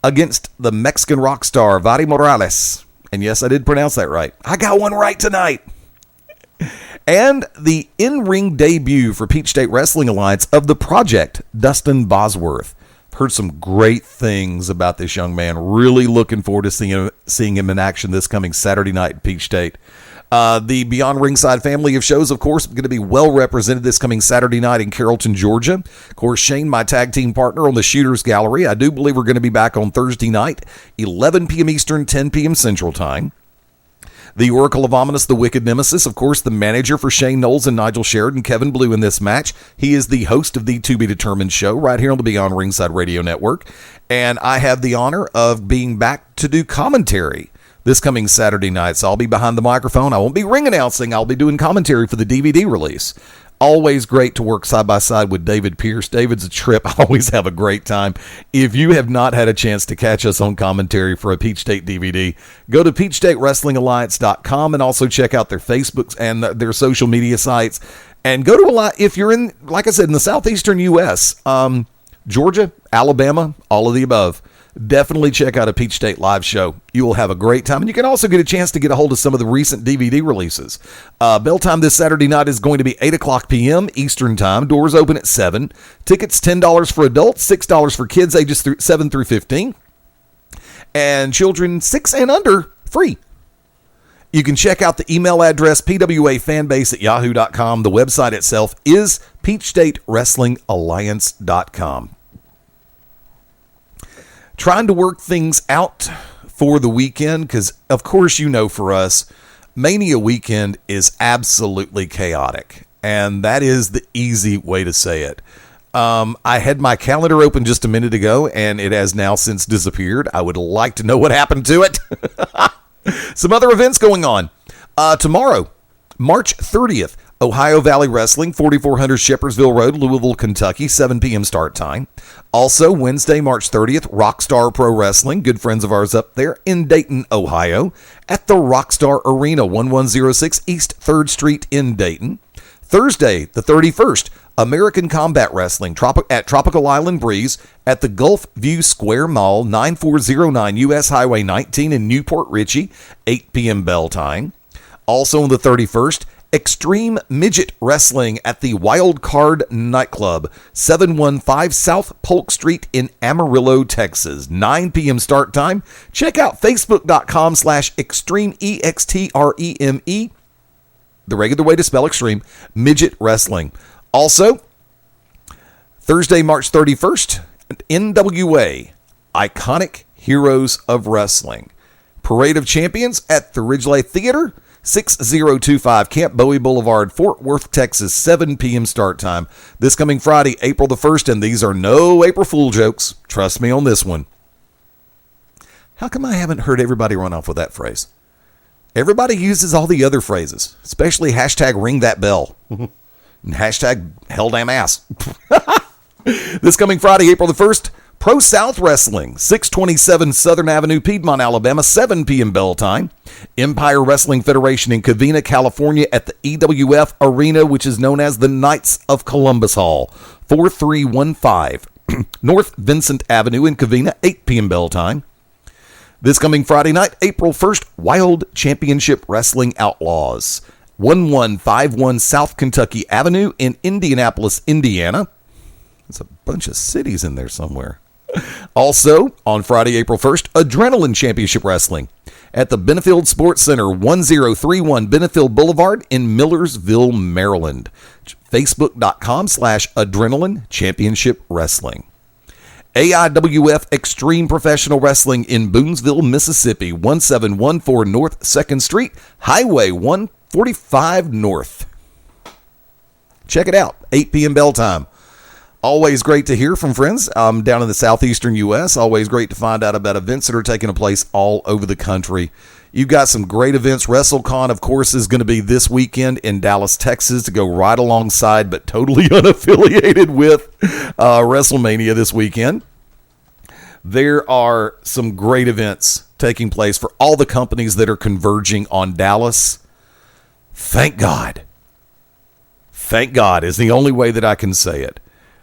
against the Mexican rock star Vadi Morales. And yes, I did pronounce that right. I got one right tonight. And the in-ring debut for Peach State Wrestling Alliance of the Project, Dustin Bosworth. Heard some great things about this young man. Really looking forward to seeing him in action this coming Saturday night in Peach State. The Beyond Ringside family of shows, of course, going to be well represented this coming Saturday night in Carrollton, Georgia. Of course, Shane, my tag team partner on the Shooters Gallery. I do believe we're going to be back on Thursday night, 11 p.m. Eastern, 10 p.m. Central Time. The Oracle of Ominous, the Wicked Nemesis, of course, the manager for Shane Knowles and Nigel Sherrod and Kevin Blue in this match. He is the host of the To Be Determined show right here on the Beyond Ringside Radio Network. And I have the honor of being back to do commentary this coming Saturday night. So I'll be behind the microphone. I won't be ring announcing. I'll be doing commentary for the DVD release. Always great to work side by side with David Pierce. David's a trip. I always have a great time. If you have not had a chance to catch us on commentary for a Peach State DVD, go to PeachStateWrestlingAlliance.com and also check out their Facebook and their social media sites. And go to a lot, if you're in, like I said, in the southeastern U.S., Georgia, Alabama, all of the above. Definitely check out a Peach State live show. You will have a great time. And you can also get a chance to get a hold of some of the recent DVD releases. Bell time this Saturday night is going to be 8 o'clock p.m. Eastern Time. Doors open at 7. Tickets $10 for adults, $6 for kids ages 7 through 15. And children 6 and under, free. You can check out the email address, pwafanbase@yahoo.com. The website itself is peachstatewrestlingalliance.com. Trying to work things out for the weekend because, of course, you know, for us, Mania weekend is absolutely chaotic, and that is the easy way to say it. I had my calendar open just a minute ago, and it has now since disappeared. I would like to know what happened to it. Some other events going on. Tomorrow, March 30th, Ohio Valley Wrestling, 4400 Shepherdsville Road, Louisville, Kentucky, 7 p.m. start time. Also, Wednesday, March 30th, Rockstar Pro Wrestling, good friends of ours up there in Dayton, Ohio, at the Rockstar Arena, 1106 East 3rd Street in Dayton. Thursday, the 31st, American Combat Wrestling at Tropical Island Breeze at the Gulf View Square Mall, 9409 U.S. Highway 19 in Newport Richey, 8 p.m. bell time. Also on the 31st, Extreme Midget Wrestling at the Wild Card Nightclub, 715 South Polk Street in Amarillo, Texas, 9 p.m. start time. Check out facebook.com/Extreme, EXTREME, the regular way to spell Extreme, Midget Wrestling. Also, Thursday, March 31st, NWA, Iconic Heroes of Wrestling. Parade of Champions at the Ridgely Theater, 6025 Camp Bowie Boulevard, Fort Worth, Texas, 7 p.m. start time. This coming Friday, April the 1st, and these are no April Fool jokes. Trust me on this one. How come I haven't heard everybody run off with that phrase? Everybody uses all the other phrases, especially hashtag ring that bell. And hashtag hell damn ass. This coming Friday, April the 1st, Pro South Wrestling, 627 Southern Avenue, Piedmont, Alabama, 7 p.m. bell time. Empire Wrestling Federation in Covina, California at the EWF Arena, which is known as the Knights of Columbus Hall, 4315 North Vincent Avenue in Covina, 8 p.m. bell time. This coming Friday night, April 1st, Wild Championship Wrestling Outlaws, 1151 South Kentucky Avenue in Indianapolis, Indiana. There's a bunch of cities in there somewhere. Also, on Friday, April 1st, Adrenaline Championship Wrestling at the Benefield Sports Center, 1031 Benefield Boulevard in Millersville, Maryland. Facebook.com/Adrenaline Championship Wrestling. AIWF Extreme Professional Wrestling in Boonesville, Mississippi, 1714 North 2nd Street, Highway 145 North. Check it out, 8 p.m. bell time. Always great to hear from friends down in the southeastern U.S. Always great to find out about events that are taking place all over the country. You've got some great events. WrestleCon, of course, is going to be this weekend in Dallas, Texas, to go right alongside, but totally unaffiliated with WrestleMania this weekend. There are some great events taking place for all the companies that are converging on Dallas. Thank God. Thank God is the only way that I can say it,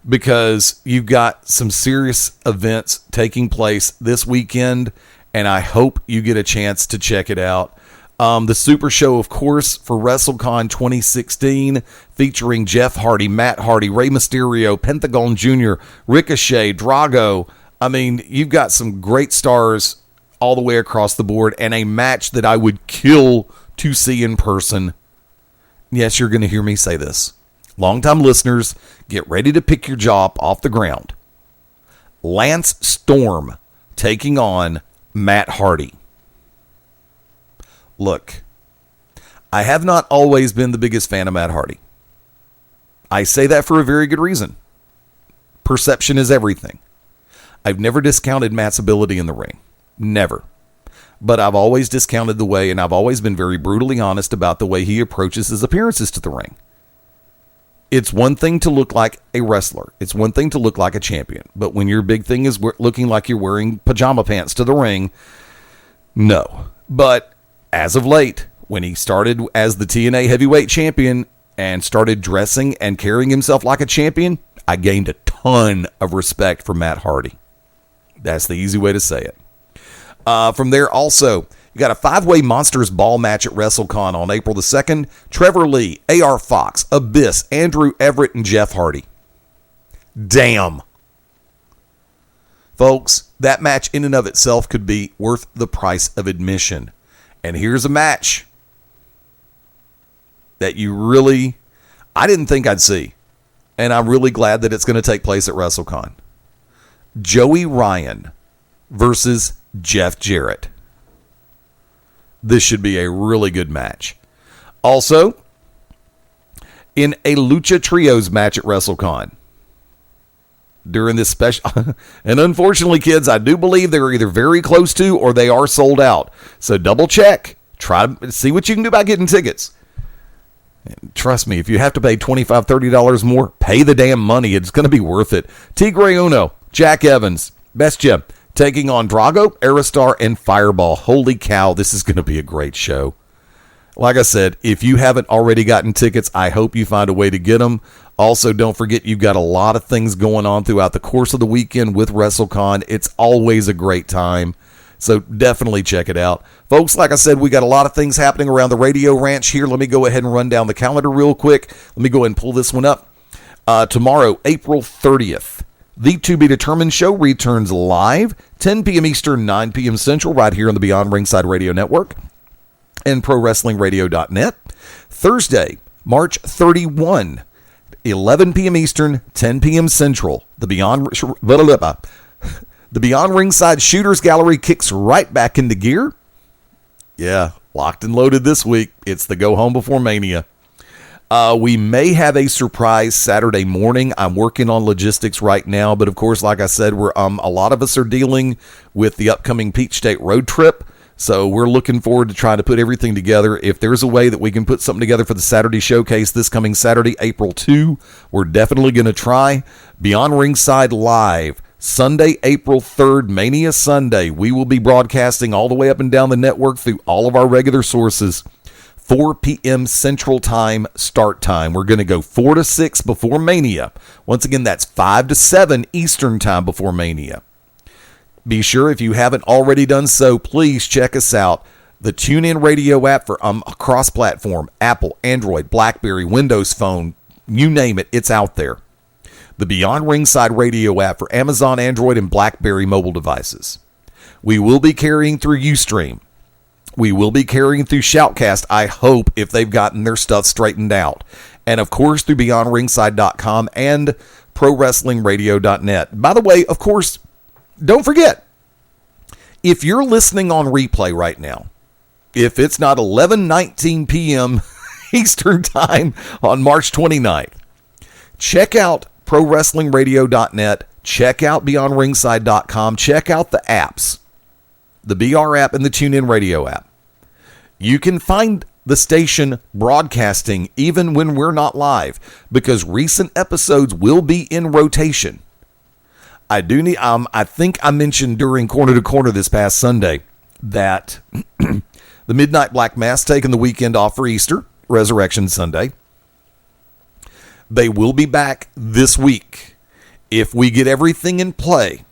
because you've got some serious events taking place this weekend, and I hope you get a chance to check it out. The Super Show, of course, for WrestleCon 2016, featuring Jeff Hardy, Matt Hardy, Rey Mysterio, Pentagon Jr., Ricochet, Drago. I mean, you've got some great stars all the way across the board, and a match that I would kill to see in person. Yes, you're going to hear me say this. Longtime listeners, get ready to pick your jaw off the ground. Lance Storm taking on Matt Hardy. Look, I have not always been the biggest fan of Matt Hardy. I say that for a very good reason. Perception is everything. I've never discounted Matt's ability in the ring. Never. But I've always discounted the way, and I've always been very brutally honest about the way he approaches his appearances to the ring. It's one thing to look like a wrestler. It's one thing to look like a champion. But when your big thing is looking like you're wearing pajama pants to the ring, no. But as of late, when he started as the TNA heavyweight champion and started dressing and carrying himself like a champion, I gained a ton of respect for Matt Hardy. That's the easy way to say it. From there also, you got a 5-way Monsters Ball match at WrestleCon on April the 2nd. Trevor Lee, AR Fox, Abyss, Andrew Everett, and Jeff Hardy. Damn. Folks, that match in and of itself could be worth the price of admission. And here's a match that I didn't think I'd see. And I'm really glad that it's going to take place at WrestleCon. Joey Ryan versus Jeff Jarrett. This should be a really good match. Also, in a Lucha Trios match at WrestleCon, during this special, and unfortunately, kids, I do believe they're either very close to or they are sold out. So double check. Try to see what you can do about getting tickets. And trust me, if you have to pay $25, $30 more, pay the damn money. It's going to be worth it. Tigre Uno, Jack Evans, Bestia, taking on Drago, Aerostar, and Fireball. Holy cow, this is going to be a great show. Like I said, if you haven't already gotten tickets, I hope you find a way to get them. Also, don't forget, you've got a lot of things going on throughout the course of the weekend with WrestleCon. It's always a great time. So definitely check it out. Folks, like I said, we got a lot of things happening around the Radio Ranch here. Let me go ahead and run down the calendar real quick. Let me go ahead and pull this one up. Tomorrow, April 30th. The To Be Determined show returns live, 10 p.m. Eastern, 9 p.m. Central, right here on the Beyond Ringside Radio Network and ProWrestlingRadio.net. Thursday, March 31, 11 p.m. Eastern, 10 p.m. Central. The Beyond Ringside Shooters Gallery kicks right back into gear. Yeah, locked and loaded this week. It's the go home before Mania. We may have a surprise Saturday morning. I'm working on logistics right now, but of course, like I said, we're a lot of us are dealing with the upcoming Peach State road trip, so we're looking forward to trying to put everything together. If there's a way that we can put something together for the Saturday showcase this coming Saturday, April 2, we're definitely going to try. Beyond Ringside Live, Sunday, April 3rd, Mania Sunday. We will be broadcasting all the way up and down the network through all of our regular sources. 4 p.m. Central Time start time. We're going to go 4 to 6 before Mania. Once again, that's 5 to 7 Eastern Time before Mania. Be sure, if you haven't already done so, please check us out. The TuneIn radio app for cross-platform, Apple, Android, BlackBerry, Windows Phone, you name it, it's out there. The Beyond Ringside radio app for Amazon, Android, and BlackBerry mobile devices. We will be carrying through Ustream. We will be carrying through Shoutcast, I hope, if they've gotten their stuff straightened out. And, of course, through BeyondRingside.com and ProWrestlingRadio.net. By the way, of course, don't forget, if you're listening on replay right now, if it's not 11:19 p.m. Eastern Time on March 29th, check out ProWrestlingRadio.net, check out BeyondRingside.com, check out the apps, the BR app and the TuneIn Radio app. You can find the station broadcasting even when we're not live, because recent episodes will be in rotation. I think I mentioned during Corner to Corner this past Sunday that the Midnight Black Mass taking the weekend off for Easter, Resurrection Sunday. They will be back this week if we get everything in play.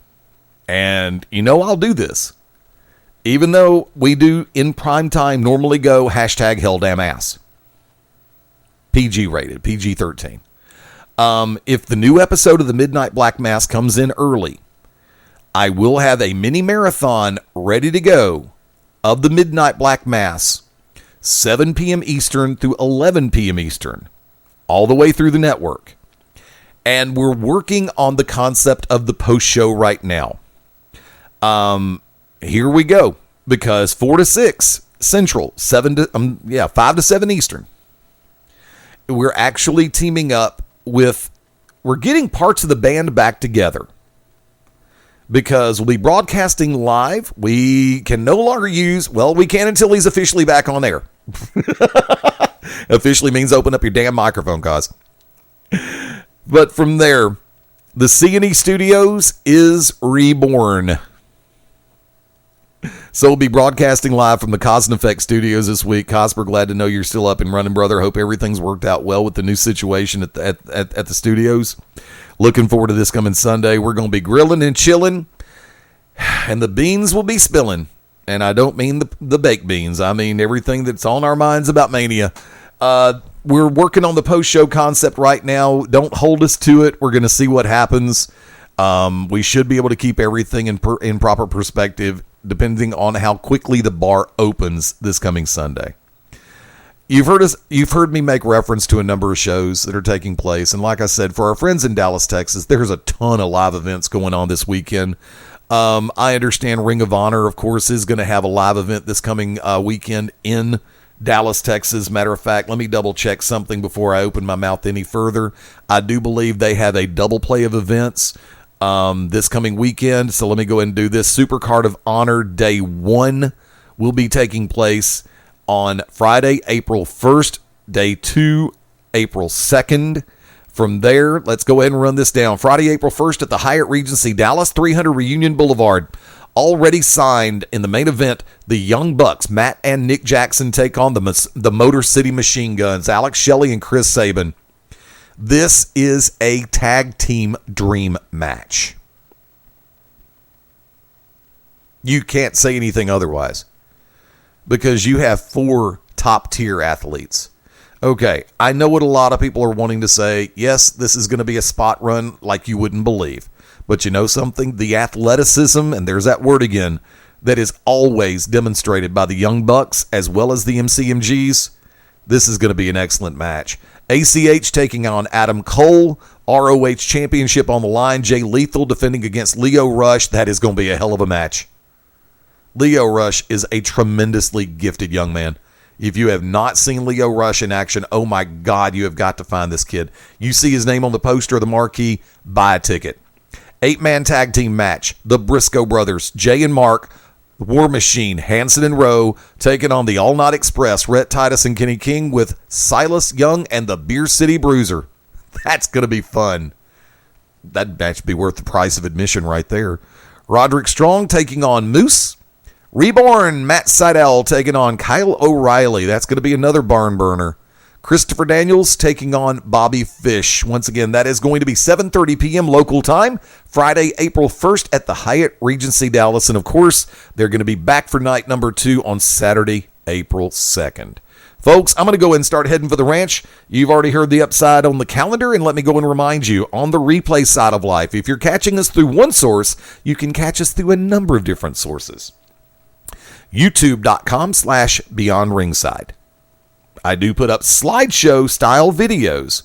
And I'll do this. Even though we do in prime time normally go #HellDamnAss. PG rated, PG-13. If the new episode of the Midnight Black Mass comes in early, I will have a mini marathon ready to go of the Midnight Black Mass, 7 p.m. Eastern through 11 p.m. Eastern, all the way through the network. And we're working on the concept of the post-show right now. Here we go, because 4 to 6 Central, 5 to 7 Eastern. We're actually teaming up we're getting parts of the band back together, because we'll be broadcasting live. We can no longer we can until he's officially back on air. Officially means open up your damn microphone, cuz. But from there, the C&E Studios is reborn. So we'll be broadcasting live from the Cause and Effect Studios this week. Cosper, glad to know you're still up and running, brother. Hope everything's worked out well with the new situation at the studios. Looking forward to this coming Sunday. We're going to be grilling and chilling, and the beans will be spilling. And I don't mean the baked beans. I mean everything that's on our minds about Mania. We're working on the post-show concept right now. Don't hold us to it. We're going to see what happens. We should be able to keep everything in proper perspective, depending on how quickly the bar opens this coming Sunday. You've heard me make reference to a number of shows that are taking place, and like I said, for our friends in Dallas, Texas, there's a ton of live events going on this weekend. I understand Ring of Honor, of course, is going to have a live event this coming weekend in Dallas, Texas. Matter of fact, let me double check something before I open my mouth any further. I do believe they have a double play of events this coming weekend. So let me go ahead and do this. Super Card of Honor Day 1 will be taking place on Friday, April 1st. Day 2, April 2nd. From there, let's go ahead and run this down. Friday, April 1st at the Hyatt Regency, Dallas, 300 Reunion Boulevard. Already signed in the main event, the Young Bucks, Matt and Nick Jackson, take on the Motor City Machine Guns, Alex Shelley and Chris Sabin. This is a tag team dream match. You can't say anything otherwise, because you have 4 top-tier athletes. Okay, I know what a lot of people are wanting to say. Yes, this is going to be a spot run like you wouldn't believe. But you know something? The athleticism, and there's that word again, that is always demonstrated by the Young Bucks as well as the MCMGs. This is going to be an excellent match. ACH taking on Adam Cole. ROH Championship on the line. Jay Lethal defending against Leo Rush. That is going to be a hell of a match. Leo Rush is a tremendously gifted young man. If you have not seen Leo Rush in action, oh my God, you have got to find this kid. You see his name on the poster or the marquee, buy a ticket. 8-man tag team match. The Briscoe brothers, Jay and Mark, War Machine, Hanson and Rowe, taking on the All Night Express, Rhett Titus and Kenny King, with Silas Young and the Beer City Bruiser. That's going to be fun. That match would be worth the price of admission right there. Roderick Strong taking on Moose. Reborn, Matt Seidel taking on Kyle O'Reilly. That's going to be another barn burner. Christopher Daniels taking on Bobby Fish. Once again, that is going to be 7:30 p.m. local time, Friday, April 1st at the Hyatt Regency Dallas. And, of course, they're going to be back for night number 2 on Saturday, April 2nd. Folks, I'm going to go ahead and start heading for the ranch. You've already heard the upside on the calendar, and let me go and remind you, on the replay side of life, if you're catching us through one source, you can catch us through a number of different sources. YouTube.com/Beyond Ringside. I do put up slideshow-style videos,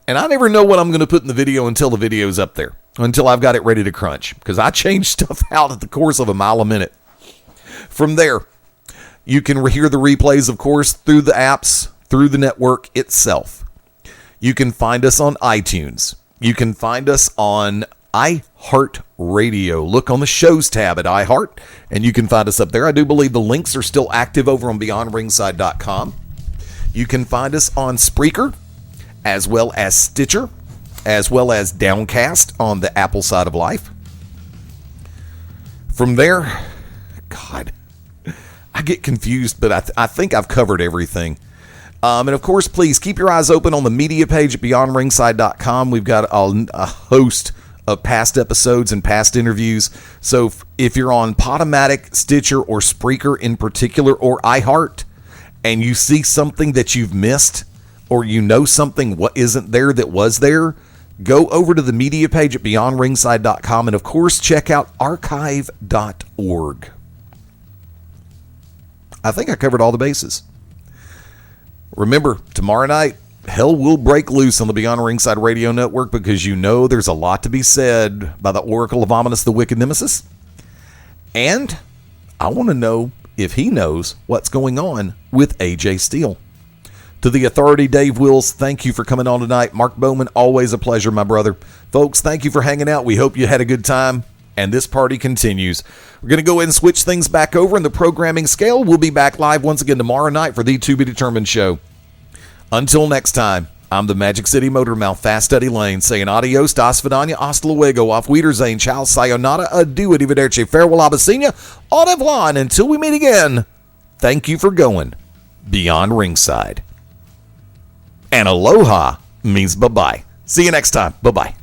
and I never know what I'm going to put in the video until the video's up there, until I've got it ready to crunch, because I change stuff out at the course of a mile a minute. From there, you can hear the replays, of course, through the apps, through the network itself. You can find us on iTunes. You can find us on iHeartRadio. Look on the shows tab at iHeart, and you can find us up there. I do believe the links are still active over on BeyondRingside.com. You can find us on Spreaker, as well as Stitcher, as well as Downcast on the Apple side of life. From there, God, I get confused, but I think I've covered everything. And, of course, please keep your eyes open on the media page at BeyondRingside.com. We've got a host of past episodes and past interviews. So if you're on Podomatic, Stitcher, or Spreaker in particular, or iHeart, and you see something that you've missed, or you know something what isn't there that was there, go over to the media page at BeyondRingside.com, and, of course, check out archive.org. I think I covered all the bases. Remember, tomorrow night, hell will break loose on the Beyond Ringside Radio Network, because you know there's a lot to be said by the Oracle of Ominous, the Wicked Nemesis. And I want to know if he knows what's going on with AJ Steele. To the Authority, Dave Wills, thank you for coming on tonight. Mark Bowman, always a pleasure, my brother. Folks, thank you for hanging out. We hope you had a good time, and this party continues. We're going to go ahead and switch things back over in the programming scale. We'll be back live once again tomorrow night for the To Be Determined show. Until next time, I'm the Magic City Motor Mouth, Fast Eddie Layne, saying adios, das vidania, hasta luego, auf Wiedersehen, ciao, sayonara, adieu, arrivederci, farewell, abisinia, au revoir, and until we meet again, thank you for going Beyond Ringside. And aloha means bye-bye. See you next time. Bye-bye.